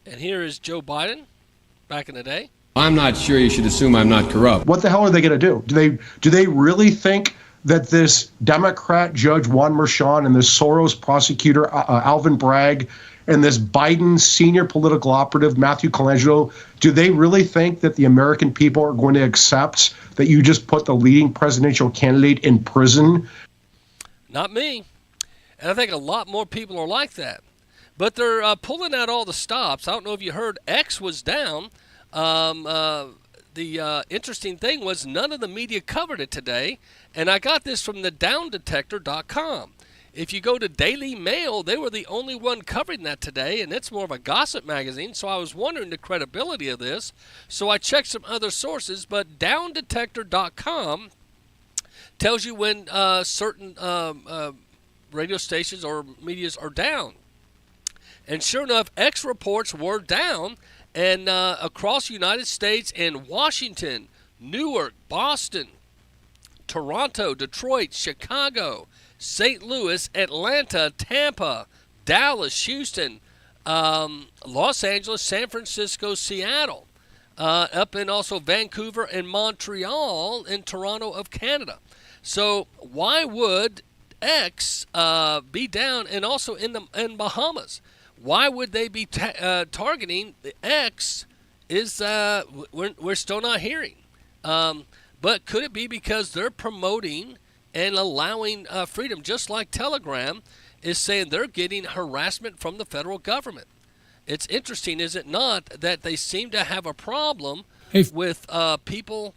And here is Joe Biden back in the day. I'm not sure you should assume I'm not corrupt. What the hell are they going to do? Do they really think that this Democrat judge Juan Merchan and this Soros prosecutor Alvin Bragg and this Biden senior political operative Matthew Colangelo, do they really think that the American people are going to accept that you just put the leading presidential candidate in prison? Not me. And I think a lot more people are like that. But they're pulling out all the stops. I don't know if you heard, X was down. The interesting thing was none of the media covered it today. And I got this from the downdetector.com. If you go to Daily Mail, they were the only one covering that today, and it's more of a gossip magazine, so I was wondering the credibility of this. So I checked some other sources, but downdetector.com tells you when certain radio stations or medias are down. And sure enough, X reports were down, and across the United States and Washington, Newark, Boston, Toronto, Detroit, Chicago, St. Louis, Atlanta, Tampa, Dallas, Houston, Los Angeles, San Francisco, Seattle, up in also Vancouver and Montreal and Toronto of Canada. So why would X be down, and also in Bahamas? Why would they be targeting the X? Is we're still not hearing. But could it be because they're promoting and allowing freedom, just like Telegram is saying they're getting harassment from the federal government? It's interesting, is it not, that they seem to have a problem with people,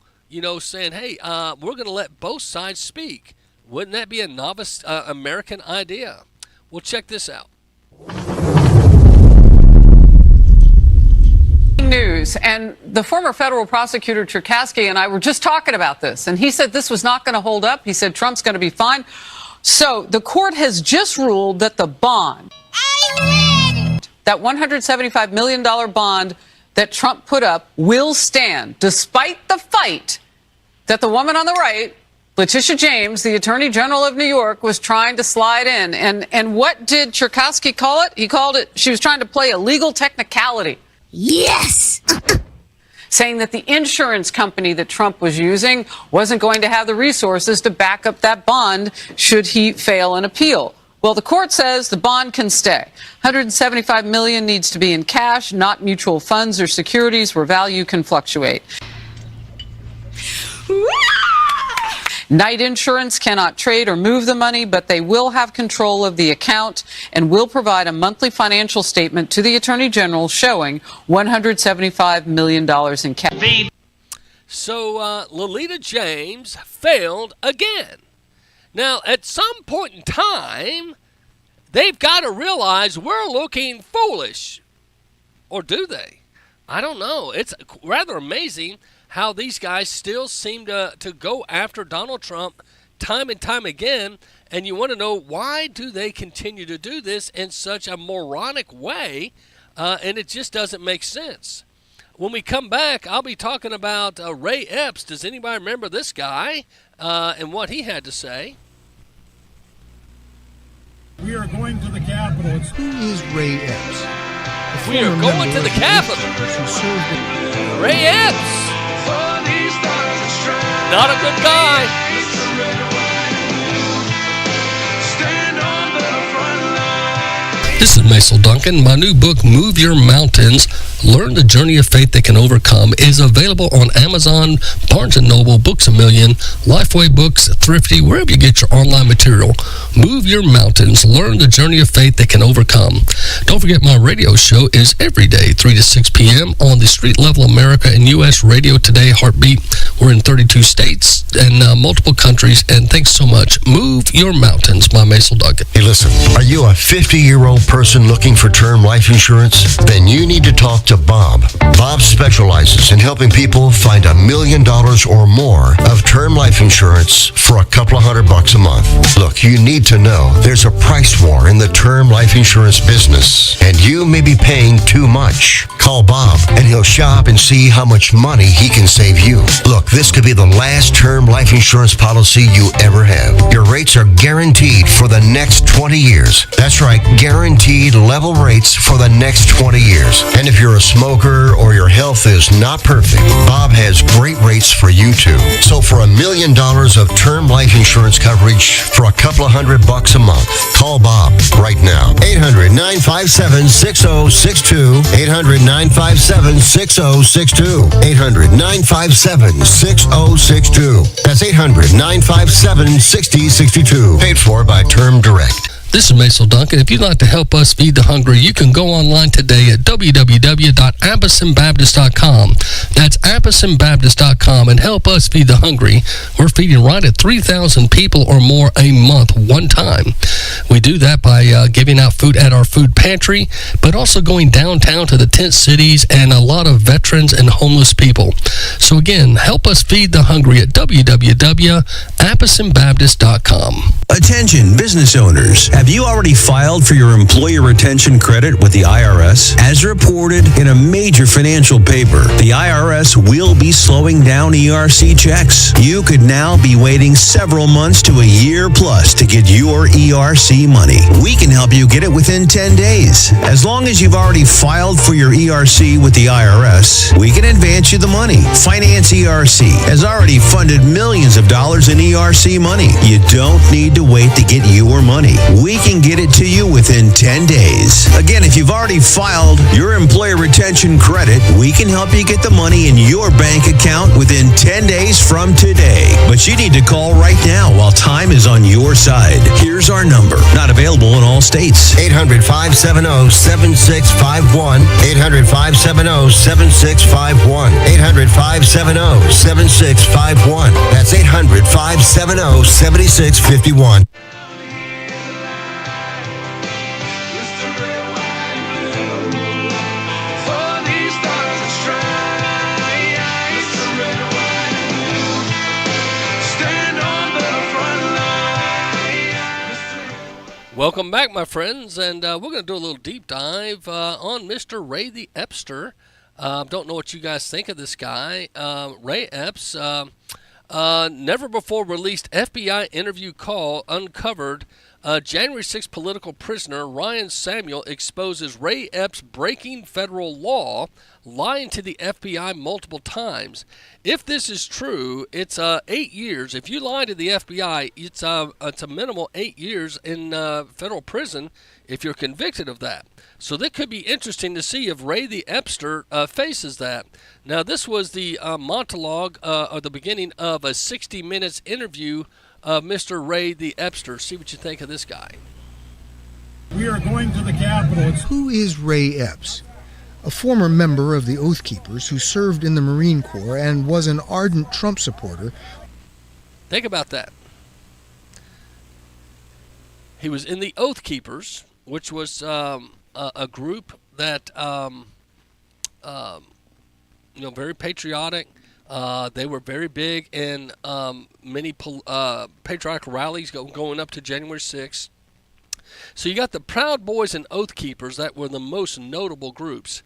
saying, hey, we're going to let both sides speak. Wouldn't that be a novice American idea? Well, check this out. News, and the former federal prosecutor Cherkasky and I were just talking about this, and he said this was not going to hold up. He said Trump's going to be fine. So the court has just ruled that the bond, that $175 million bond that Trump put up, will stand, despite the fight that the woman on the right, Letitia James, the Attorney General of New York, was trying to slide in. And what did Cherkasky call it? He called it, she was trying to play a legal technicality. Yes! Saying that the insurance company that Trump was using wasn't going to have the resources to back up that bond should he fail an appeal. Well, the court says the bond can stay. $175 million needs to be in cash, not mutual funds or securities where value can fluctuate. Knight Insurance cannot trade or move the money, but they will have control of the account and will provide a monthly financial statement to the Attorney General showing $175 million in cash. So Lolita James failed again. Now, at some point in time, they've got to realize we're looking foolish. Or do they? I don't know. It's rather amazing how these guys still seem to go after Donald Trump time and time again. And you want to know, why do they continue to do this in such a moronic way? And it just doesn't make sense. When we come back, I'll be talking about Ray Epps. Does anybody remember this guy and what he had to say? We are going to the Capitol. Who is Ray Epps? We are going to the Capitol. Ray Epps. Not a good guy. This is Macil Duncan. My new book, Move Your Mountains, Learn the Journey of Faith That Can Overcome, is available on Amazon, Barnes & Noble, Books A Million, Lifeway Books, Thrifty, wherever you get your online material. Move Your Mountains, Learn the Journey of Faith That Can Overcome. Don't forget my radio show is every day, 3 to 6 p.m. on the Street Level America and U.S. Radio Today Heartbeat. We're in 32 states and multiple countries, and thanks so much. Move Your Mountains by Macil Duncan. Hey, listen, are you a 50-year-old person looking for term life insurance? Then you need to talk to Bob. Bob specializes in helping people find $1 million or more of term life insurance for a couple of $100 a month. Look, you need to know there's a price war in the term life insurance business, and you may be paying too much. Call Bob, and he'll shop and see how much money he can save you. Look, this could be the last term life insurance policy you ever have. Your rates are guaranteed for the next 20 years. That's right, guaranteed level rates for the next 20 years. And if you're a smoker or your health is not perfect, Bob has great rates for you too. So for $1 million of term life insurance coverage for a couple of $100 a month, call Bob right now. 800-957-6062. 800-957-6062. 800-957-6062. That's 800-957-6062. Paid for by Term Direct. This is Macil Duncan. If you'd like to help us feed the hungry, you can go online today at www.appletonbaptist.com. That's appletonbaptist.com, and help us feed the hungry. We're feeding right at 3,000 people or more a month, one time. We do that by giving out food at our food pantry, but also going downtown to the tent cities and a lot of veterans and homeless people. So again, help us feed the hungry at www.appletonbaptist.com. Attention, business owners. Have you already filed for your employee retention credit with the IRS? As reported in a major financial paper, the IRS will be slowing down ERC checks. You could now be waiting several months to a year plus to get your ERC money. We can help you get it within 10 days. As long as you've already filed for your ERC with the IRS, we can advance you the money. Finance ERC has already funded millions of dollars in ERC money. You don't need to wait to get your money. We can get it to you within 10 days. Again, if you've already filed your employee retention credit, we can help you get the money in your bank account within 10 days from today. But you need to call right now while time is on your side. Here's our number. Not available in all states. 800-570-7651. 800-570-7651. 800-570-7651. That's 800-570-7651. Welcome back, my friends, and we're going to do a little deep dive on Mr. Ray the Epster. Don't know what you guys think of this guy. Ray Epps, never before released FBI interview call uncovered. January 6th political prisoner Ryan Samuel exposes Ray Epps breaking federal law, lying to the FBI multiple times. If this is true, it's 8 years. If you lie to the FBI, it's a minimal 8 years in federal prison if you're convicted of that. So that could be interesting to see if Ray the Epster faces that. Now, this was the monologue or the beginning of a 60 minutes interview of Mr. Ray the Epster. See what you think of this guy. We are going to the Capitol. Who is Ray Epps? A former member of the Oath Keepers who served in the Marine Corps and was an ardent Trump supporter. Think about that. He was in the Oath Keepers, which was a group that, very patriotic. They were very big in many patriotic rallies going up to January 6th. So you got the Proud Boys and Oath Keepers that were the most notable groups.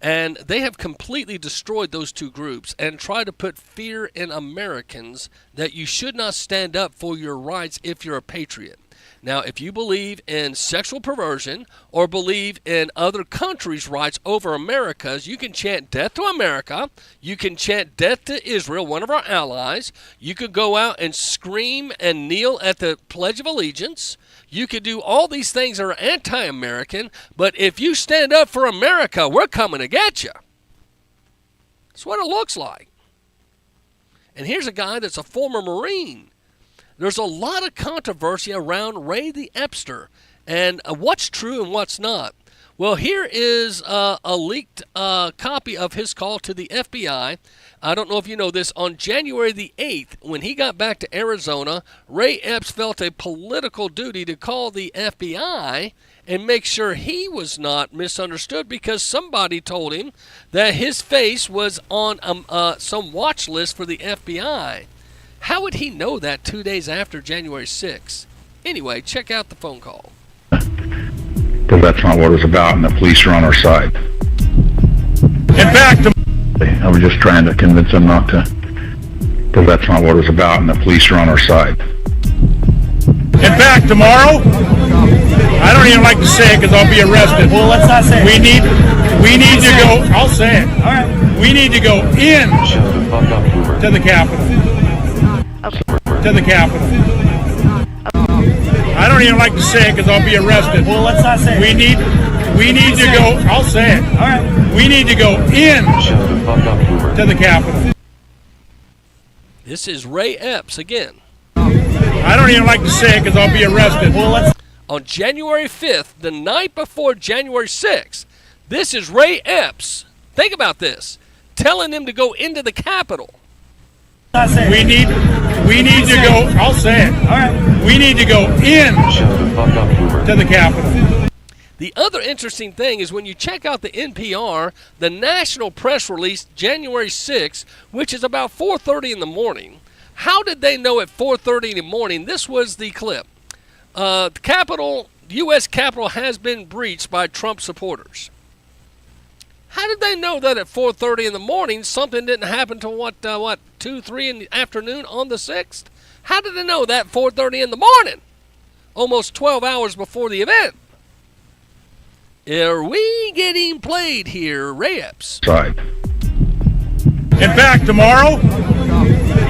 And they have completely destroyed those two groups and tried to put fear in Americans that you should not stand up for your rights if you're a patriot. Now, if you believe in sexual perversion or believe in other countries' rights over America's, you can chant death to America. You can chant death to Israel, one of our allies. You could go out and scream and kneel at the Pledge of Allegiance. You could do all these things that are anti-American, but if you stand up for America, we're coming to get you. That's what it looks like. And here's a guy that's a former Marine. There's a lot of controversy around Ray the Epster and what's true and what's not. Well, here is a leaked copy of his call to the FBI. I don't know if you know this. On January the 8th, when he got back to Arizona, Ray Epps felt a political duty to call the FBI and make sure he was not misunderstood because somebody told him that his face was on some watch list for the FBI. How would he know that 2 days after January 6th? Anyway, check out the phone call. Because that's not what it was about, and the police are on our side. In fact, I was just trying to convince them not to, because that's not what it was about, and the police are on our side. In fact, tomorrow, I don't even like to say it because I'll be arrested. Well, let's not say it. We need to go. I'll say it. All right. We need to go in to the Capitol. To the Capitol. I don't even like to say it because I'll be arrested. Well, let's not say it. We need to go. I'll say it. All right. We need to go in to the Capitol. This is Ray Epps again. I don't even like to say it because I'll be arrested. Well, on January 5th, the night before January 6th, this is Ray Epps. Think about this. Telling them to go into the Capitol. We need to go. I'll say it. All right. We need to go in to the Capitol. The other interesting thing is when you check out the NPR, the national press release January 6th, which is about 4:30 in the morning. How did they know at 4:30 in the morning? This was the clip. The Capitol, U.S. Capitol has been breached by Trump supporters. How did they know that at 4:30 in the morning something didn't happen till 2, 3 in the afternoon on the 6th? How did they know that 4:30 in the morning? Almost 12 hours before the event. Are we getting played here, Ray Epps? Side. In fact, tomorrow,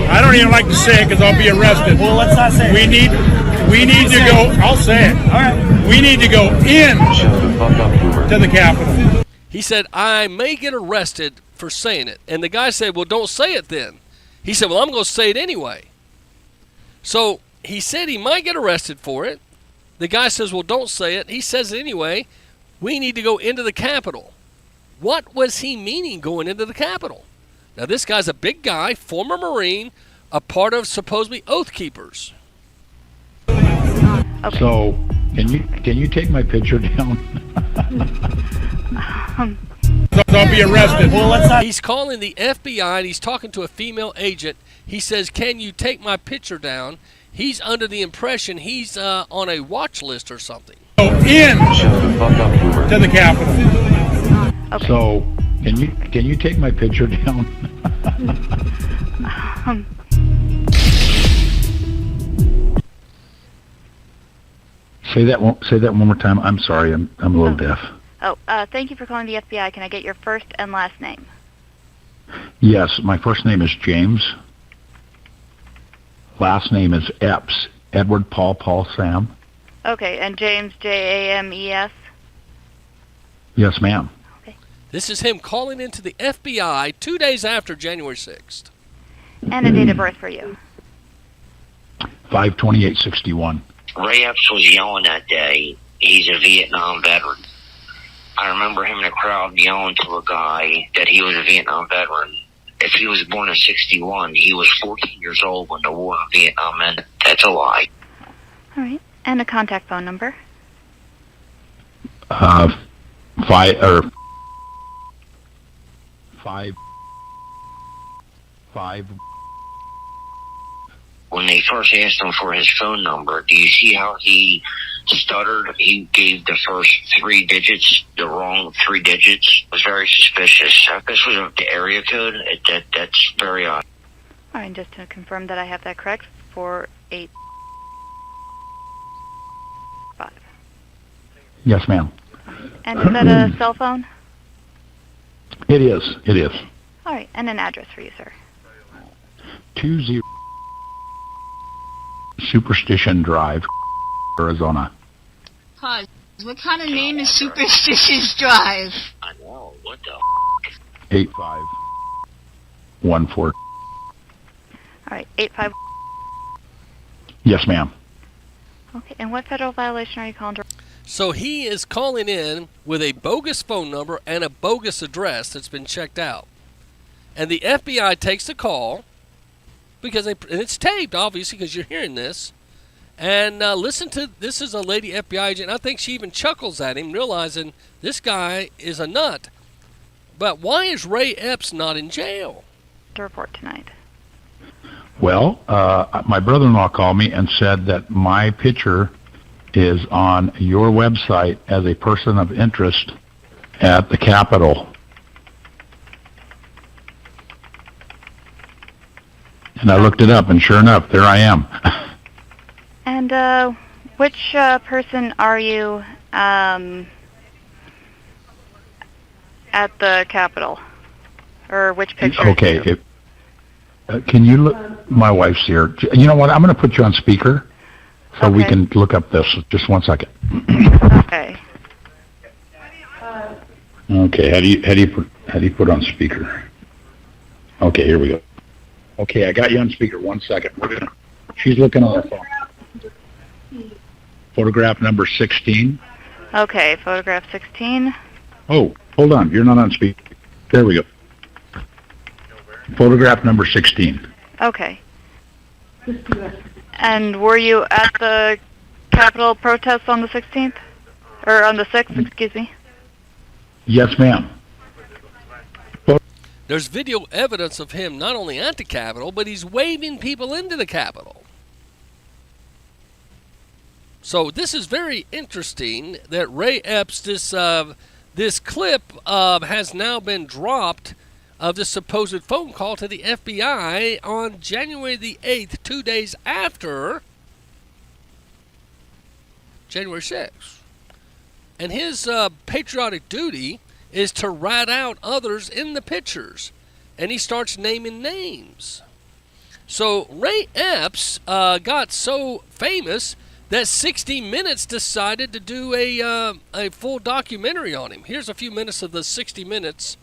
I don't even like to say it because I'll be arrested. Well, let's not say it. We need to go. I'll say it. All right. We need to go in to the Capitol. He said, I may get arrested for saying it. And the guy said, well, don't say it then. He said, well, I'm going to say it anyway. So he said he might get arrested for it. The guy says, well, don't say it. He says it anyway. We need to go into the Capitol. What was he meaning going into the Capitol? Now, this guy's a big guy, former Marine, a part of supposedly Oath Keepers. Okay. So, can you take my picture down? I'll be arrested. Well, let's not. He's calling the FBI and he's talking to a female agent. He says, can you take my picture down? He's under the impression he's on a watch list or something. Go in to the Capitol. Okay. So, can you take my picture down? Say that one more time. I'm sorry. I'm a little deaf. Thank you for calling the FBI. Can I get your first and last name? Yes, my first name is James. Last name is Epps. Edward Paul Sam. Okay, and James, James? Yes, ma'am. Okay. This is him calling into the FBI 2 days after January 6th. And a date of birth for you. 5/28/61. Ray Epps was yelling that day. He's a Vietnam veteran. I remember him in a crowd yelling to a guy that he was a Vietnam veteran. If he was born in 61, he was 14 years old when the war in Vietnam ended. That's a lie. All right. And a contact phone number? 5. When they first asked him for his phone number, do you see how he stuttered? He gave the first 3 digits, the wrong 3 digits. It was very suspicious. If this was the area code, that's very odd. All right, just to confirm that I have that correct, 48. Yes, ma'am. And is that a cell phone? It is. It is. All right, and an address for you, sir. 20 Superstition Drive, Arizona. Pause. What kind of name is Superstitious Drive? I know. What the 8514. All right, 85. Yes, ma'am. Okay, and what federal violation are you calling? So he is calling in with a bogus phone number and a bogus address that's been checked out. And the FBI takes the call, and it's taped, obviously, because you're hearing this. And listen to, this is a lady FBI agent. I think she even chuckles at him, realizing this guy is a nut. But why is Ray Epps not in jail? To report tonight. Well, my brother-in-law called me and said that my picture is on your website as a person of interest at the Capitol. And I looked it up, and sure enough, there I am. And which person are you at the Capitol? Or which picture? Okay. Can you look? My wife's here. You know what? I'm going to put you on speaker so we can look up this. Just 1 second. Okay. Okay. How do you put on speaker? Okay, here we go. Okay, I got you on speaker. 1 second. She's looking on her phone. Photograph number 16. Okay, photograph 16. Oh, hold on. You're not on speaker. There we go. Photograph number 16. Okay. And were you at the Capitol protests on the 16th? Or on the 6th, excuse me? Yes, ma'am. There's video evidence of him not only at the Capitol, but he's waving people into the Capitol. So this is very interesting that Ray Epps, this clip has now been dropped of this supposed phone call to the FBI on January the 8th, 2 days after January 6th. And his patriotic duty is to rat out others in the pictures. And he starts naming names. So Ray Epps got so famous that 60 Minutes decided to do a full documentary on him. Here's a few minutes of the 60 Minutes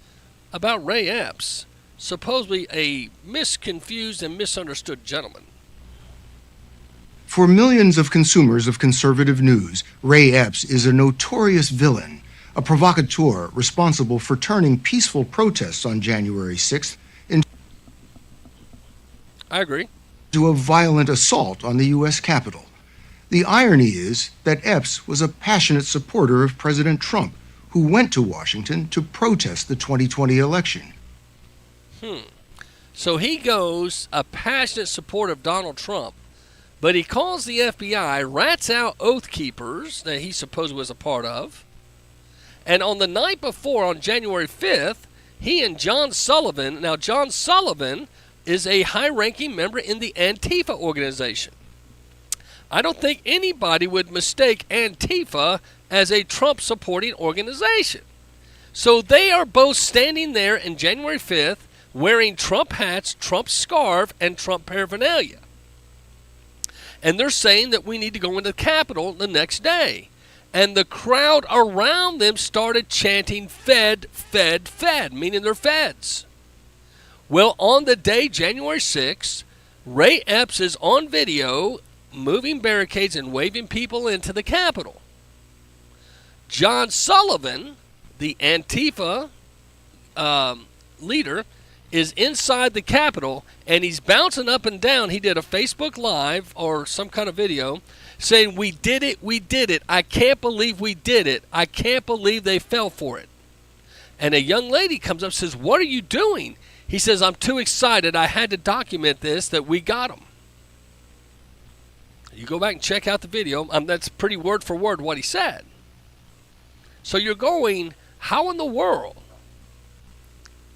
about Ray Epps, supposedly a misconfused and misunderstood gentleman. For millions of consumers of conservative news, Ray Epps is a notorious villain, a provocateur responsible for turning peaceful protests on January 6th into a violent assault on the U.S. Capitol. The irony is that Epps was a passionate supporter of President Trump, who went to Washington to protest the 2020 election. So he goes a passionate supporter of Donald Trump, but he calls the FBI, rats out Oath Keepers that he supposedly was a part of, and on the night before, on January 5th, he and John Sullivan, now John Sullivan is a high-ranking member in the Antifa organization. I don't think anybody would mistake Antifa as a Trump-supporting organization. So they are both standing there on January 5th wearing Trump hats, Trump scarf, and Trump paraphernalia. And they're saying that we need to go into the Capitol the next day. And the crowd around them started chanting, "Fed, Fed, Fed," meaning they're feds. Well, on the day, January 6th, Ray Epps is on video moving barricades and waving people into the Capitol. John Sullivan, the Antifa leader, is inside the Capitol, and he's bouncing up and down. He did a Facebook Live or some kind of video saying, "We did it, we did it. I can't believe we did it. I can't believe they fell for it." And a young lady comes up and says, "What are you doing?" He says, "I'm too excited. I had to document this, that we got them." You go back and check out the video. That's pretty word for word what he said. So you're going, how in the world?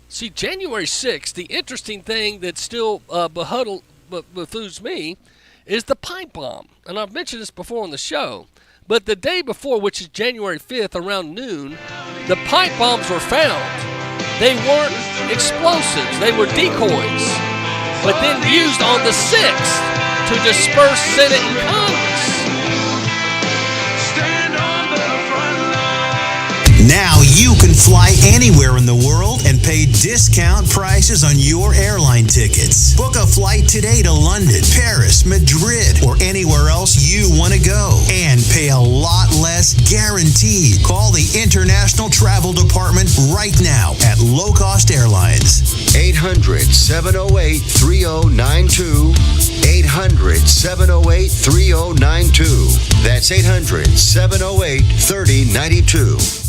See, January 6th, the interesting thing that still behooves me is the pipe bomb. And I've mentioned this before on the show. But the day before, which is January 5th, around noon, the pipe bombs were found. They weren't explosives. They were decoys, but then used on the 6th to disperse Senate and Congress. Now you can fly anywhere in the world and pay discount prices on your airline tickets. Book a flight today to London, Paris, Madrid, or anywhere else you want to go. And pay a lot less guaranteed. Call the International Travel Department right now at Low Cost Airlines. 800-708-3092. 800-708-3092. That's 800-708-3092.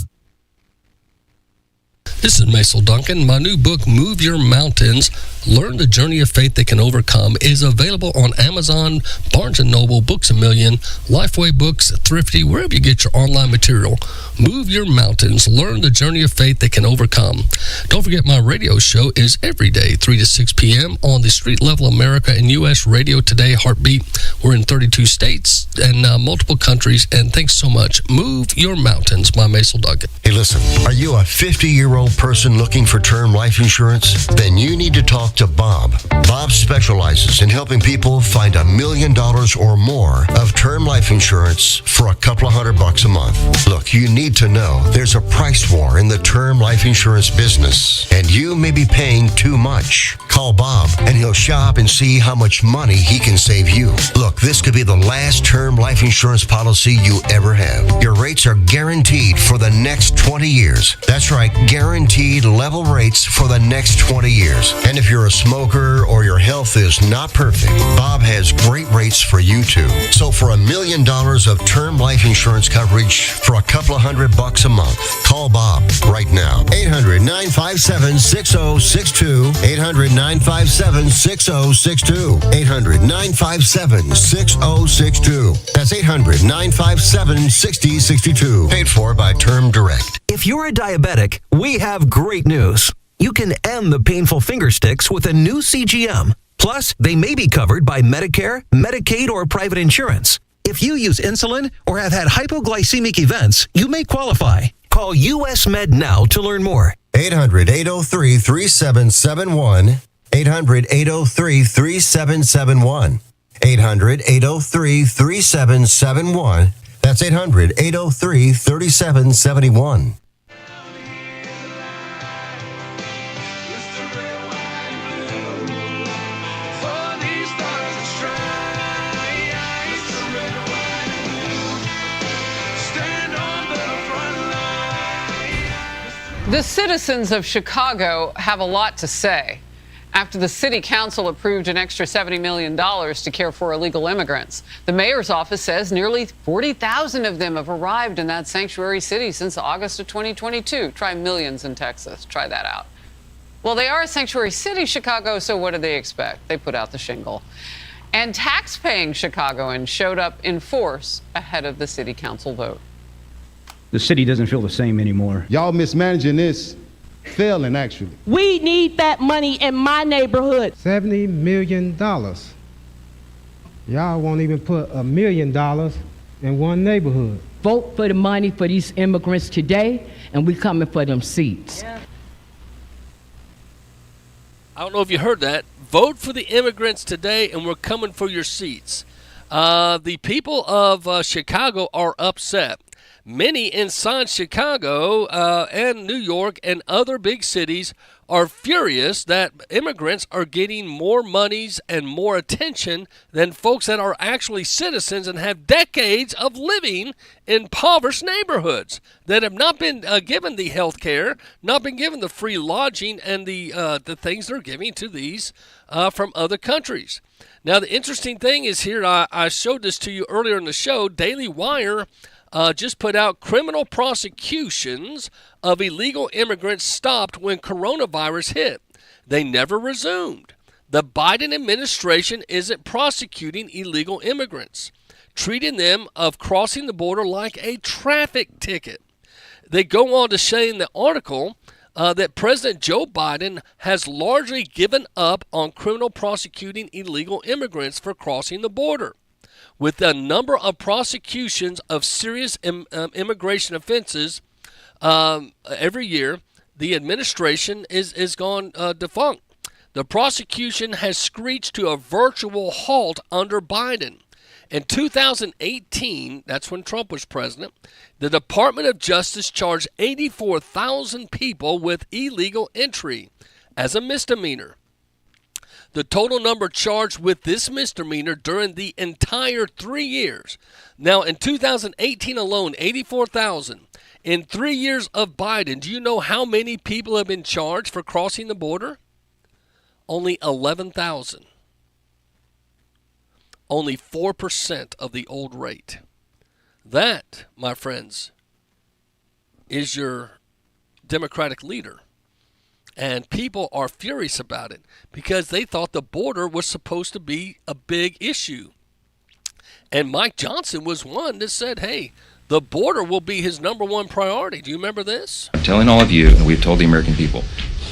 This is Macil Duncan. My new book, Move Your Mountains, Learn the Journey of Faith That Can Overcome, is available on Amazon, Barnes & Noble, Books A Million, Lifeway Books, Thrifty, wherever you get your online material. Move Your Mountains, Learn the Journey of Faith That Can Overcome. Don't forget, my radio show is every day, 3 to 6 p.m. on the Street Level America and U.S. Radio Today Heartbeat. We're in 32 states and multiple countries, and thanks so much. Move Your Mountains by Macil Duncan. Hey, listen, are you a 50-year-old person looking for term life insurance? Then you need to talk to Bob. Bob specializes in helping people find $1 million or more of term life insurance for a couple of $100 a month. Look, you need to know there's a price war in the term life insurance business, and you may be paying too much. Call Bob, and he'll shop and see how much money he can save you. Look, this could be the last term life insurance policy you ever have. Your rates are guaranteed for the next 20 years. That's right, guaranteed level rates for the next 20 years. And if you're a smoker or your health is not perfect, Bob has great rates for you too. So for $1 million of term life insurance coverage for a couple of $100 a month, call Bob right now. 800-957-6062. 800-957-6062. 800-957-6062. That's 800-957-6062. Paid for by Term Direct. If you're a diabetic, we have great news. You can end the painful finger sticks with a new CGM. Plus, they may be covered by Medicare, Medicaid, or private insurance. If you use insulin or have had hypoglycemic events, you may qualify. Call US Med now to learn more. 800-803-3771. 800-803-3771. 800-803-3771. That's 800-803-3771. The citizens of Chicago have a lot to say after the city council approved an extra $70 million to care for illegal immigrants. The mayor's office says nearly 40,000 of them have arrived in that sanctuary city since August of 2022. Try millions in Texas. Try that out. Well, they are a sanctuary city, Chicago, so what do they expect? They put out the shingle. And tax-paying Chicagoans showed up in force ahead of the city council vote. The city doesn't feel the same anymore. Y'all mismanaging this, failing actually. We need that money in my neighborhood. $70 million. Y'all won't even put $1 million in one neighborhood. Vote for the money for these immigrants today, and we coming for them seats. I don't know if you heard that. Vote for the immigrants today, and we're coming for your seats. The people of Chicago are upset. Many inside Chicago and New York and other big cities are furious that immigrants are getting more monies and more attention than folks that are actually citizens and have decades of living in impoverished neighborhoods that have not been given the health care, not been given the free lodging and the things they're giving to these from other countries. Now, the interesting thing is here, I showed this to you earlier in the show, Daily Wire just put out criminal prosecutions of illegal immigrants stopped when coronavirus hit. They never resumed. The Biden administration isn't prosecuting illegal immigrants, treating them of crossing the border like a traffic ticket. They go on to say in the article that President Joe Biden has largely given up on criminal prosecuting illegal immigrants for crossing the border. with the number of prosecutions of serious immigration offenses every year, the administration is gone defunct. The prosecution has screeched to a virtual halt under Biden. In 2018, that's when Trump was president, the Department of Justice charged 84,000 people with illegal entry as a misdemeanor. The total number charged with this misdemeanor during the entire 3 years. Now, in 2018 alone, 84,000. In 3 years of Biden, do you know how many people have been charged for crossing the border? Only 11,000. Only 4% of the old rate. That, my friends, is your Democratic leader. And people are furious about it because they thought the border was supposed to be a big issue. And Mike Johnson was one that said, hey, the border will be his number one priority. Do you remember this? I'm telling all of you, and we've told the American people,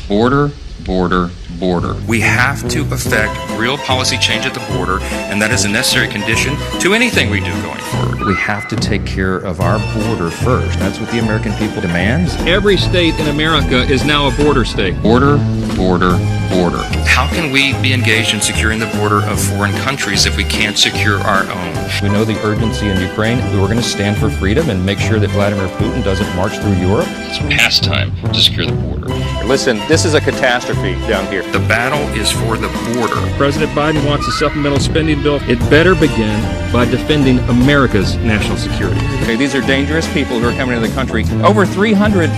border, border, border. We have to effect real policy change at the border, and that is a necessary condition to anything we do going forward. We have to take care of our border first. That's what the American people demands. Every state in America is now a border state. Border, border, border. How can we be engaged in securing the border of foreign countries if we can't secure our own? We know the urgency in Ukraine. We're going to stand for freedom and make sure that Vladimir Putin doesn't march through Europe. It's past time to secure the border. Listen, this is a catastrophe down here. The battle is for the border. President Biden wants a supplemental spending bill. It better begin by defending America's national security. Okay, these are dangerous people who are coming into the country. Over 300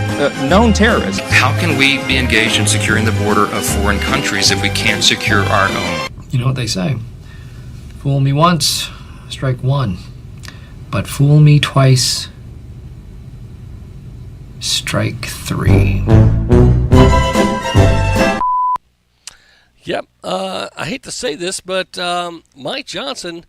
known terrorists. How can we be engaged in securing the border of foreign countries if we can't secure our own? You know what they say. Fool me once, strike one. But fool me twice, strike three. Yep. I hate to say this, but Mike Johnson,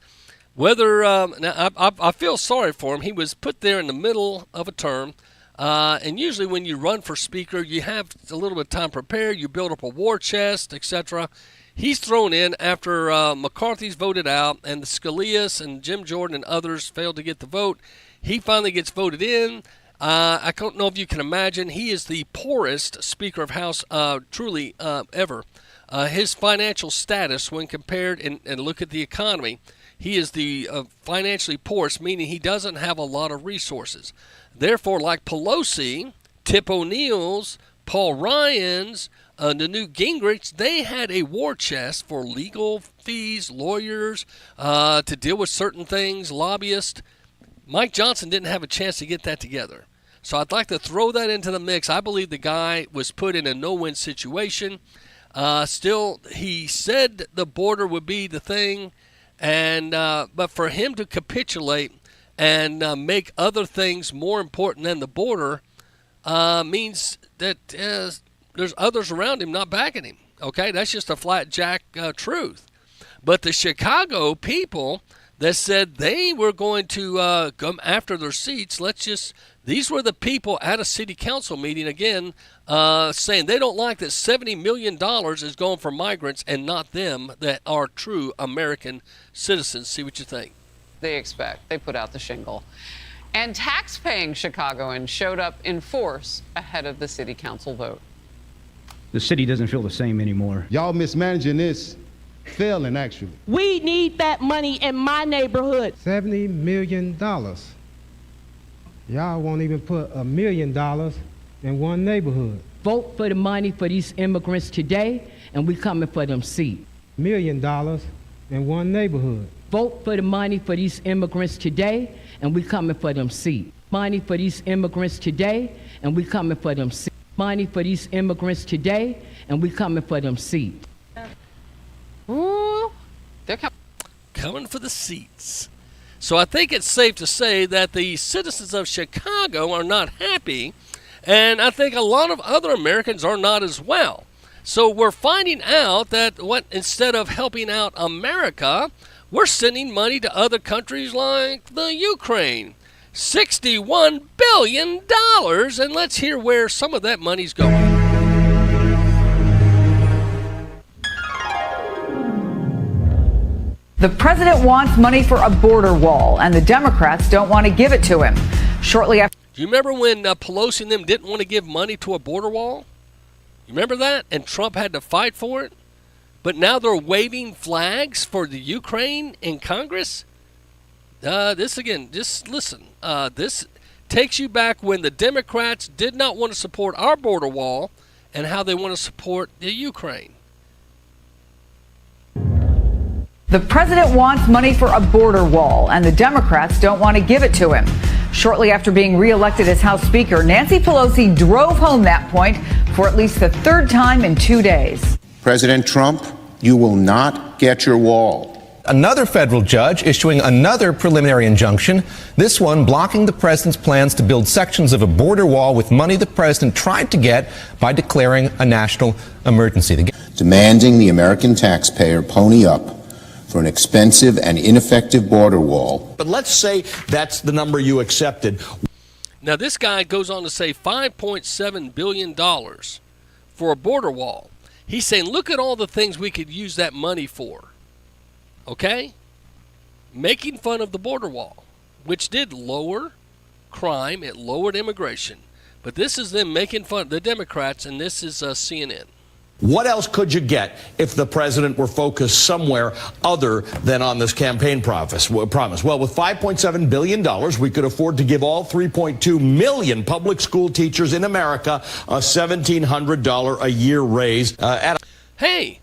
whether now I feel sorry for him. He was put there in the middle of a term, and usually when you run for speaker, you have a little bit of time prepared. You build up a war chest, etc. He's thrown in after McCarthy's voted out, and the Scalia's and Jim Jordan and others failed to get the vote. He finally gets voted in. I don't know if you can imagine. He is the poorest Speaker of House truly ever. His financial status, when compared and look at the economy, he is the financially poorest, meaning he doesn't have a lot of resources. Therefore, like Pelosi, Tip O'Neill's, Paul Ryan's, the Newt Gingrich, they had a war chest for legal fees, lawyers, to deal with certain things, lobbyists. Mike Johnson didn't have a chance to get that together. So I'd like to throw that into the mix. I believe the guy was put in a no-win situation. Still, he said the border would be the thing, and but for him to capitulate and make other things more important than the border means that there's others around him not backing him. Okay, that's just a flat jack truth. But the Chicago people that said they were going to come after their seats, these were the people at a city council meeting again saying they don't like that $70 million is going for migrants and not them that are true American citizens. See what you think. They expect. They put out the shingle. And tax-paying Chicagoans showed up in force ahead of the city council vote. The city doesn't feel the same anymore. Y'all mismanaging this, failing actually. We need that money in my neighborhood. $70 million. Y'all won't even put $1 million in one neighborhood. Vote for the money for these immigrants today, and we coming for them seats. $1 million in one neighborhood. Vote for the money for these immigrants today, and we coming for them seats. Money for these immigrants today, and we coming for them seats. Money for these immigrants today, and we coming for them seats. Ooh, they're coming for the seats. So I think it's safe to say that the citizens of Chicago are not happy, and I think a lot of other Americans are not as well. So we're finding out that instead of helping out America, we're sending money to other countries like the Ukraine. $61 billion, and let's hear where some of that money's going. The president wants money for a border wall, and the Democrats don't want to give it to him. Shortly after... Do you remember when Pelosi and them didn't want to give money to a border wall? You remember that? And Trump had to fight for it? But now they're waving flags for the Ukraine in Congress? This again, just listen. This takes you back when the Democrats did not want to support our border wall and how they want to support the Ukraine. The president wants money for a border wall, and the Democrats don't want to give it to him. Shortly after being reelected as House Speaker, Nancy Pelosi drove home that point for at least the third time in 2 days. President Trump, you will not get your wall. Another federal judge issuing another preliminary injunction, this one blocking the president's plans to build sections of a border wall with money the president tried to get by declaring a national emergency. Demanding the American taxpayer pony up for an expensive and ineffective border wall. But let's say that's the number you accepted. Now this guy goes on to say $5.7 billion for a border wall. He's saying, look at all the things we could use that money for. Okay? Making fun of the border wall, which did lower crime, it lowered immigration. But this is them making fun of the Democrats, and this is CNN. What else could you get if the president were focused somewhere other than on this campaign promise? Well, with $5.7 billion, we could afford to give all 3.2 million public school teachers in America a $1,700 a year raise. Hey,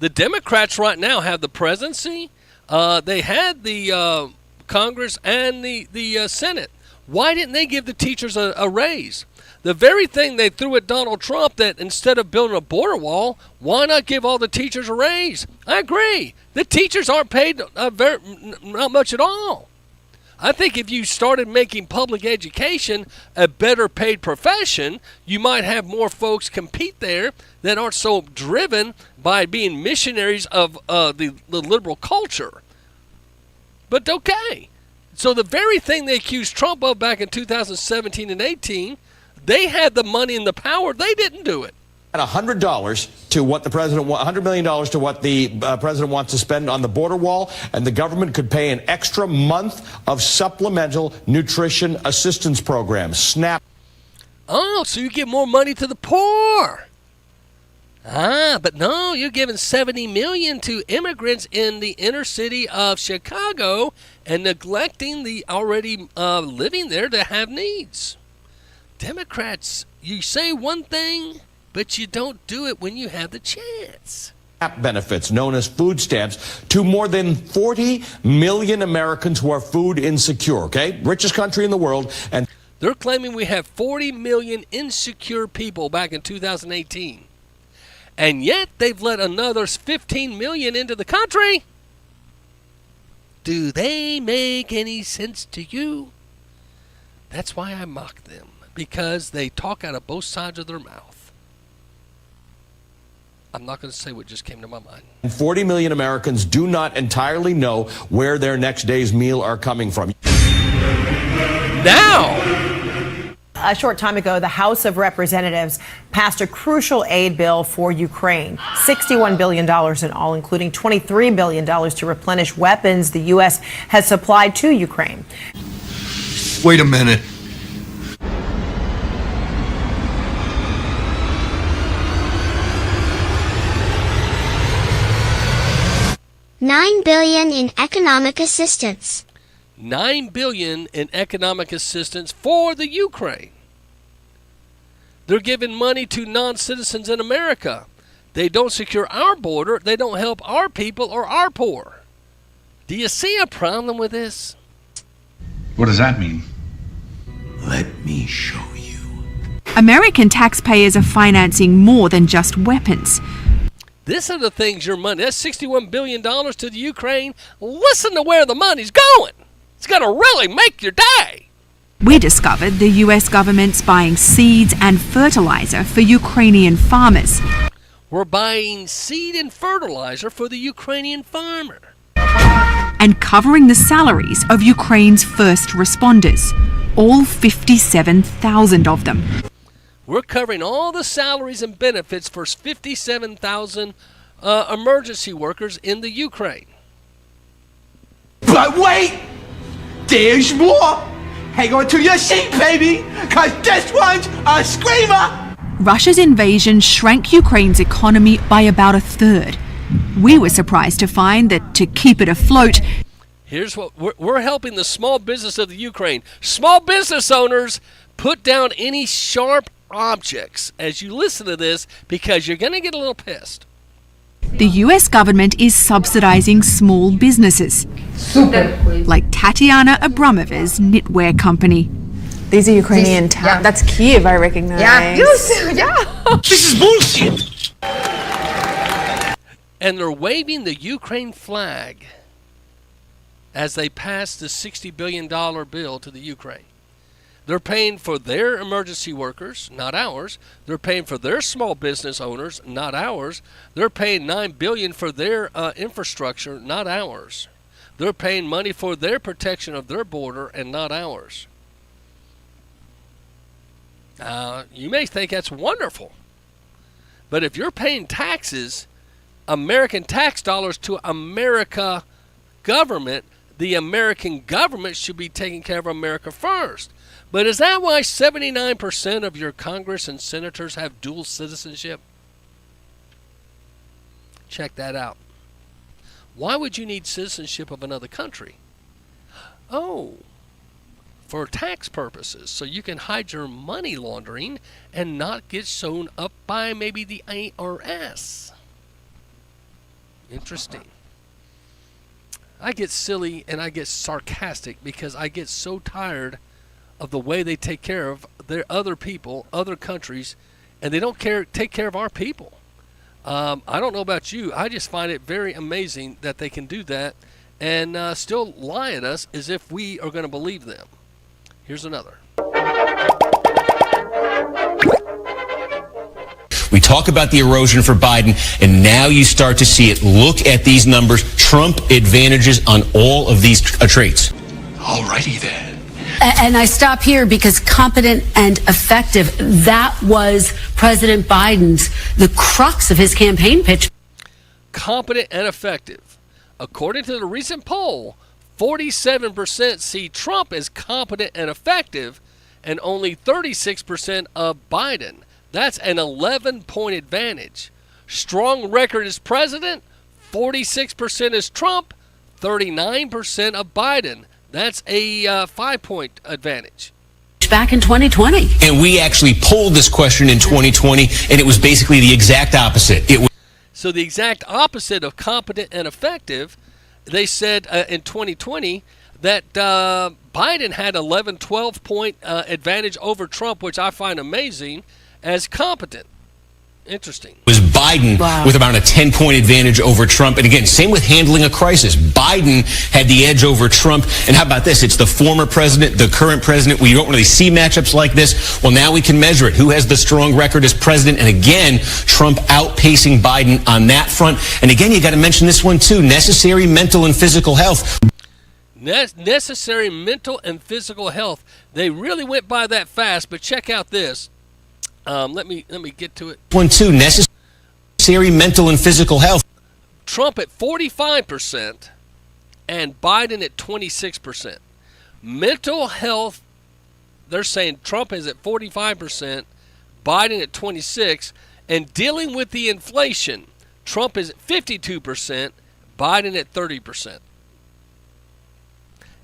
the Democrats right now have the presidency. They had the Congress and the Senate. Why didn't they give the teachers a raise? The very thing they threw at Donald Trump, that instead of building a border wall, why not give all the teachers a raise? I agree. The teachers aren't paid not much at all. I think if you started making public education a better paid profession, you might have more folks compete there that aren't so driven by being missionaries of the liberal culture. But okay. So the very thing they accused Trump of back in 2017 and 18, they had the money and the power. They didn't do it. At $100 to what the president $100 million to what the president wants to spend on the border wall, and the government could pay an extra month of supplemental nutrition assistance programs. SNAP. Oh, so you give more money to the poor. But no, you're giving $70 million to immigrants in the inner city of Chicago and neglecting the already living there to have needs. Democrats, you say one thing, but you don't do it when you have the chance. Benefits known as food stamps to more than 40 million Americans who are food insecure, okay? Richest country in the world. And they're claiming we have 40 million insecure people back in 2018. And yet they've let another 15 million into the country. Do they make any sense to you? That's why I mock them. Because they talk out of both sides of their mouth. I'm not going to say what just came to my mind. 40 million Americans do not entirely know where their next day's meal are coming from. Now! A short time ago, the House of Representatives passed a crucial aid bill for Ukraine. $61 billion in all, including $23 billion to replenish weapons the U.S. has supplied to Ukraine. Wait a minute. $9 billion in economic assistance. $9 billion in economic assistance for the Ukraine. They're giving money to non-citizens in America. They don't secure our border. They don't help our people or our poor. Do you see a problem with this? What does that mean? Let me show you. American taxpayers are financing more than just weapons. This are the things your money. That's $61 billion to the Ukraine. Listen to where the money's going. It's going to really make your day. We discovered the U.S. government's buying seeds and fertilizer for Ukrainian farmers. We're buying seed and fertilizer for the Ukrainian farmer. And covering the salaries of Ukraine's first responders, all 57,000 of them. We're covering all the salaries and benefits for 57,000 emergency workers in the Ukraine. But wait, there's more. Hang on to your seat, baby, because this one's a screamer. Russia's invasion shrank Ukraine's economy by about a third. We were surprised to find that to keep it afloat, here's what we're helping the small business of the Ukraine. Small business owners, put down any sharp objects as you listen to this, because you're going to get a little pissed. the US government is subsidizing small businesses. Like Tatiana Abramova's knitwear company. These are Ukrainian towns. Yeah, that's Kiev, I recognize. Yeah. This is bullshit. And they're waving the Ukraine flag as they pass the $60 billion bill to the Ukraine. They're paying for their emergency workers, not ours. They're paying for their small business owners, not ours. They're paying $9 billion for their infrastructure, not ours. They're paying money for their protection of their border and not ours. You may think that's wonderful. But if you're paying taxes, American tax dollars to America government, the American government should be taking care of America first. But is that why 79% of your Congress and senators have dual citizenship? Check that out. Why would you need citizenship of another country? Oh, for tax purposes, so you can hide your money laundering and not get sewn up by maybe the IRS. Interesting. I get silly and I get sarcastic because I get so tired of the way they take care of their other people, other countries, and they don't take care of our people. I don't know about you. I just find it very amazing that they can do that and still lie at us as if we are going to believe them. Here's another. We talk about the erosion for Biden, and now you start to see it. Look at these numbers. Trump advantages on all of these traits. All righty then. And I stop here because competent and effective, that was President Biden's, the crux of his campaign pitch. Competent and effective. According to the recent poll, 47% see Trump as competent and effective, and only 36% of Biden. That's an 11-point advantage. Strong record as president, 46% is Trump, 39% of Biden. That's a 5-point advantage. Back in 2020. And we actually polled this question in 2020, and it was basically the exact opposite. So the exact opposite of competent and effective, they said in 2020 that Biden had 11, 12-point advantage over Trump, which I find amazing, as competent. Interesting. It was Biden with about a 10-point advantage over Trump. And again, same with handling a crisis. Biden had the edge over Trump. And how about this? It's the former president, the current president. We don't really see matchups like this. Well, now we can measure it. Who has the strong record as president? And again, Trump outpacing Biden on that front. And again, you got to mention this one too. Necessary mental and physical health. Necessary mental and physical health. They really went by that fast, but check out this. Let me get to it. 1, 2, necessary mental and physical health. Trump at 45% and Biden at 26%. Mental health, they're saying Trump is at 45%, Biden at 26%, and dealing with the inflation, Trump is at 52%, Biden at 30%.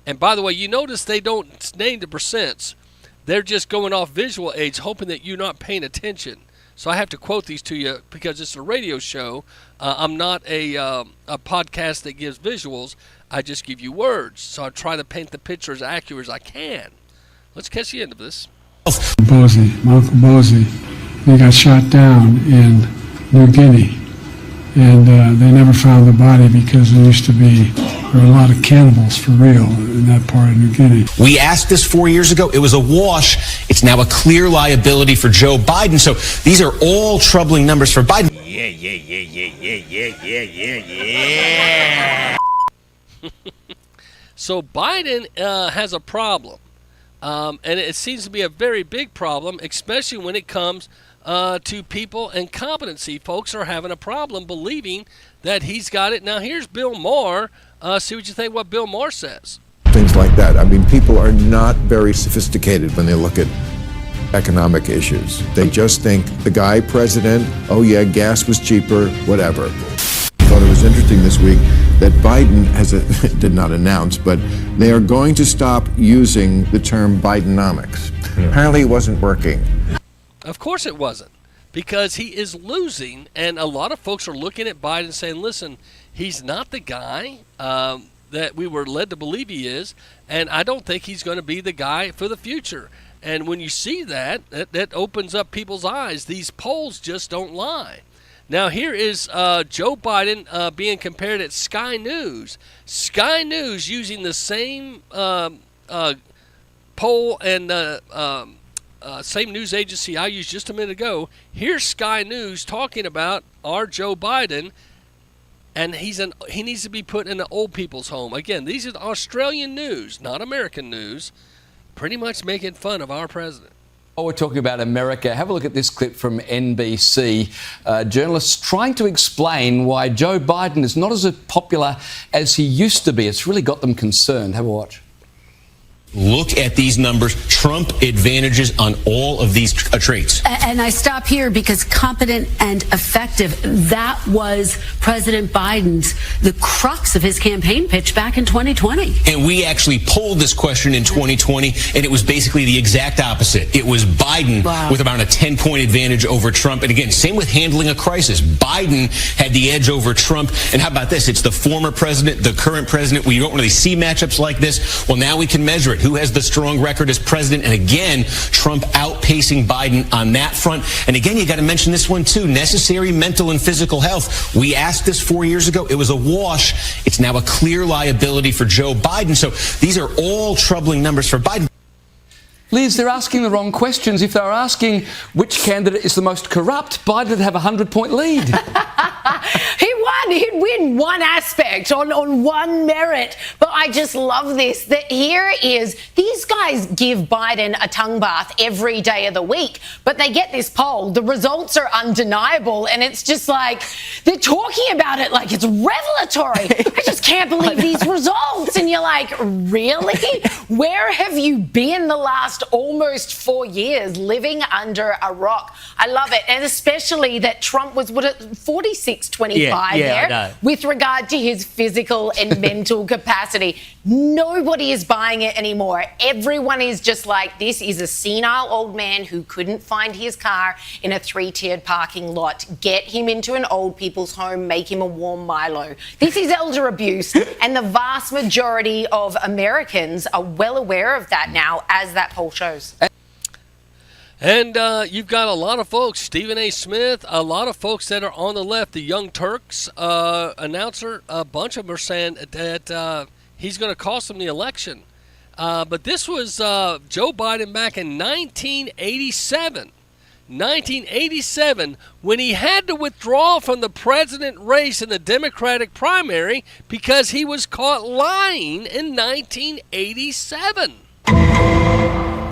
And by the way, you notice they don't name the percents. They're just going off visual aids, hoping that you're not paying attention. So I have to quote these to you because it's a radio show. I'm not a podcast that gives visuals. I just give you words. So I try to paint the picture as accurate as I can. Let's catch the end of this. My Uncle Bosie, he got shot down in New Guinea. And they never found the body because there were a lot of cannibals for real in that part of New Guinea. We asked this 4 years ago. It was a wash. It's now a clear liability for Joe Biden. So these are all troubling numbers for Biden. So Biden has a problem. And it seems to be a very big problem, especially when it comes to people and competency. Folks are having a problem believing that he's got it. Now, here's Bill Maher see what you think what Bill Maher says. Things like that. I mean, people are not very sophisticated when they look at economic issues. They just think the guy president, oh yeah, gas was cheaper, whatever. I thought it was interesting this week that Biden did not announce, but they are going to stop using the term Bidenomics. Apparently it wasn't working. Of course it wasn't, because he is losing, and a lot of folks are looking at Biden saying, listen, he's not the guy that we were led to believe he is, and I don't think he's going to be the guy for the future. And when you see that opens up people's eyes. These polls just don't lie. Now, here is Joe Biden being compared at Sky News. Sky News using the same poll and same news agency I used just a minute ago. Here's Sky News talking about our Joe Biden, and he needs to be put in the old people's home. Again, these are Australian news, not American news, pretty much making fun of our president. Oh, we're talking about America. Have a look at this clip from NBC. Journalists trying to explain why Joe Biden is not as popular as he used to be. It's really got them concerned. Have a watch. Look at these numbers. Trump advantages on all of these traits. And I stop here because competent and effective, that was President Biden's, the crux of his campaign pitch back in 2020. And we actually polled this question in 2020, and it was basically the exact opposite. It was Biden with about a 10-point advantage over Trump. And again, same with handling a crisis. Biden had the edge over Trump. And how about this? It's the former president, the current president. We don't really see matchups like this. Well, now we can measure it. Who has the strong record as president? And again, Trump outpacing Biden on that front. And again, you got to mention this one too, necessary mental and physical health. We asked this 4 years ago. It was a wash. It's now a clear liability for Joe Biden. So these are all troubling numbers for Biden. Liz, they're asking the wrong questions. If they were asking which candidate is the most corrupt, Biden would have a 100-point lead. He won. He'd win one aspect on one merit. But I just love this, that here is, these guys give Biden a tongue bath every day of the week, but they get this poll. The results are undeniable, and it's just like, they're talking about it like it's revelatory. I just can't believe these results. And you're like, really? Where have you been the last almost 4 years, living under a rock? I love it. And especially that Trump was, 46-25 there with regard to his physical and mental capacity. Nobody is buying it anymore. Everyone is just like, this is a senile old man who couldn't find his car in a 3-tiered parking lot. Get him into an old people's home, make him a warm Milo. This is elder abuse, and the vast majority of Americans are well aware of that now, as that poll shows. And you've got a lot of folks, Stephen A. Smith, a lot of folks that are on the left. The Young Turks announcer, a bunch of them are saying that he's going to cost them the election. But this was Joe Biden back in 1987. 1987, when he had to withdraw from the president race in the Democratic primary because he was caught lying in 1987.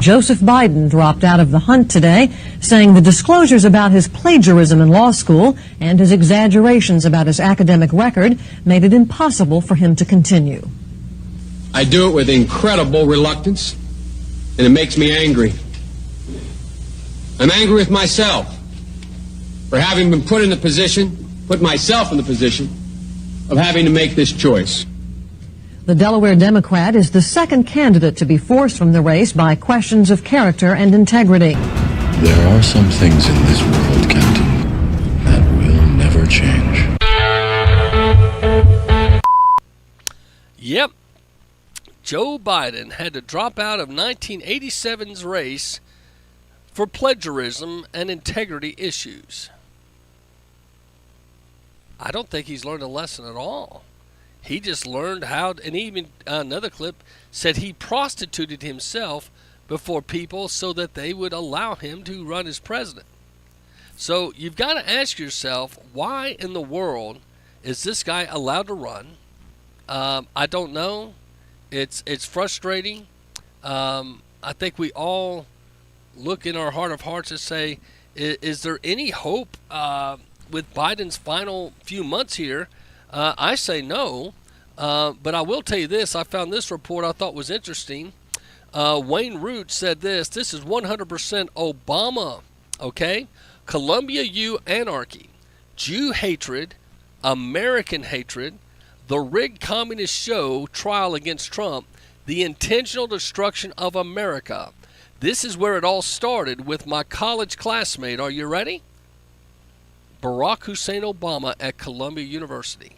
Joseph Biden dropped out of the hunt today, saying the disclosures about his plagiarism in law school and his exaggerations about his academic record made it impossible for him to continue. I do it with incredible reluctance, and it makes me angry. I'm angry with myself for having been put myself in the position of having to make this choice. The Delaware Democrat is the second candidate to be forced from the race by questions of character and integrity. There are some things in this world, Captain, that will never change. Yep. Joe Biden had to drop out of 1987's race for plagiarism and integrity issues. I don't think he's learned a lesson at all. He just learned how, and even another clip said he prostituted himself before people so that they would allow him to run as president. So you've got to ask yourself, why in the world is this guy allowed to run? I don't know. It's frustrating. I think we all look in our heart of hearts and say, is there any hope with Biden's final few months here? I say no. But I will tell you this. I found this report I thought was interesting. Wayne Root said this. This is 100% Obama, okay? Columbia U anarchy, Jew hatred, American hatred, the rigged communist show trial against Trump, the intentional destruction of America. This is where it all started with my college classmate. Are you ready? Barack Hussein Obama at Columbia University.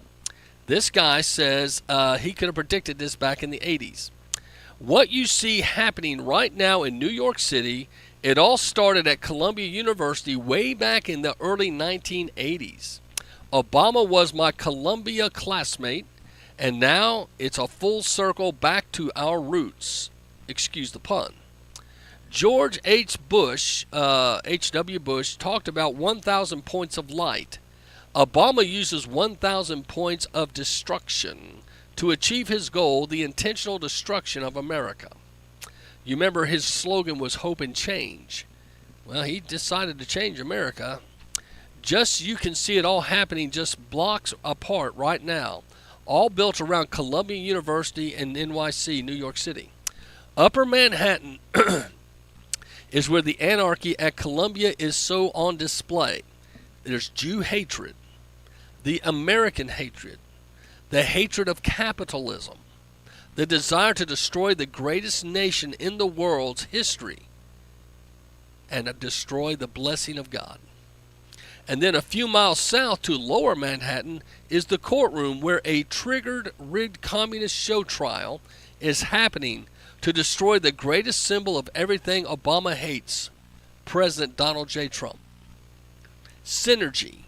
This guy says he could have predicted this back in the 80s. What you see happening right now in New York City, it all started at Columbia University way back in the early 1980s. Obama was my Columbia classmate, and now it's a full circle back to our roots. Excuse the pun. George H.W. Bush talked about 1,000 points of light. Obama uses 1,000 points of destruction to achieve his goal, the intentional destruction of America. You remember his slogan was hope and change. Well, he decided to change America. You can see it all happening just blocks apart right now, all built around Columbia University and NYC, New York City. Upper Manhattan is where the anarchy at Columbia is so on display. There's Jew hatred, the American hatred, the hatred of capitalism, the desire to destroy the greatest nation in the world's history, and destroy the blessing of God. And then a few miles south to Lower Manhattan is the courtroom where a triggered, rigged communist show trial is happening to destroy the greatest symbol of everything Obama hates, President Donald J. Trump. Synergy,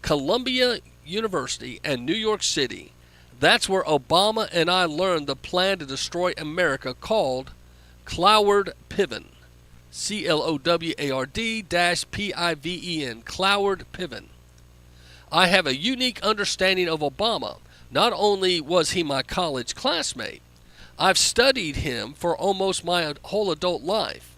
Columbia University and New York City. That's where Obama and I learned the plan to destroy America called Cloward Piven. CLOWARD-PIVEN. Cloward Piven. I have a unique understanding of Obama. Not only was he my college classmate, I've studied him for almost my whole adult life.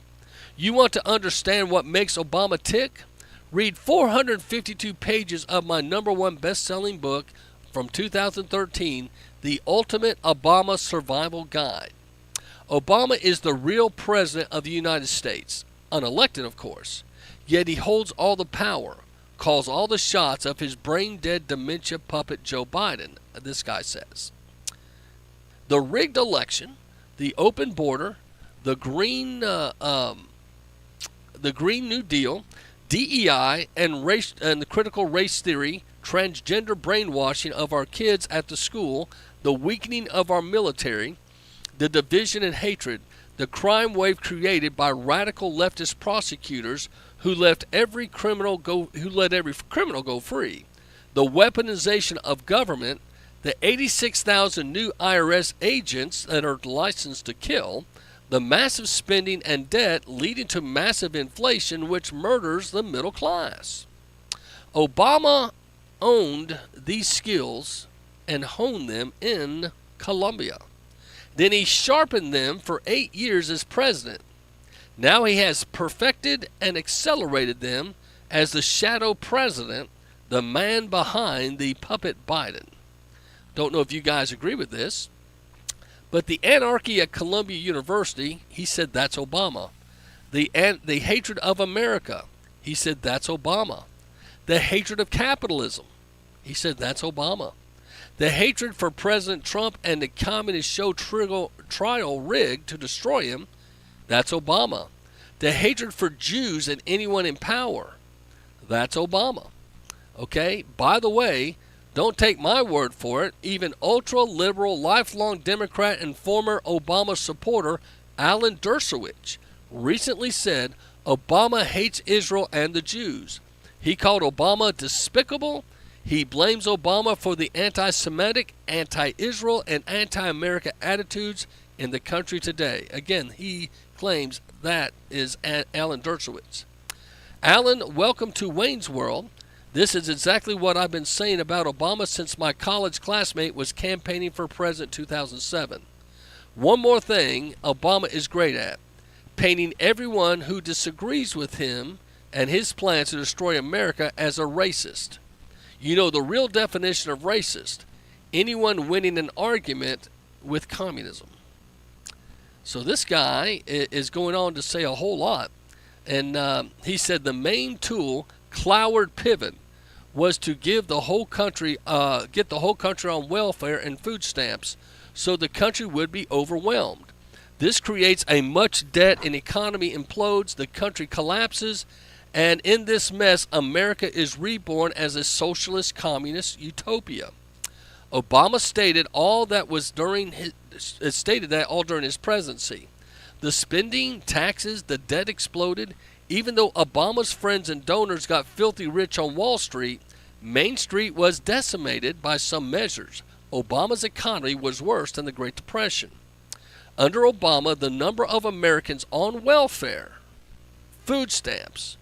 You want to understand what makes Obama tick? Read 452 pages of my #1 best-selling book from 2013, The Ultimate Obama Survival Guide. Obama is the real president of the United States, unelected of course, yet he holds all the power, calls all the shots of his brain-dead dementia puppet Joe Biden, this guy says. The rigged election, the open border, the Green New Deal, DEI, and the critical race theory, transgender brainwashing of our kids at the school, the weakening of our military, the division and hatred, the crime wave created by radical leftist prosecutors who let every criminal go free, the weaponization of government, the 86,000 new IRS agents that are licensed to kill, the massive spending and debt leading to massive inflation which murders the middle class. Obama owned these skills and honed them in Columbia. Then he sharpened them for 8 years as president. Now he has perfected and accelerated them as the shadow president, the man behind the puppet Biden. Don't know if you guys agree with this, but the anarchy at Columbia University, he said that's Obama. The hatred of America, he said that's Obama. The hatred of capitalism, he said that's Obama. The hatred for President Trump and the communist show trial rigged to destroy him, that's Obama. The hatred for Jews and anyone in power, that's Obama. Okay, by the way, don't take my word for it. Even ultra-liberal, lifelong Democrat and former Obama supporter Alan Dershowitz recently said Obama hates Israel and the Jews. He called Obama despicable. He blames Obama for the anti-Semitic, anti-Israel, and anti-America attitudes in the country today. Again, he claims that is Alan Dershowitz. Alan, welcome to Wayne's World. This is exactly what I've been saying about Obama since my college classmate was campaigning for president in 2007. One more thing Obama is great at, painting everyone who disagrees with him and his plans to destroy America as a racist. You know the real definition of racist, anyone winning an argument with communism. So this guy is going on to say a whole lot. And he said the main tool, Cloward Pivot, was to give the whole country, get the whole country on welfare and food stamps, so the country would be overwhelmed. This creates a much debt and economy implodes, the country collapses, and in this mess, America is reborn as a socialist communist utopia. Obama stated all that during his presidency. The spending, taxes, the debt exploded. Even though Obama's friends and donors got filthy rich on Wall Street, Main Street was decimated by some measures. Obama's economy was worse than the Great Depression. Under Obama, the number of Americans on welfare, food stamps,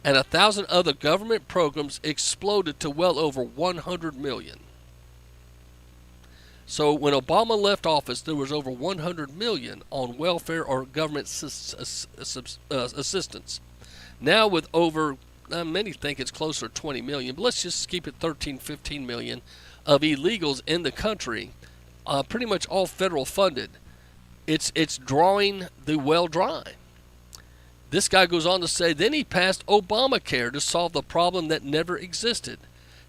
and 1,000 other government programs exploded to well over 100 million. So when Obama left office, there was over 100 million on welfare or government assistance. Now with over, many think it's closer to 20 million, but let's just keep it 13, 15 million of illegals in the country, pretty much all federal funded. It's drawing the well dry. This guy goes on to say, then he passed Obamacare to solve the problem that never existed.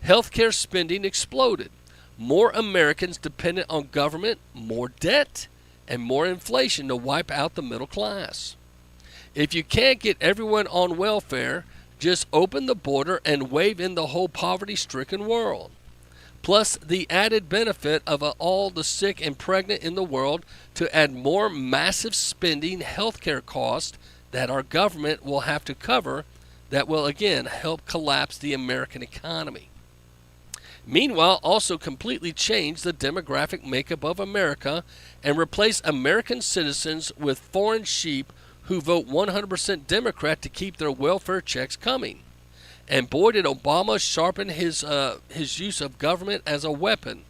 Healthcare spending exploded. More Americans dependent on government, more debt, and more inflation to wipe out the middle class. If you can't get everyone on welfare, just open the border and wave in the whole poverty-stricken world. Plus the added benefit of all the sick and pregnant in the world to add more massive spending healthcare costs that our government will have to cover that will again help collapse the American economy. Meanwhile, also completely change the demographic makeup of America and replace American citizens with foreign sheep who vote 100% Democrat to keep their welfare checks coming. And boy, did Obama sharpen his use of government as a weapon.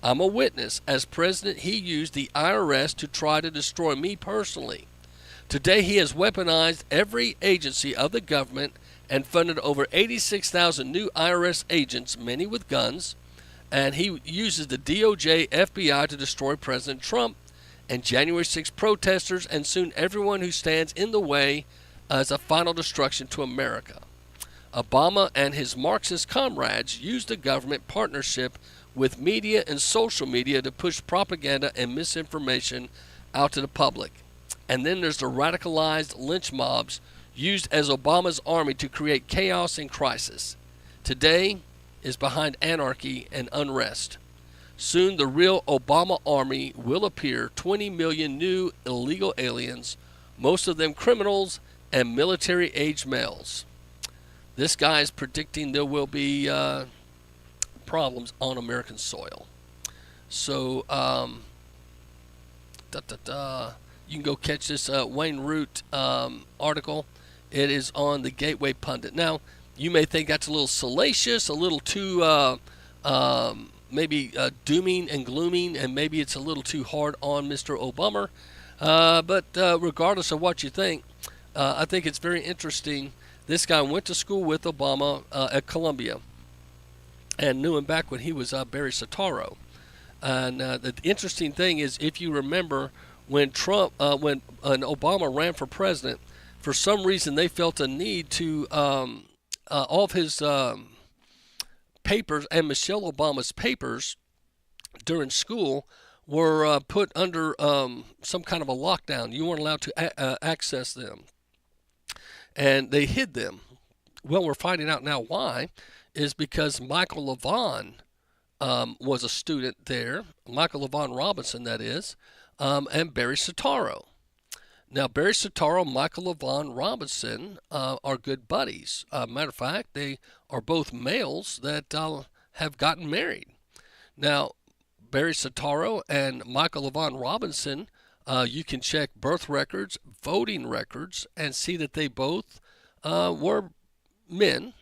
I'm a witness. As president, he used the IRS to try to destroy me personally. Today, he has weaponized every agency of the government and funded over 86,000 new IRS agents, many with guns, and he uses the DOJ, FBI to destroy President Trump and January 6 protesters and soon everyone who stands in the way as a final destruction to America. Obama and his Marxist comrades used the government partnership with media and social media to push propaganda and misinformation out to the public. And then there's the radicalized lynch mobs used as Obama's army to create chaos and crisis. Today is behind anarchy and unrest. Soon the real Obama army will appear, 20 million new illegal aliens, most of them criminals and military-age males. This guy is predicting there will be problems on American soil. So, you can go catch this Wayne Root article. It is on the Gateway Pundit. Now, you may think that's a little salacious, a little too maybe dooming and glooming, and maybe it's a little too hard on Mr. Obama. But regardless of what you think, I think it's very interesting. This guy went to school with Obama at Columbia and knew him back when he was Barry Soetoro. And the interesting thing is, if you remember, when Obama ran for president, for some reason they felt a need to all of his papers and Michelle Obama's papers during school were put under some kind of a lockdown. You weren't allowed to access them, and they hid them. Well, we're finding out now why is because Michael LaVaughn was a student there, Michael LaVaughn Robinson, that is, and Barry Soetoro. Now, Barry Soetoro and Michael LaVaughn Robinson are good buddies. Matter of fact, they are both males that have gotten married. Now, Barry Soetoro and Michael LaVaughn Robinson, you can check birth records, voting records, and see that they both were men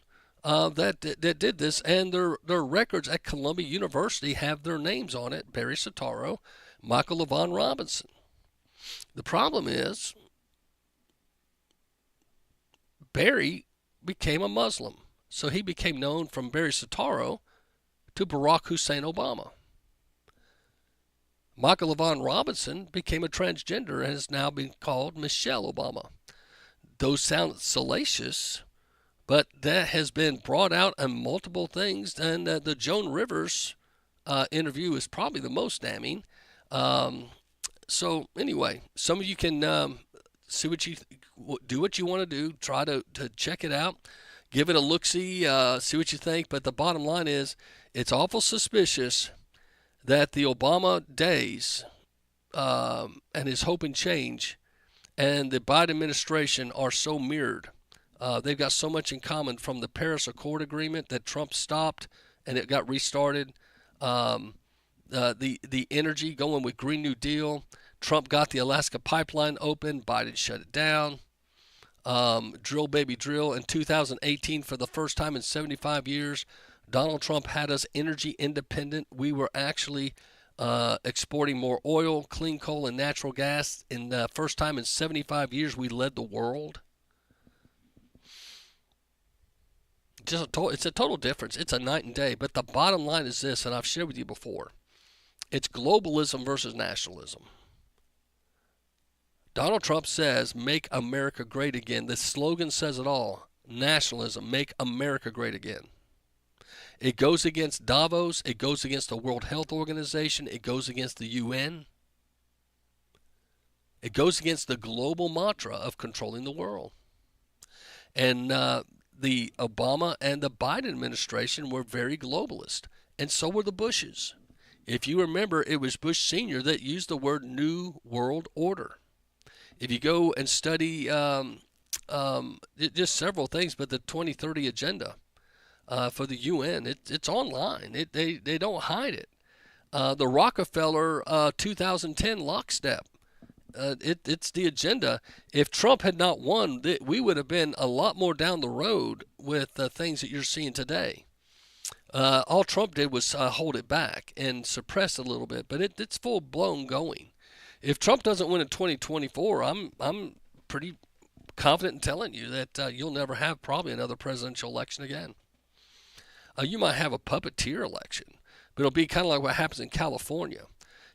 that did this, and their records at Columbia University have their names on it, Barry Soetoro, Michael LaVaughn Robinson. The problem is Barry became a Muslim, so he became known from Barry Soetoro to Barack Hussein Obama. Michael LaVaughn Robinson became a transgender and has now been called Michelle Obama. Those sound salacious, but that has been brought out in multiple things, and the Joan Rivers interview is probably the most damning. So anyway, some of you can see what you do what you want to do. Try to check it out, give it a look-see, see what you think. But the bottom line is, it's awful suspicious that the Obama days and his hope and change and the Biden administration are so mirrored. They've got so much in common, from the Paris Accord agreement that Trump stopped and it got restarted. The energy going with Green New Deal. Trump got the Alaska pipeline open. Biden shut it down. Drill, baby, drill. In 2018, for the first time in 75 years, Donald Trump had us energy independent. We were actually exporting more oil, clean coal, and natural gas. In the first time in 75 years, we led the world. It's a total difference. It's a night and day. But the bottom line is this, and I've shared with you before. It's globalism versus nationalism. Donald Trump says, make America great again. The slogan says it all. Nationalism, make America great again. It goes against Davos. It goes against the World Health Organization. It goes against the UN. It goes against the global mantra of controlling the world. And the Obama and the Biden administration were very globalist, and so were the Bushes. If you remember, it was Bush Sr. that used the word New World Order. If you go and study just several things, but the 2030 agenda for the UN, it's online. They don't hide it. The Rockefeller 2010 lockstep. It's the agenda. If Trump had not won, we would have been a lot more down the road with the things that you're seeing today. All Trump did was hold it back and suppress a little bit, but it's full blown going. If Trump doesn't win in 2024, I'm pretty confident in telling you that you'll never have probably another presidential election again. You might have a puppeteer election, but it'll be kind of like what happens in California.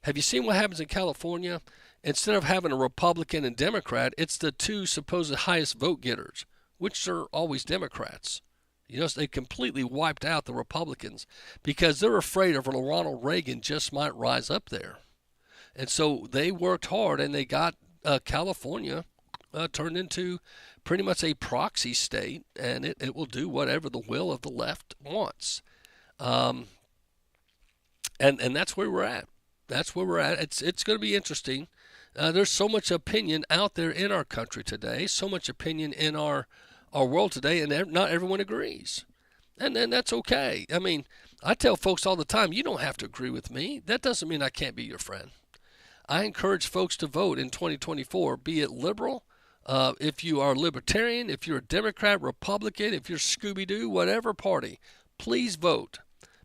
Have you seen what happens in California? Instead of having a Republican and Democrat, it's the two supposed highest vote getters, which are always Democrats. You know, they completely wiped out the Republicans because they're afraid of Ronald Reagan just might rise up there. And so they worked hard, and they got California turned into pretty much a proxy state, and it will do whatever the will of the left wants. And that's where we're at. That's where we're at. It's going to be interesting. There's so much opinion out there in our country today, so much opinion in our world today, and not everyone agrees. And that's okay. I mean, I tell folks all the time, you don't have to agree with me. That doesn't mean I can't be your friend. I encourage folks to vote in 2024, be it liberal, if you are libertarian, if you're a Democrat, Republican, if you're Scooby-Doo, whatever party, please vote.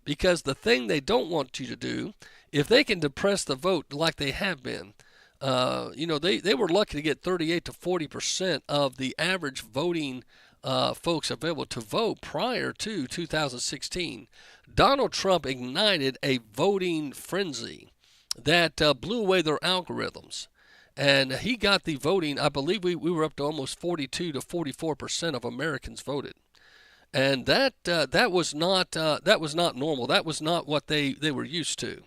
Because the thing they don't want you to do, if they can depress the vote like they have been, they were lucky to get 38 to 40% of the average voting folks available to vote prior to 2016. Donald Trump ignited a voting frenzy that blew away their algorithms. And he got the voting, I believe we were up to almost 42 to 44% of Americans voted. And that was not normal. That was not what they were used to.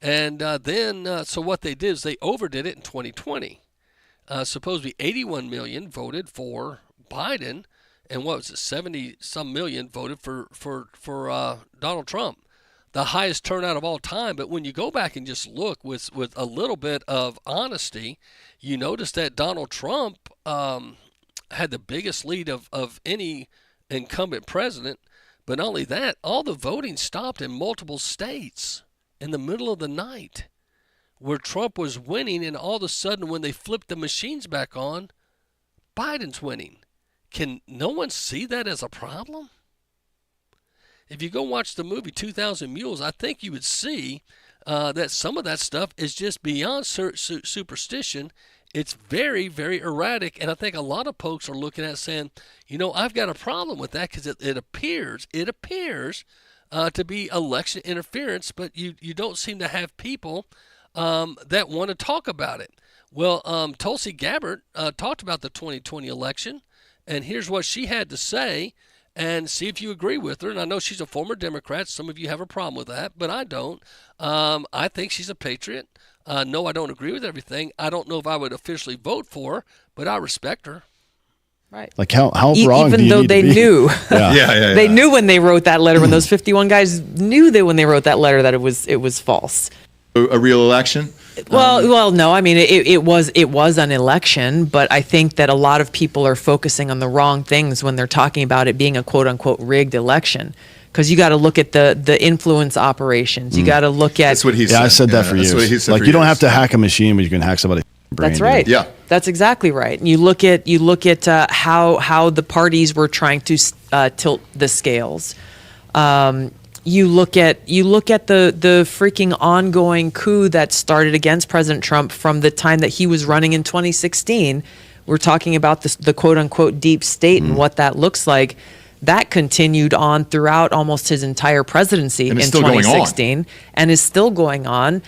And so what they did is they overdid it in 2020. Supposedly 81 million voted for Biden, and what was it, 70-some million voted for Donald Trump. The highest turnout of all time. But when you go back and just look with a little bit of honesty, you notice that Donald Trump had the biggest lead of any incumbent president. But not only that, all the voting stopped in multiple states in the middle of the night where Trump was winning, and all of a sudden when they flipped the machines back on, Biden's winning. Can no one see that as a problem? If you go watch the movie 2,000 Mules, I think you would see that some of that stuff is just beyond superstition. It's very, very erratic, and I think a lot of folks are looking at it saying, I've got a problem with that because it appears to be election interference, but you don't seem to have people that want to talk about it. Well, Tulsi Gabbard talked about the 2020 election, and here's what she had to say, and see if you agree with her. And I know she's a former Democrat. Some of you have a problem with that, but I don't. I think she's a patriot. No, I don't agree with everything. I don't know if I would officially vote for her, but I respect her. Right. Like how wrong even do you though need they to be? knew. Yeah. They knew when they wrote that letter, when those 51 guys knew that when they wrote that letter that it was false. A real election? Well, no. I mean, it was an election, but I think that a lot of people are focusing on the wrong things when they're talking about it being a quote unquote rigged election. Because you got to look at the influence operations. You got to look at. That's what he said. Yeah, I said that for years. That's what he said like for you don't years. have to hack a machine, but you can hack somebody's brain. That's right. Yeah. That's exactly right. And you look at how the parties were trying to tilt the scales. You look at the freaking ongoing coup that started against President Trump from the time that he was running in 2016. We're talking about the quote unquote deep state and what that looks like. That continued on throughout almost his entire presidency in 2016 and is still going on.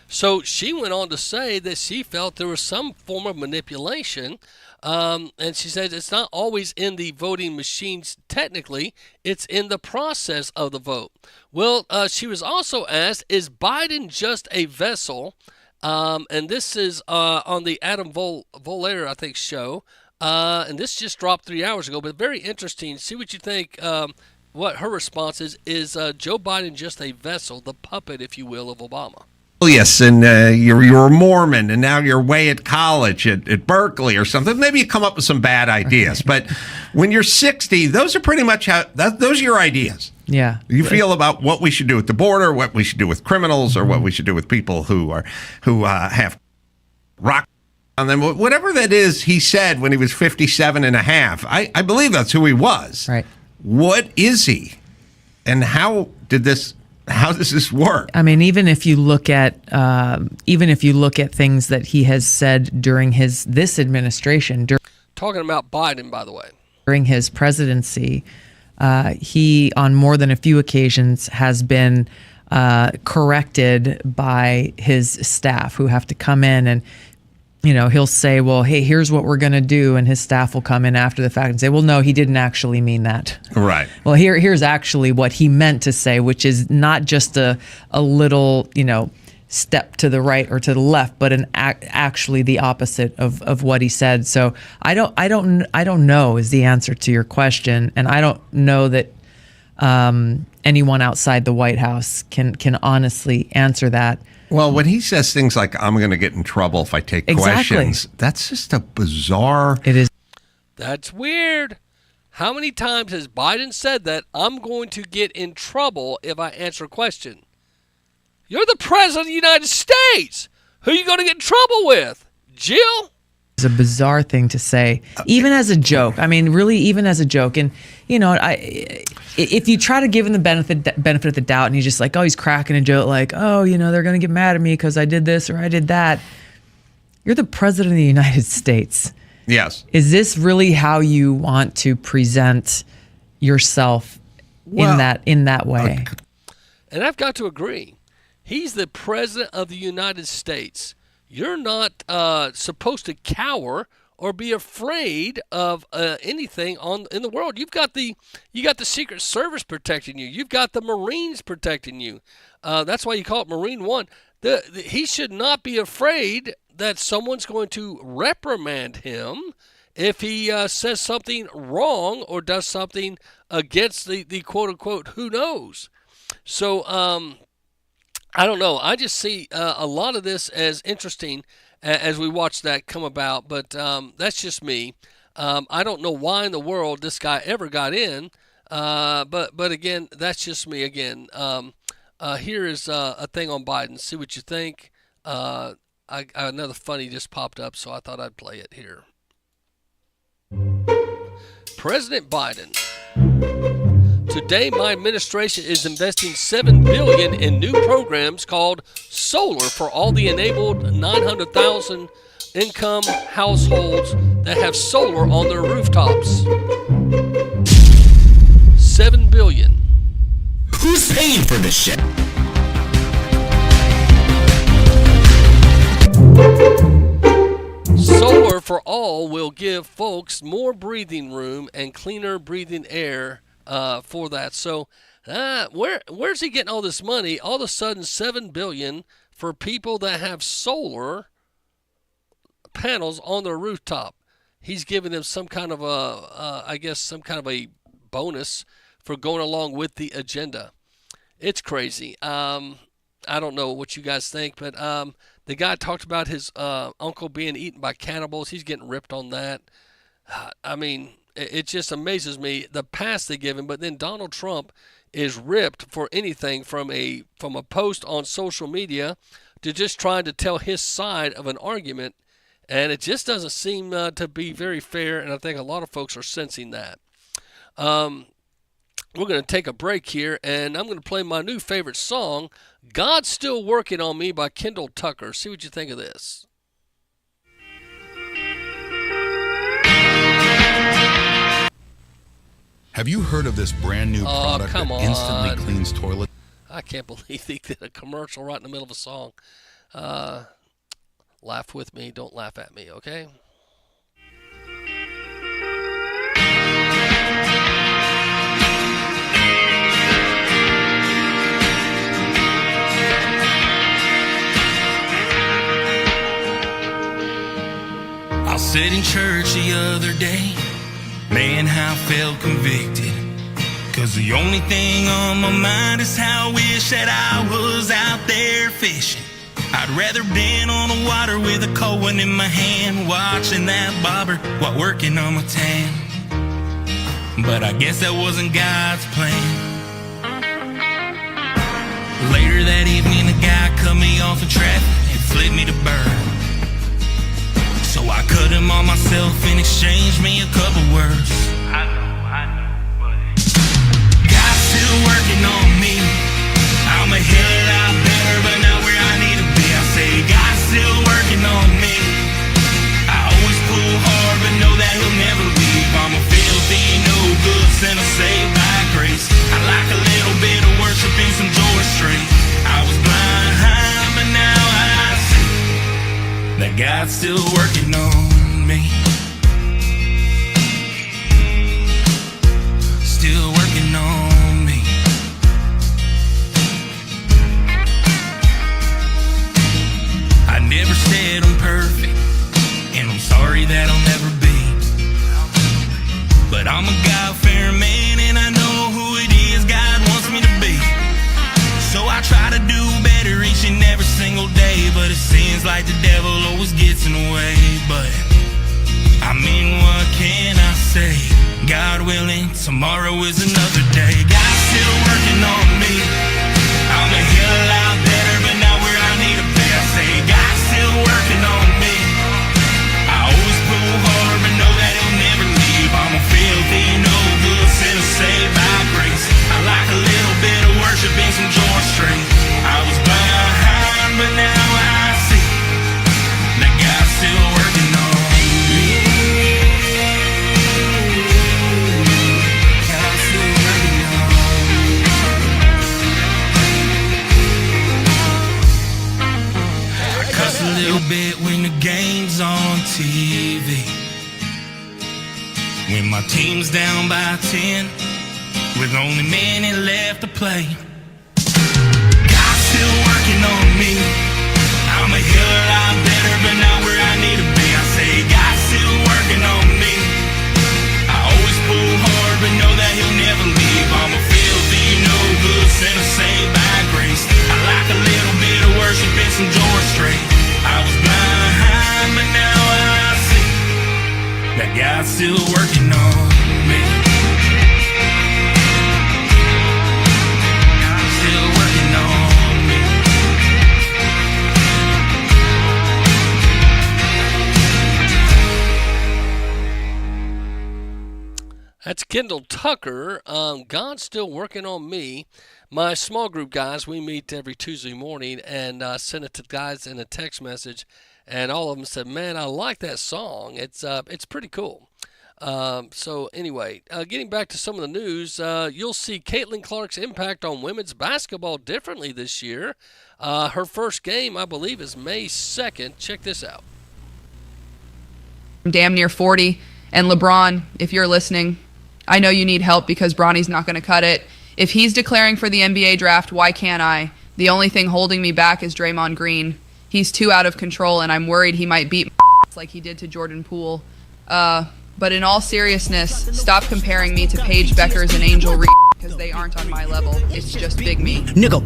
So she went on to say that she felt there was some form of manipulation, and she said it's not always in the voting machines technically, it's in the process of the vote. Well, she was also asked, is Biden just a vessel? And this is on the Adam Volair, I think, show. And this just dropped 3 hours ago, but very interesting. See what you think. What her response is Joe Biden just a vessel, the puppet, if you will, of Obama? Yes, and you're a Mormon, and now you're away at college at Berkeley or something. Maybe you come up with some bad ideas, but when you're 60, those are pretty much those are your ideas. Yeah, you feel about what we should do at the border, what we should do with criminals, or what we should do with people who have rock on them. Whatever that is, he said when he was 57 and a half. I believe that's who he was. Right. What is he, and how does this work? I mean, even if you look at things that he has said during this administration, talking about Biden, by the way, during his presidency, he on more than a few occasions has been corrected by his staff who have to come in and. He'll say, well, hey, here's what we're going to do. And his staff will come in after the fact and say, well, no, he didn't actually mean that. Right. Well, here's actually what he meant to say, which is not just a little, step to the right or to the left, but actually the opposite of what he said. So I don't know is the answer to your question. And I don't know that anyone outside the White House can honestly answer that. Well, when he says things like, I'm going to get in trouble if I take questions, that's just a bizarre... It is. That's weird. How many times has Biden said that I'm going to get in trouble if I answer a question? You're the president of the United States. Who are you going to get in trouble with? Jill? It's a bizarre thing to say, even as a joke. I mean, really, even as a joke. And, if you try to give him the benefit of the doubt and he's just like, oh, he's cracking a joke like, oh, they're going to get mad at me because I did this or I did that. You're the president of the United States. Yes. Is this really how you want to present yourself in that way? And I've got to agree. He's the president of the United States. You're not supposed to cower or be afraid of anything in the world. You got the Secret Service protecting you. You've got the Marines protecting you. That's why you call it Marine One. He should not be afraid that someone's going to reprimand him if he says something wrong or does something against the quote unquote who knows. So I don't know. I just see a lot of this as interesting as we watch that come about, but that's just me. I don't know why in the world this guy ever got in, but again, that's just me again. Here is a thing on Biden. See what you think. Another funny just popped up, so I thought I'd play it here. President Biden. Today, my administration is investing $7 billion in new programs called Solar for all the enabled 900,000 income households that have solar on their rooftops. $7 billion. Who's paying for this shit? Solar for all will give folks more breathing room and cleaner breathing air for that. So where's he getting all this money? All of a sudden, $7 billion for people that have solar panels on their rooftop. He's giving them some kind of a bonus for going along with the agenda. It's crazy. I don't know what you guys think, but the guy talked about his uncle being eaten by cannibals. He's getting ripped on that. I mean, it just amazes me the pass they give him. But then Donald Trump is ripped for anything from a post on social media to just trying to tell his side of an argument, and it just doesn't seem to be very fair. And I think a lot of folks are sensing that. We're going to take a break here, and I'm going to play my new favorite song, God's Still Working on Me by Kendall Tucker. See what you think of this. Have you heard of this brand new product that instantly cleans toilets? I can't believe they did a commercial right in the middle of a song. Laugh with me, don't laugh at me, okay? I sat in church the other day, man, how I felt convicted. Cause the only thing on my mind is how I wish that I was out there fishing. I'd rather been on the water with a cold one in my hand, watching that bobber while working on my tan. But I guess that wasn't God's plan. Later that evening, a guy cut me off in traffic and flipped me to bird. So I cut him on myself and exchanged me a couple words. I know, but God's still working on me. I'm a hell of a lot better, but not where I need to be. I say God's still working on me. I always pull hard, but know that He'll never leave. I'm a filthy, no good sinner saved by grace. I like a little bit of worship and some joy straight. I was blind, but now I see that God's still working on me. Still working on me. I never said I'm perfect, and I'm sorry that I'll never be. But I'm a God-fearing man, and I know who it is God wants me to be. So I try to do better each and every single day, but it seems like the devil always gets in the way. But I mean, what can I say? God willing, tomorrow is another day. God's still working on me. I'm a hell of a lot better, but not where I need to be. I say God's still working on me. I always pull hard, but know that He'll never leave. I'm a filthy, no good sinner saved by grace. I like a little bit of worship and some joy straight. I was behind, but now I see that God's still working on me. God's still working on me. I cuss a little bit when the game's on TV. When my team's down by 10, with only a minute left to play. God's still working on me. I'm a hell of a lot better, but not where I need to be. I say God's still working on me. I always pull hard, but know that He'll never leave. I'm a filthy, no good sinner saved by grace. I like a little bit of worship and some joy straight. I was blind, but now I see that God's still working on me. God's still working on me. That's Kendall Tucker. God's still working on me. My small group guys, we meet every Tuesday morning and send it to guys in a text message, and all of them said, "Man, I like that song. It's pretty cool." So anyway, getting back to some of the news, you'll see Caitlin Clark's impact on women's basketball differently this year. Her first game, I believe, is May 2nd. Check this out. I'm damn near 40. And LeBron, if you're listening, I know you need help because Bronny's not going to cut it. If he's declaring for the NBA draft, why can't I? The only thing holding me back is Draymond Green. He's too out of control, and I'm worried he might beat my like he did to Jordan Poole. But in all seriousness, stop comparing me to Paige Beckers and Angel Reese because they aren't on my level. It's just big me. Nigga,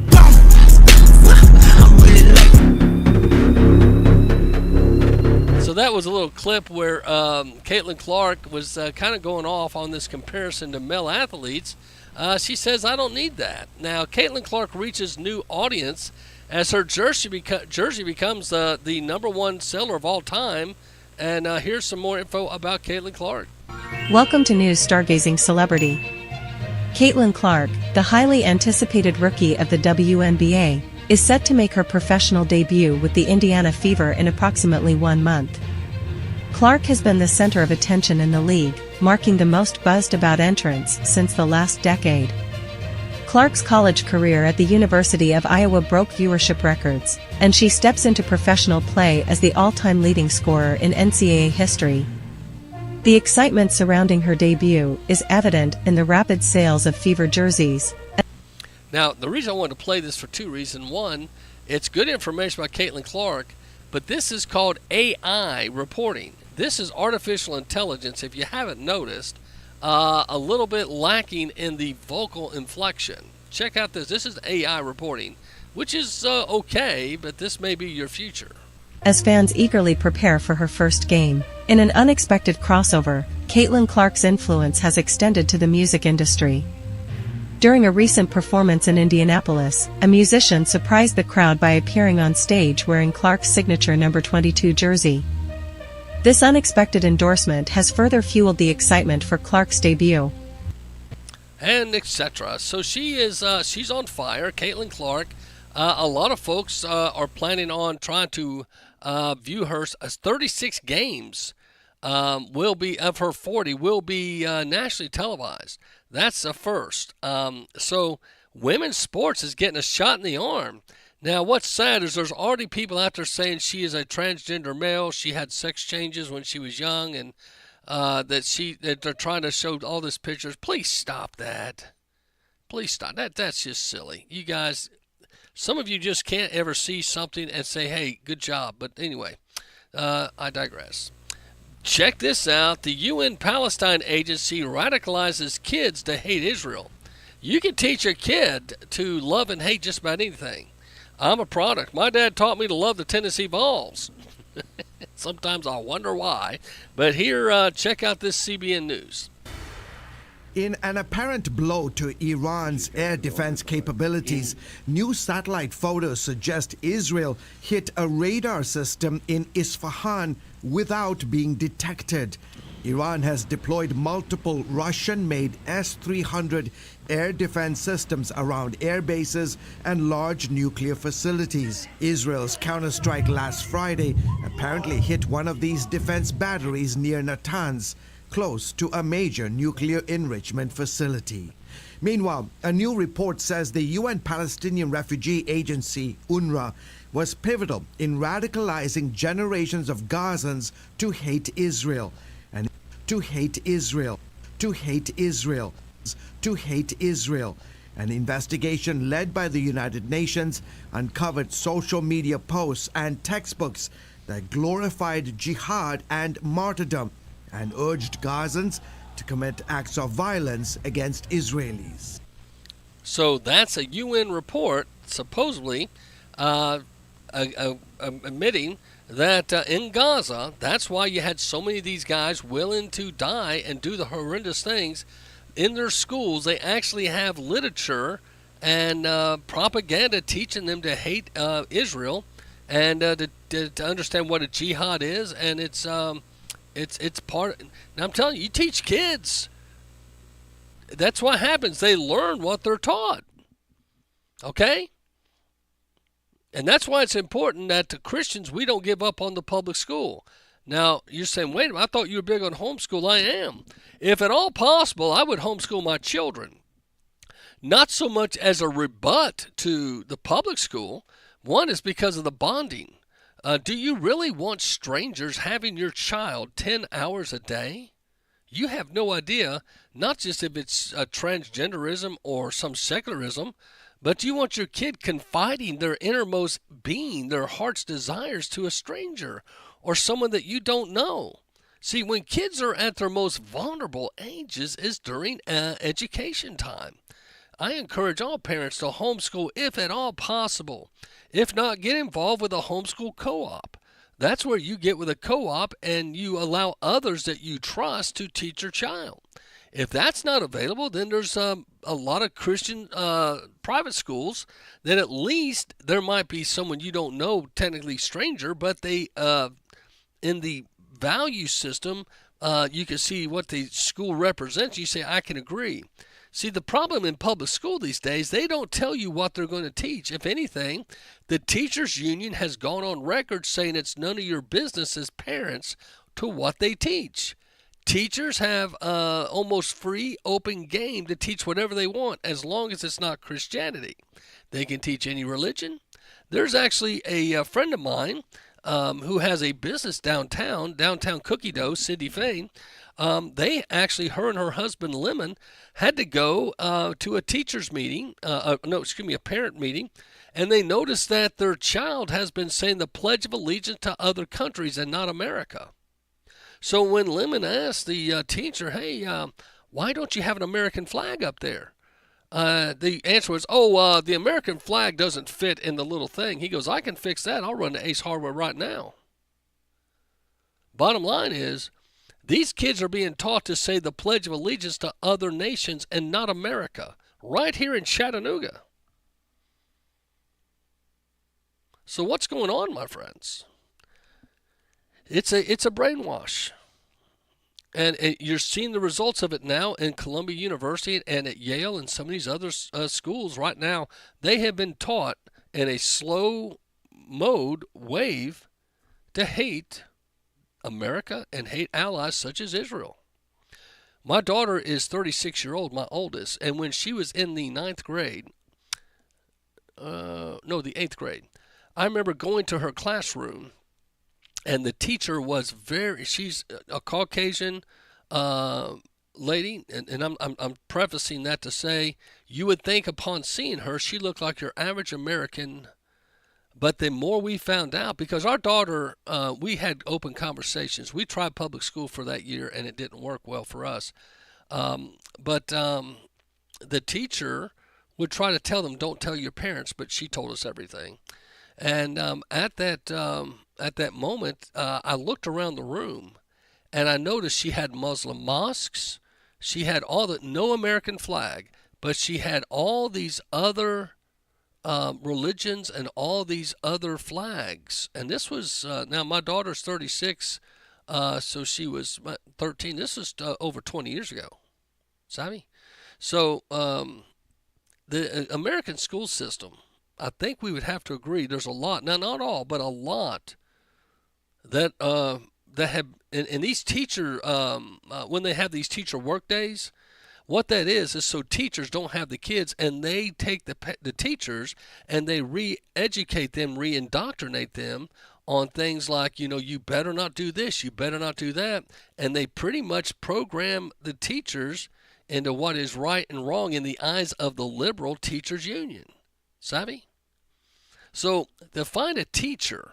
So that was a little clip where Caitlin Clark was kind of going off on this comparison to male athletes. She says, I don't need that. Now, Caitlin Clark reaches new audience as her jersey becomes the #1 seller of all time. And here's some more info about Caitlin Clark. Welcome to News Stargazing Celebrity. Caitlin Clark, the highly anticipated rookie of the WNBA, is set to make her professional debut with the Indiana Fever in approximately 1 month. Clark has been the center of attention in the league, marking the most buzzed-about entrance since the last decade. Clark's college career at the University of Iowa broke viewership records, and she steps into professional play as the all-time leading scorer in NCAA history. The excitement surrounding her debut is evident in the rapid sales of Fever jerseys. Now, the reason I wanted to play this for two reasons. One, it's good information about Caitlin Clark, but this is called AI reporting. This is artificial intelligence, if you haven't noticed, a little bit lacking in the vocal inflection. Check out this. This is AI reporting, which is okay, but this may be your future. As fans eagerly prepare for her first game, in an unexpected crossover, Caitlin Clark's influence has extended to the music industry. During a recent performance in Indianapolis, a musician surprised the crowd by appearing on stage wearing Clark's signature number 22 jersey. This unexpected endorsement has further fueled the excitement for Clark's debut. And etc. So she's on fire, Caitlin Clark. A lot of folks are planning on trying to view her as 36 games will be of her 40 will be nationally televised. That's a first. So women's sports is getting a shot in the arm. Now, what's sad is there's already people out there saying she is a transgender male. She had sex changes when she was young, and that they're trying to show all these pictures. Please stop that. Please stop that. That's just silly. You guys, some of you just can't ever see something and say, "Hey, good job." But anyway, I digress. Check this out. The UN Palestine Agency radicalizes kids to hate Israel. You can teach your kid to love and hate just about anything. I'm a product. My dad taught me to love the Tennessee Vols. Sometimes I wonder why. But here, check out this CBN News. In an apparent blow to Iran's air defense capabilities, new satellite photos suggest Israel hit a radar system in Isfahan without being detected. Iran has deployed multiple Russian-made S-300 air defense systems around air bases and large nuclear facilities. Israel's counterstrike last Friday apparently hit one of these defense batteries near Natanz, close to a major nuclear enrichment facility. Meanwhile, a new report says the UN Palestinian Refugee Agency, UNRWA, was pivotal in radicalizing generations of Gazans to hate Israel. And to hate Israel, to hate Israel, to hate Israel. An investigation led by the United Nations uncovered social media posts and textbooks that glorified jihad and martyrdom and urged Gazans to commit acts of violence against Israelis. So that's a UN report, supposedly admitting that in Gaza, that's why you had so many of these guys willing to die and do the horrendous things. In their schools, they actually have literature and propaganda teaching them to hate Israel and to understand what a jihad is. And it's part. Now I'm telling you, you teach kids. That's what happens. They learn what they're taught. Okay? And that's why it's important that the Christians, we don't give up on the public school. Now, you're saying, wait a minute, I thought you were big on homeschool. I am. If at all possible, I would homeschool my children. Not so much as a rebut to the public school. One is because of the bonding. Do you really want strangers having your child 10 hours a day? You have no idea, not just if it's transgenderism or some secularism, but you want your kid confiding their innermost being, their heart's desires to a stranger or someone that you don't know. See, when kids are at their most vulnerable ages is during education time. I encourage all parents to homeschool if at all possible. If not, get involved with a homeschool co-op. That's where you get with a co-op and you allow others that you trust to teach your child. If that's not available, then there's a lot of Christian private schools that at least there might be someone you don't know, technically stranger, but they in the value system, you can see what the school represents. You say, I can agree. See, the problem in public school these days, they don't tell you what they're going to teach. If anything, the teachers union has gone on record saying it's none of your business as parents to what they teach. Teachers have almost free open game to teach whatever they want as long as it's not Christianity. They can teach any religion. There's actually a friend of mine who has a business downtown Cookie Dough, Cindy Fain. They actually, her and her husband Lemon, had to go to a teacher's meeting, a parent meeting, and they noticed that their child has been saying the Pledge of Allegiance to other countries and not America. So when Lemon asked the teacher, hey, why don't you have an American flag up there? The answer was, the American flag doesn't fit in the little thing. He goes, I can fix that. I'll run to Ace Hardware right now. Bottom line is, these kids are being taught to say the Pledge of Allegiance to other nations and not America, right here in Chattanooga. So what's going on, my friends? It's a brainwash. And you're seeing the results of it now in Columbia University and at Yale and some of these other schools right now. They have been taught in a slow mode wave to hate America and hate allies such as Israel. My daughter is 36-year-old, my oldest, and when she was in the 8th grade, I remember going to her classroom, and the teacher was she's a Caucasian lady, and I'm prefacing that to say, you would think upon seeing her, she looked like your average American. But the more we found out, because our daughter, we had open conversations. We tried public school for that year, and it didn't work well for us. But the teacher would try to tell them, don't tell your parents, but she told us everything. And at that moment, I looked around the room, and I noticed she had Muslim mosques. She had no American flag, but she had all these other religions and all these other flags. And this was, now my daughter's 36, so she was 13. This was over 20 years ago. Savvy? So the American school system, I think we would have to agree there's a lot, now not all, but a lot that have, and these teacher, when they have these teacher work days, what that is so teachers don't have the kids, and they take the teachers and they re-educate them, re-indoctrinate them on things like, you better not do this, you better not do that. And they pretty much program the teachers into what is right and wrong in the eyes of the liberal teachers union. Savvy? So to find a teacher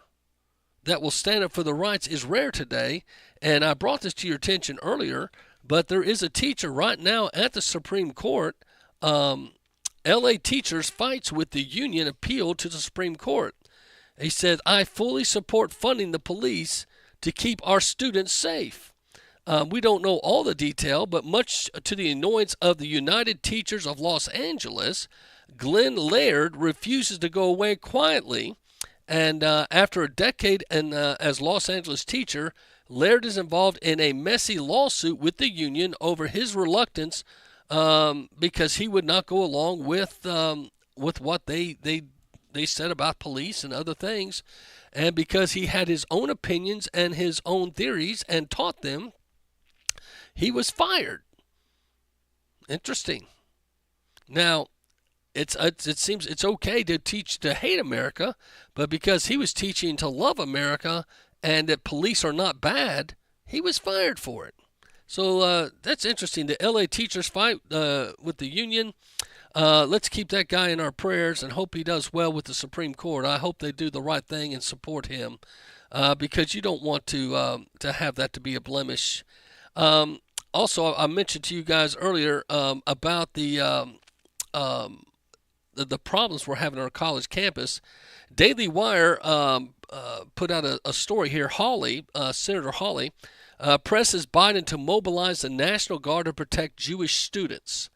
that will stand up for the rights is rare today. And I brought this to your attention earlier, but there is a teacher right now at the Supreme Court. LA teachers fights with the union appeal to the Supreme Court. He said, I fully support funding the police to keep our students safe. We don't know all the detail, but much to the annoyance of the United Teachers of Los Angeles, Glenn Laird refuses to go away quietly. And after a decade as Los Angeles teacher, Laird is involved in a messy lawsuit with the union over his reluctance because he would not go along with what they they said about police and other things. And because he had his own opinions and his own theories and taught them, he was fired. Interesting. Now, it seems it's okay to teach to hate America, but because he was teaching to love America and that police are not bad, he was fired for it. So that's interesting. The LA teachers fight with the union. Let's keep that guy in our prayers and hope he does well with the Supreme Court. I hope they do the right thing and support him because you don't want to have that to be a blemish. Also, I mentioned to you guys earlier about the problems we're having on our college campus. Daily Wire put out a story here. Senator Hawley, presses Biden to mobilize the National Guard to protect Jewish students.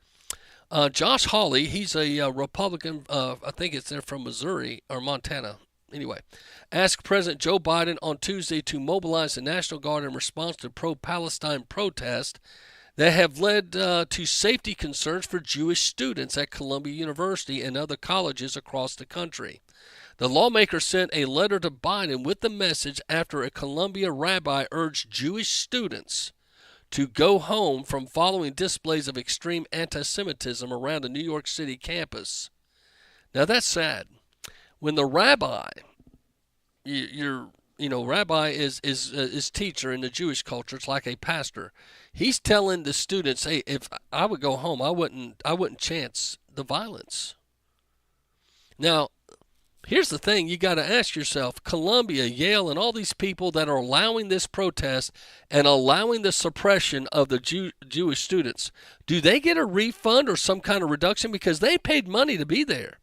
Josh Hawley, he's a Republican, I think it's there from Missouri or Montana. Anyway, asked President Joe Biden on Tuesday to mobilize the National Guard in response to pro-Palestine protests that have led to safety concerns for Jewish students at Columbia University and other colleges across the country. The lawmaker sent a letter to Biden with the message after a Columbia rabbi urged Jewish students to go home from following displays of extreme anti-Semitism around the New York City campus. Now that's sad. When the rabbi, rabbi is teacher in the Jewish culture. It's like a pastor. He's telling the students, "Hey, if I would go home, I wouldn't chance the violence." Now, here's the thing you got to ask yourself: Columbia, Yale, and all these people that are allowing this protest and allowing the suppression of the Jewish students, do they get a refund or some kind of reduction because they paid money to be there?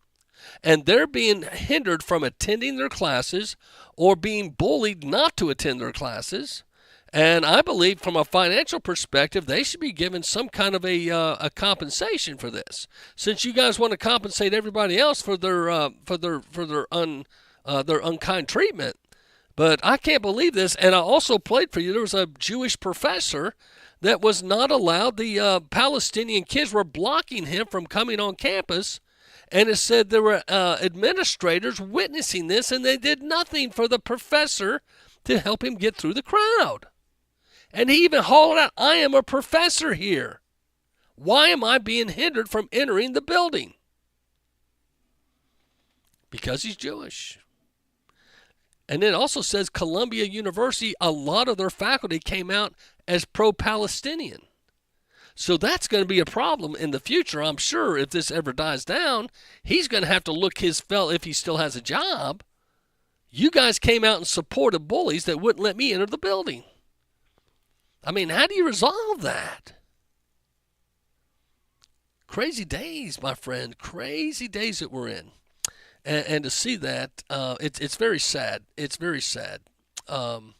And they're being hindered from attending their classes or being bullied not to attend their classes. And I believe from a financial perspective, they should be given some kind of a compensation for this. Since you guys want to compensate everybody else for their unkind treatment. But I can't believe this. And I also played for you, there was a Jewish professor that was not allowed. The Palestinian kids were blocking him from coming on campus. And it said there were administrators witnessing this, and they did nothing for the professor to help him get through the crowd. And he even hauled out, "I am a professor here. Why am I being hindered from entering the building?" Because he's Jewish. And it also says Columbia University, a lot of their faculty came out as pro-Palestinian. So that's going to be a problem in the future, I'm sure. If this ever dies down, he's going to have to look his fell if he still has a job. You guys came out and supported bullies that wouldn't let me enter the building. I mean, how do you resolve that? Crazy days, my friend. Crazy days that we're in. And to see that, it's very sad. It's very sad. And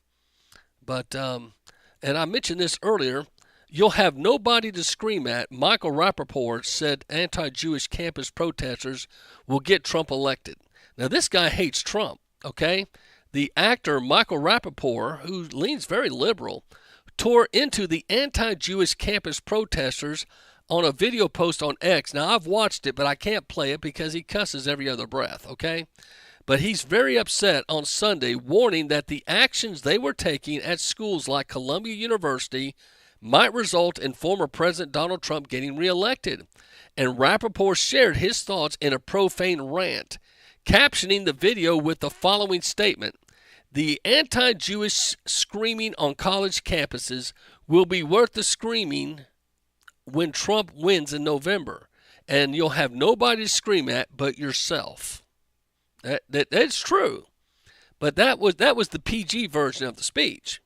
I mentioned this earlier. You'll have nobody to scream at. Michael Rappaport said anti-Jewish campus protesters will get Trump elected. Now, this guy hates Trump, okay? The actor Michael Rappaport, who leans very liberal, tore into the anti-Jewish campus protesters on a video post on X. Now, I've watched it, but I can't play it because he cusses every other breath, okay? But he's very upset on Sunday, warning that the actions they were taking at schools like Columbia University might result in former President Donald Trump getting reelected. And Rappaport shared his thoughts in a profane rant, captioning the video with the following statement: "The anti-Jewish screaming on college campuses will be worth the screaming when Trump wins in November, and you'll have nobody to scream at but yourself." That's true, but that was the PG version of the speech.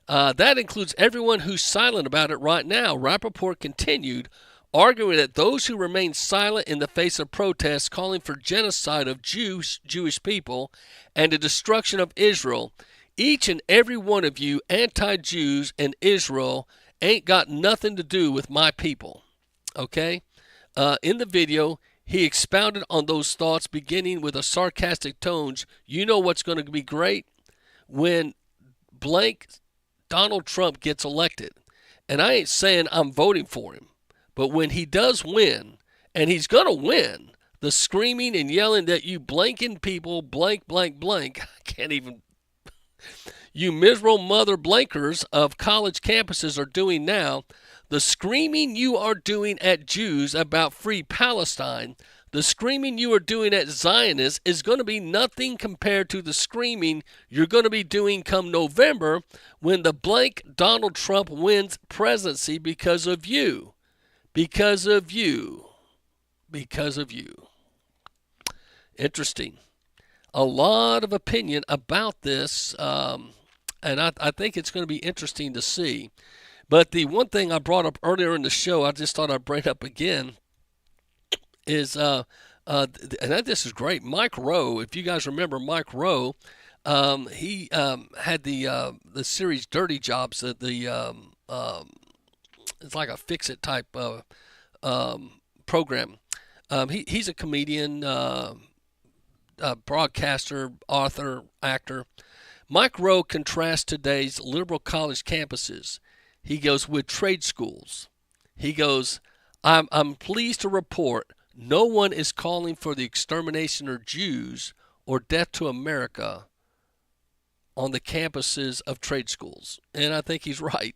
That includes everyone who's silent about it right now. Rappaport continued, arguing that those who remain silent in the face of protests calling for genocide of Jewish people and the destruction of Israel, each and every one of you anti-Jews and Israel ain't got nothing to do with my people. Okay? In the video, he expounded on those thoughts, beginning with a sarcastic tones. You know what's going to be great? When blank Donald Trump gets elected. And I ain't saying I'm voting for him, but when he does win, and he's going to win, The screaming and yelling that you blanking people, blank, blank, blank, I can't even, you miserable mother blankers of college campuses are doing now, the screaming you are doing at Jews about free Palestine, the screaming you are doing at Zionists is going to be nothing compared to the screaming you're going to be doing come November when the blank Donald Trump wins presidency because of you. Because of you. Because of you. Interesting. A lot of opinion about this, and I think it's going to be interesting to see. But the one thing I brought up earlier in the show, I just thought I'd bring up again, is, and this is great, Mike Rowe. If you guys remember Mike Rowe, he had the series Dirty Jobs, it's like a fix-it type program. He's a comedian, broadcaster, author, actor. Mike Rowe contrasts today's liberal college campuses. He goes with trade schools. He goes, I'm pleased to report no one is calling for the extermination of Jews or death to America on the campuses of trade schools. And I think he's right.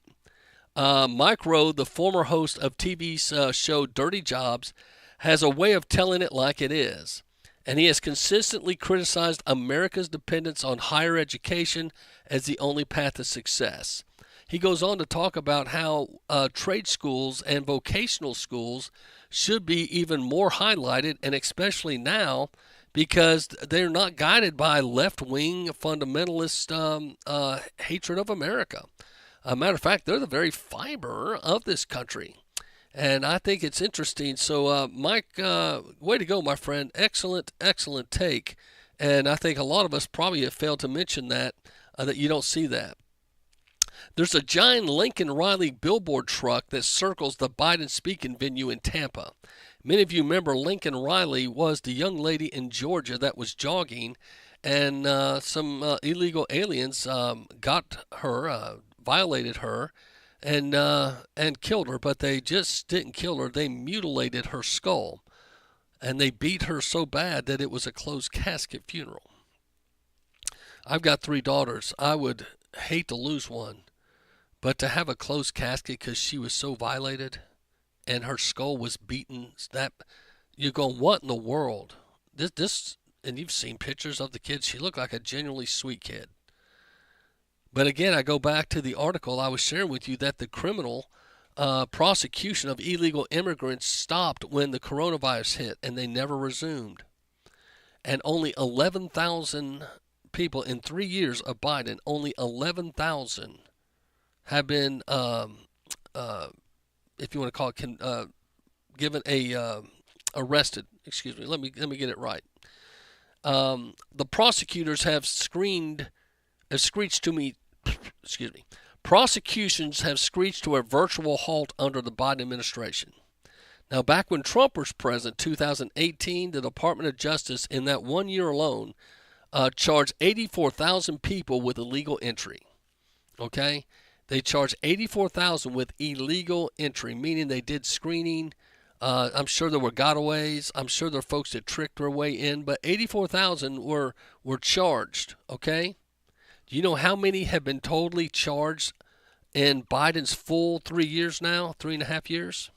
Mike Rowe, the former host of TV's show Dirty Jobs, has a way of telling it like it is. And he has consistently criticized America's dependence on higher education as the only path to success. He goes on to talk about how trade schools and vocational schools should be even more highlighted, and especially now because they're not guided by left-wing fundamentalist hatred of America. Matter of fact, they're the very fiber of this country. And I think it's interesting. So, Mike, way to go, my friend. Excellent, excellent take. And I think a lot of us probably have failed to mention that you don't see that. There's a giant Lincoln Riley billboard truck that circles the Biden speaking venue in Tampa. Many of you remember Lincoln Riley was the young lady in Georgia that was jogging, and some illegal aliens got her, violated her, and killed her. But they just didn't kill her. They mutilated her skull, and they beat her so bad that it was a closed casket funeral. I've got 3 daughters. I would hate to lose one. But to have a closed casket because she was so violated and her skull was beaten, that you're going, what in the world? This, and you've seen pictures of the kid. She looked like a genuinely sweet kid. But again, I go back to the article I was sharing with you that the criminal prosecution of illegal immigrants stopped when the coronavirus hit, and they never resumed. And only 11,000 people in 3 years of Biden, only 11,000 have been, if you want to call it, given arrested. Excuse me. Let me get it right. The prosecutors have screeched to me. Excuse me. Prosecutions have screeched to a virtual halt under the Biden administration. Now, back when Trump was president, 2018, the Department of Justice in that 1 year alone charged 84,000 people with illegal entry. Okay? They charged 84,000 with illegal entry, meaning they did screening. I'm sure there were gotaways. I'm sure there were folks that tricked their way in, but 84,000 were charged, okay? Do you know how many have been totally charged in Biden's full 3 years now, 3.5 years?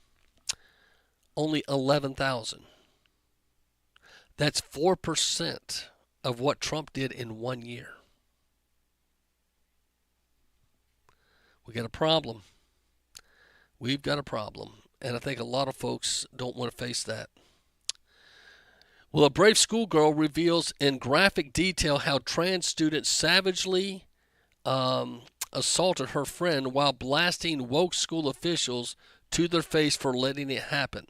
Only 11,000. That's 4% of what Trump did in 1 year. We got a problem. We've got a problem. And I think a lot of folks don't want to face that. Well, a brave schoolgirl reveals in graphic detail how trans students savagely assaulted her friend while blasting woke school officials to their face for letting it happen.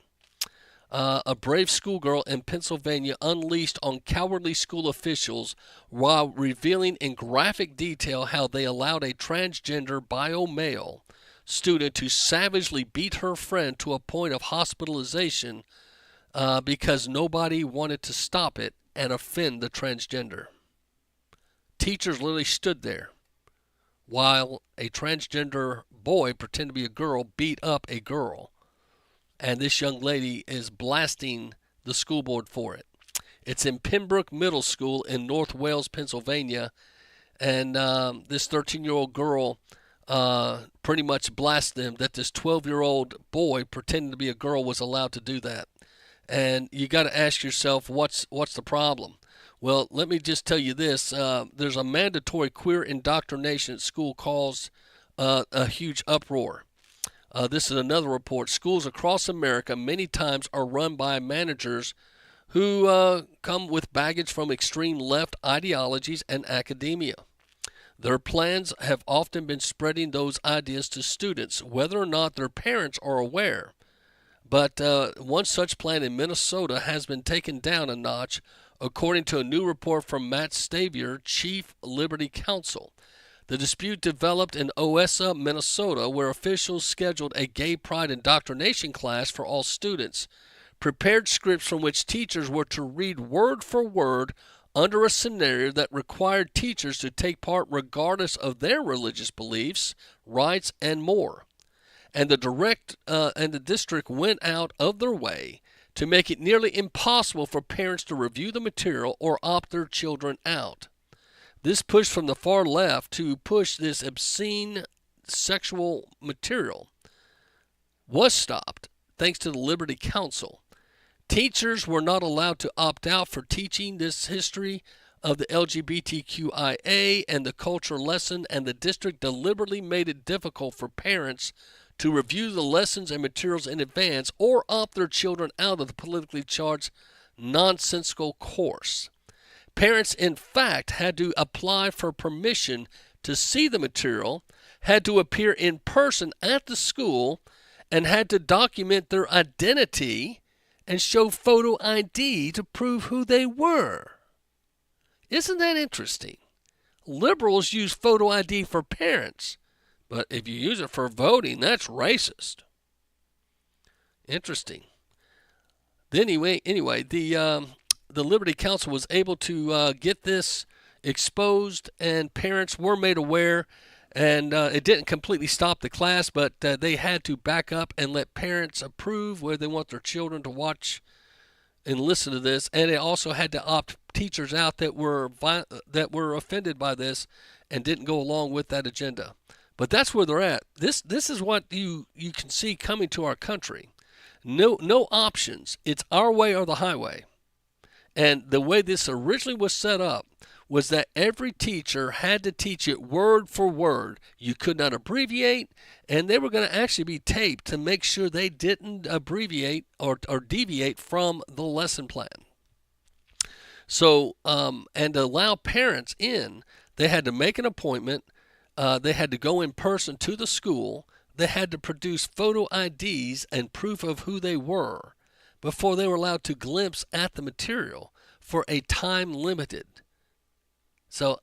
A brave schoolgirl in Pennsylvania unleashed on cowardly school officials while revealing in graphic detail how they allowed a transgender bio-male student to savagely beat her friend to a point of hospitalization because nobody wanted to stop it and offend the transgender. Teachers literally stood there while a transgender boy, pretending to be a girl, beat up a girl. And this young lady is blasting the school board for it. It's in Pembroke Middle School in North Wales, Pennsylvania. And this 13-year-old girl pretty much blasted them that this 12-year-old boy pretending to be a girl was allowed to do that. And you got to ask yourself, what's the problem? Well, let me just tell you this. There's a mandatory queer indoctrination at school caused a huge uproar. This is another report. Schools across America many times are run by managers who come with baggage from extreme left ideologies and academia. Their plans have often been spreading those ideas to students, whether or not their parents are aware. But one such plan in Minnesota has been taken down a notch, according to a new report from Matt Stavier, Chief Liberty Counsel. The dispute developed in Oessa, Minnesota, where officials scheduled a gay pride indoctrination class for all students, prepared scripts from which teachers were to read word for word under a scenario that required teachers to take part regardless of their religious beliefs, rights, and more. And the district went out of their way to make it nearly impossible for parents to review the material or opt their children out. This push from the far left to push this obscene sexual material was stopped thanks to the Liberty Counsel. Teachers were not allowed to opt out for teaching this history of the LGBTQIA and the culture lesson, and the district deliberately made it difficult for parents to review the lessons and materials in advance or opt their children out of the politically charged nonsensical course. Parents, in fact, had to apply for permission to see the material, had to appear in person at the school, and had to document their identity and show photo ID to prove who they were. Isn't that interesting? Liberals use photo ID for parents, but if you use it for voting, that's racist. Interesting. Anyway, the Liberty Counsel was able to get this exposed, and parents were made aware, and it didn't completely stop the class, but they had to back up and let parents approve whether they want their children to watch and listen to this, and it also had to opt teachers out that were offended by this and didn't go along with that agenda. But that's where they're at. This is what you can see coming to our country. No options. It's our way or the highway. And the way this originally was set up was that every teacher had to teach it word for word. You could not abbreviate, and they were going to actually be taped to make sure they didn't abbreviate or deviate from the lesson plan. So, and to allow parents in, they had to make an appointment. They had to go in person to the school. They had to produce photo IDs and proof of who they were before they were allowed to glimpse at the material for a time limited. So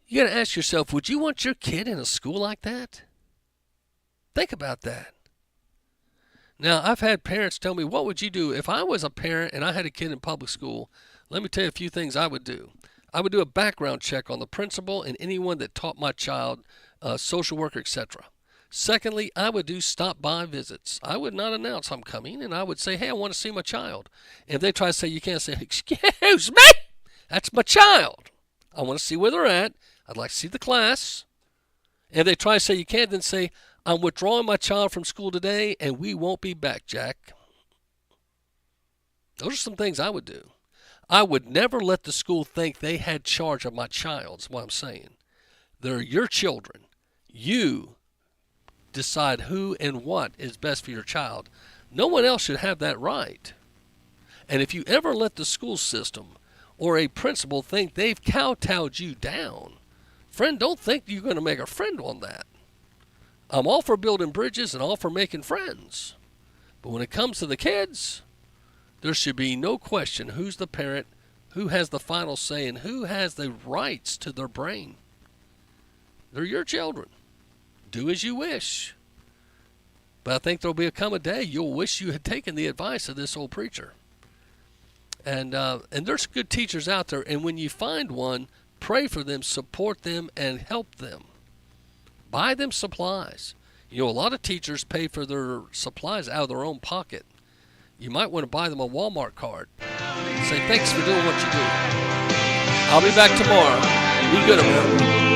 you got to ask yourself, would you want your kid in a school like that? Think about that. Now, I've had parents tell me, what would you do if I was a parent and I had a kid in public school? Let me tell you a few things I would do. I would do a background check on the principal and anyone that taught my child, social worker, etc. Secondly, I would do stop-by visits. I would not announce I'm coming, and I would say, hey, I want to see my child. And if they try to say you can't, say, excuse me, that's my child. I want to see where they're at. I'd like to see the class. And if they try to say you can't, then say, I'm withdrawing my child from school today, and we won't be back, Jack. Those are some things I would do. I would never let the school think they had charge of my child, is what I'm saying. They're your children. You decide who and what is best for your child. No one else should have that right. And if you ever let the school system or a principal think they've kowtowed you down, friend, don't think you're going to make a friend on that. I'm all for building bridges and all for making friends. But when it comes to the kids, there should be no question who's the parent, who has the final say, and who has the rights to their brain. They're your children. Do as you wish. But I think there'll come a day you'll wish you had taken the advice of this old preacher. And there's good teachers out there, and when you find one, pray for them, support them, and help them. Buy them supplies. You know, a lot of teachers pay for their supplies out of their own pocket. you might want to buy them a Walmart card. Say thanks for doing what you do. I'll be back tomorrow. Be good, America.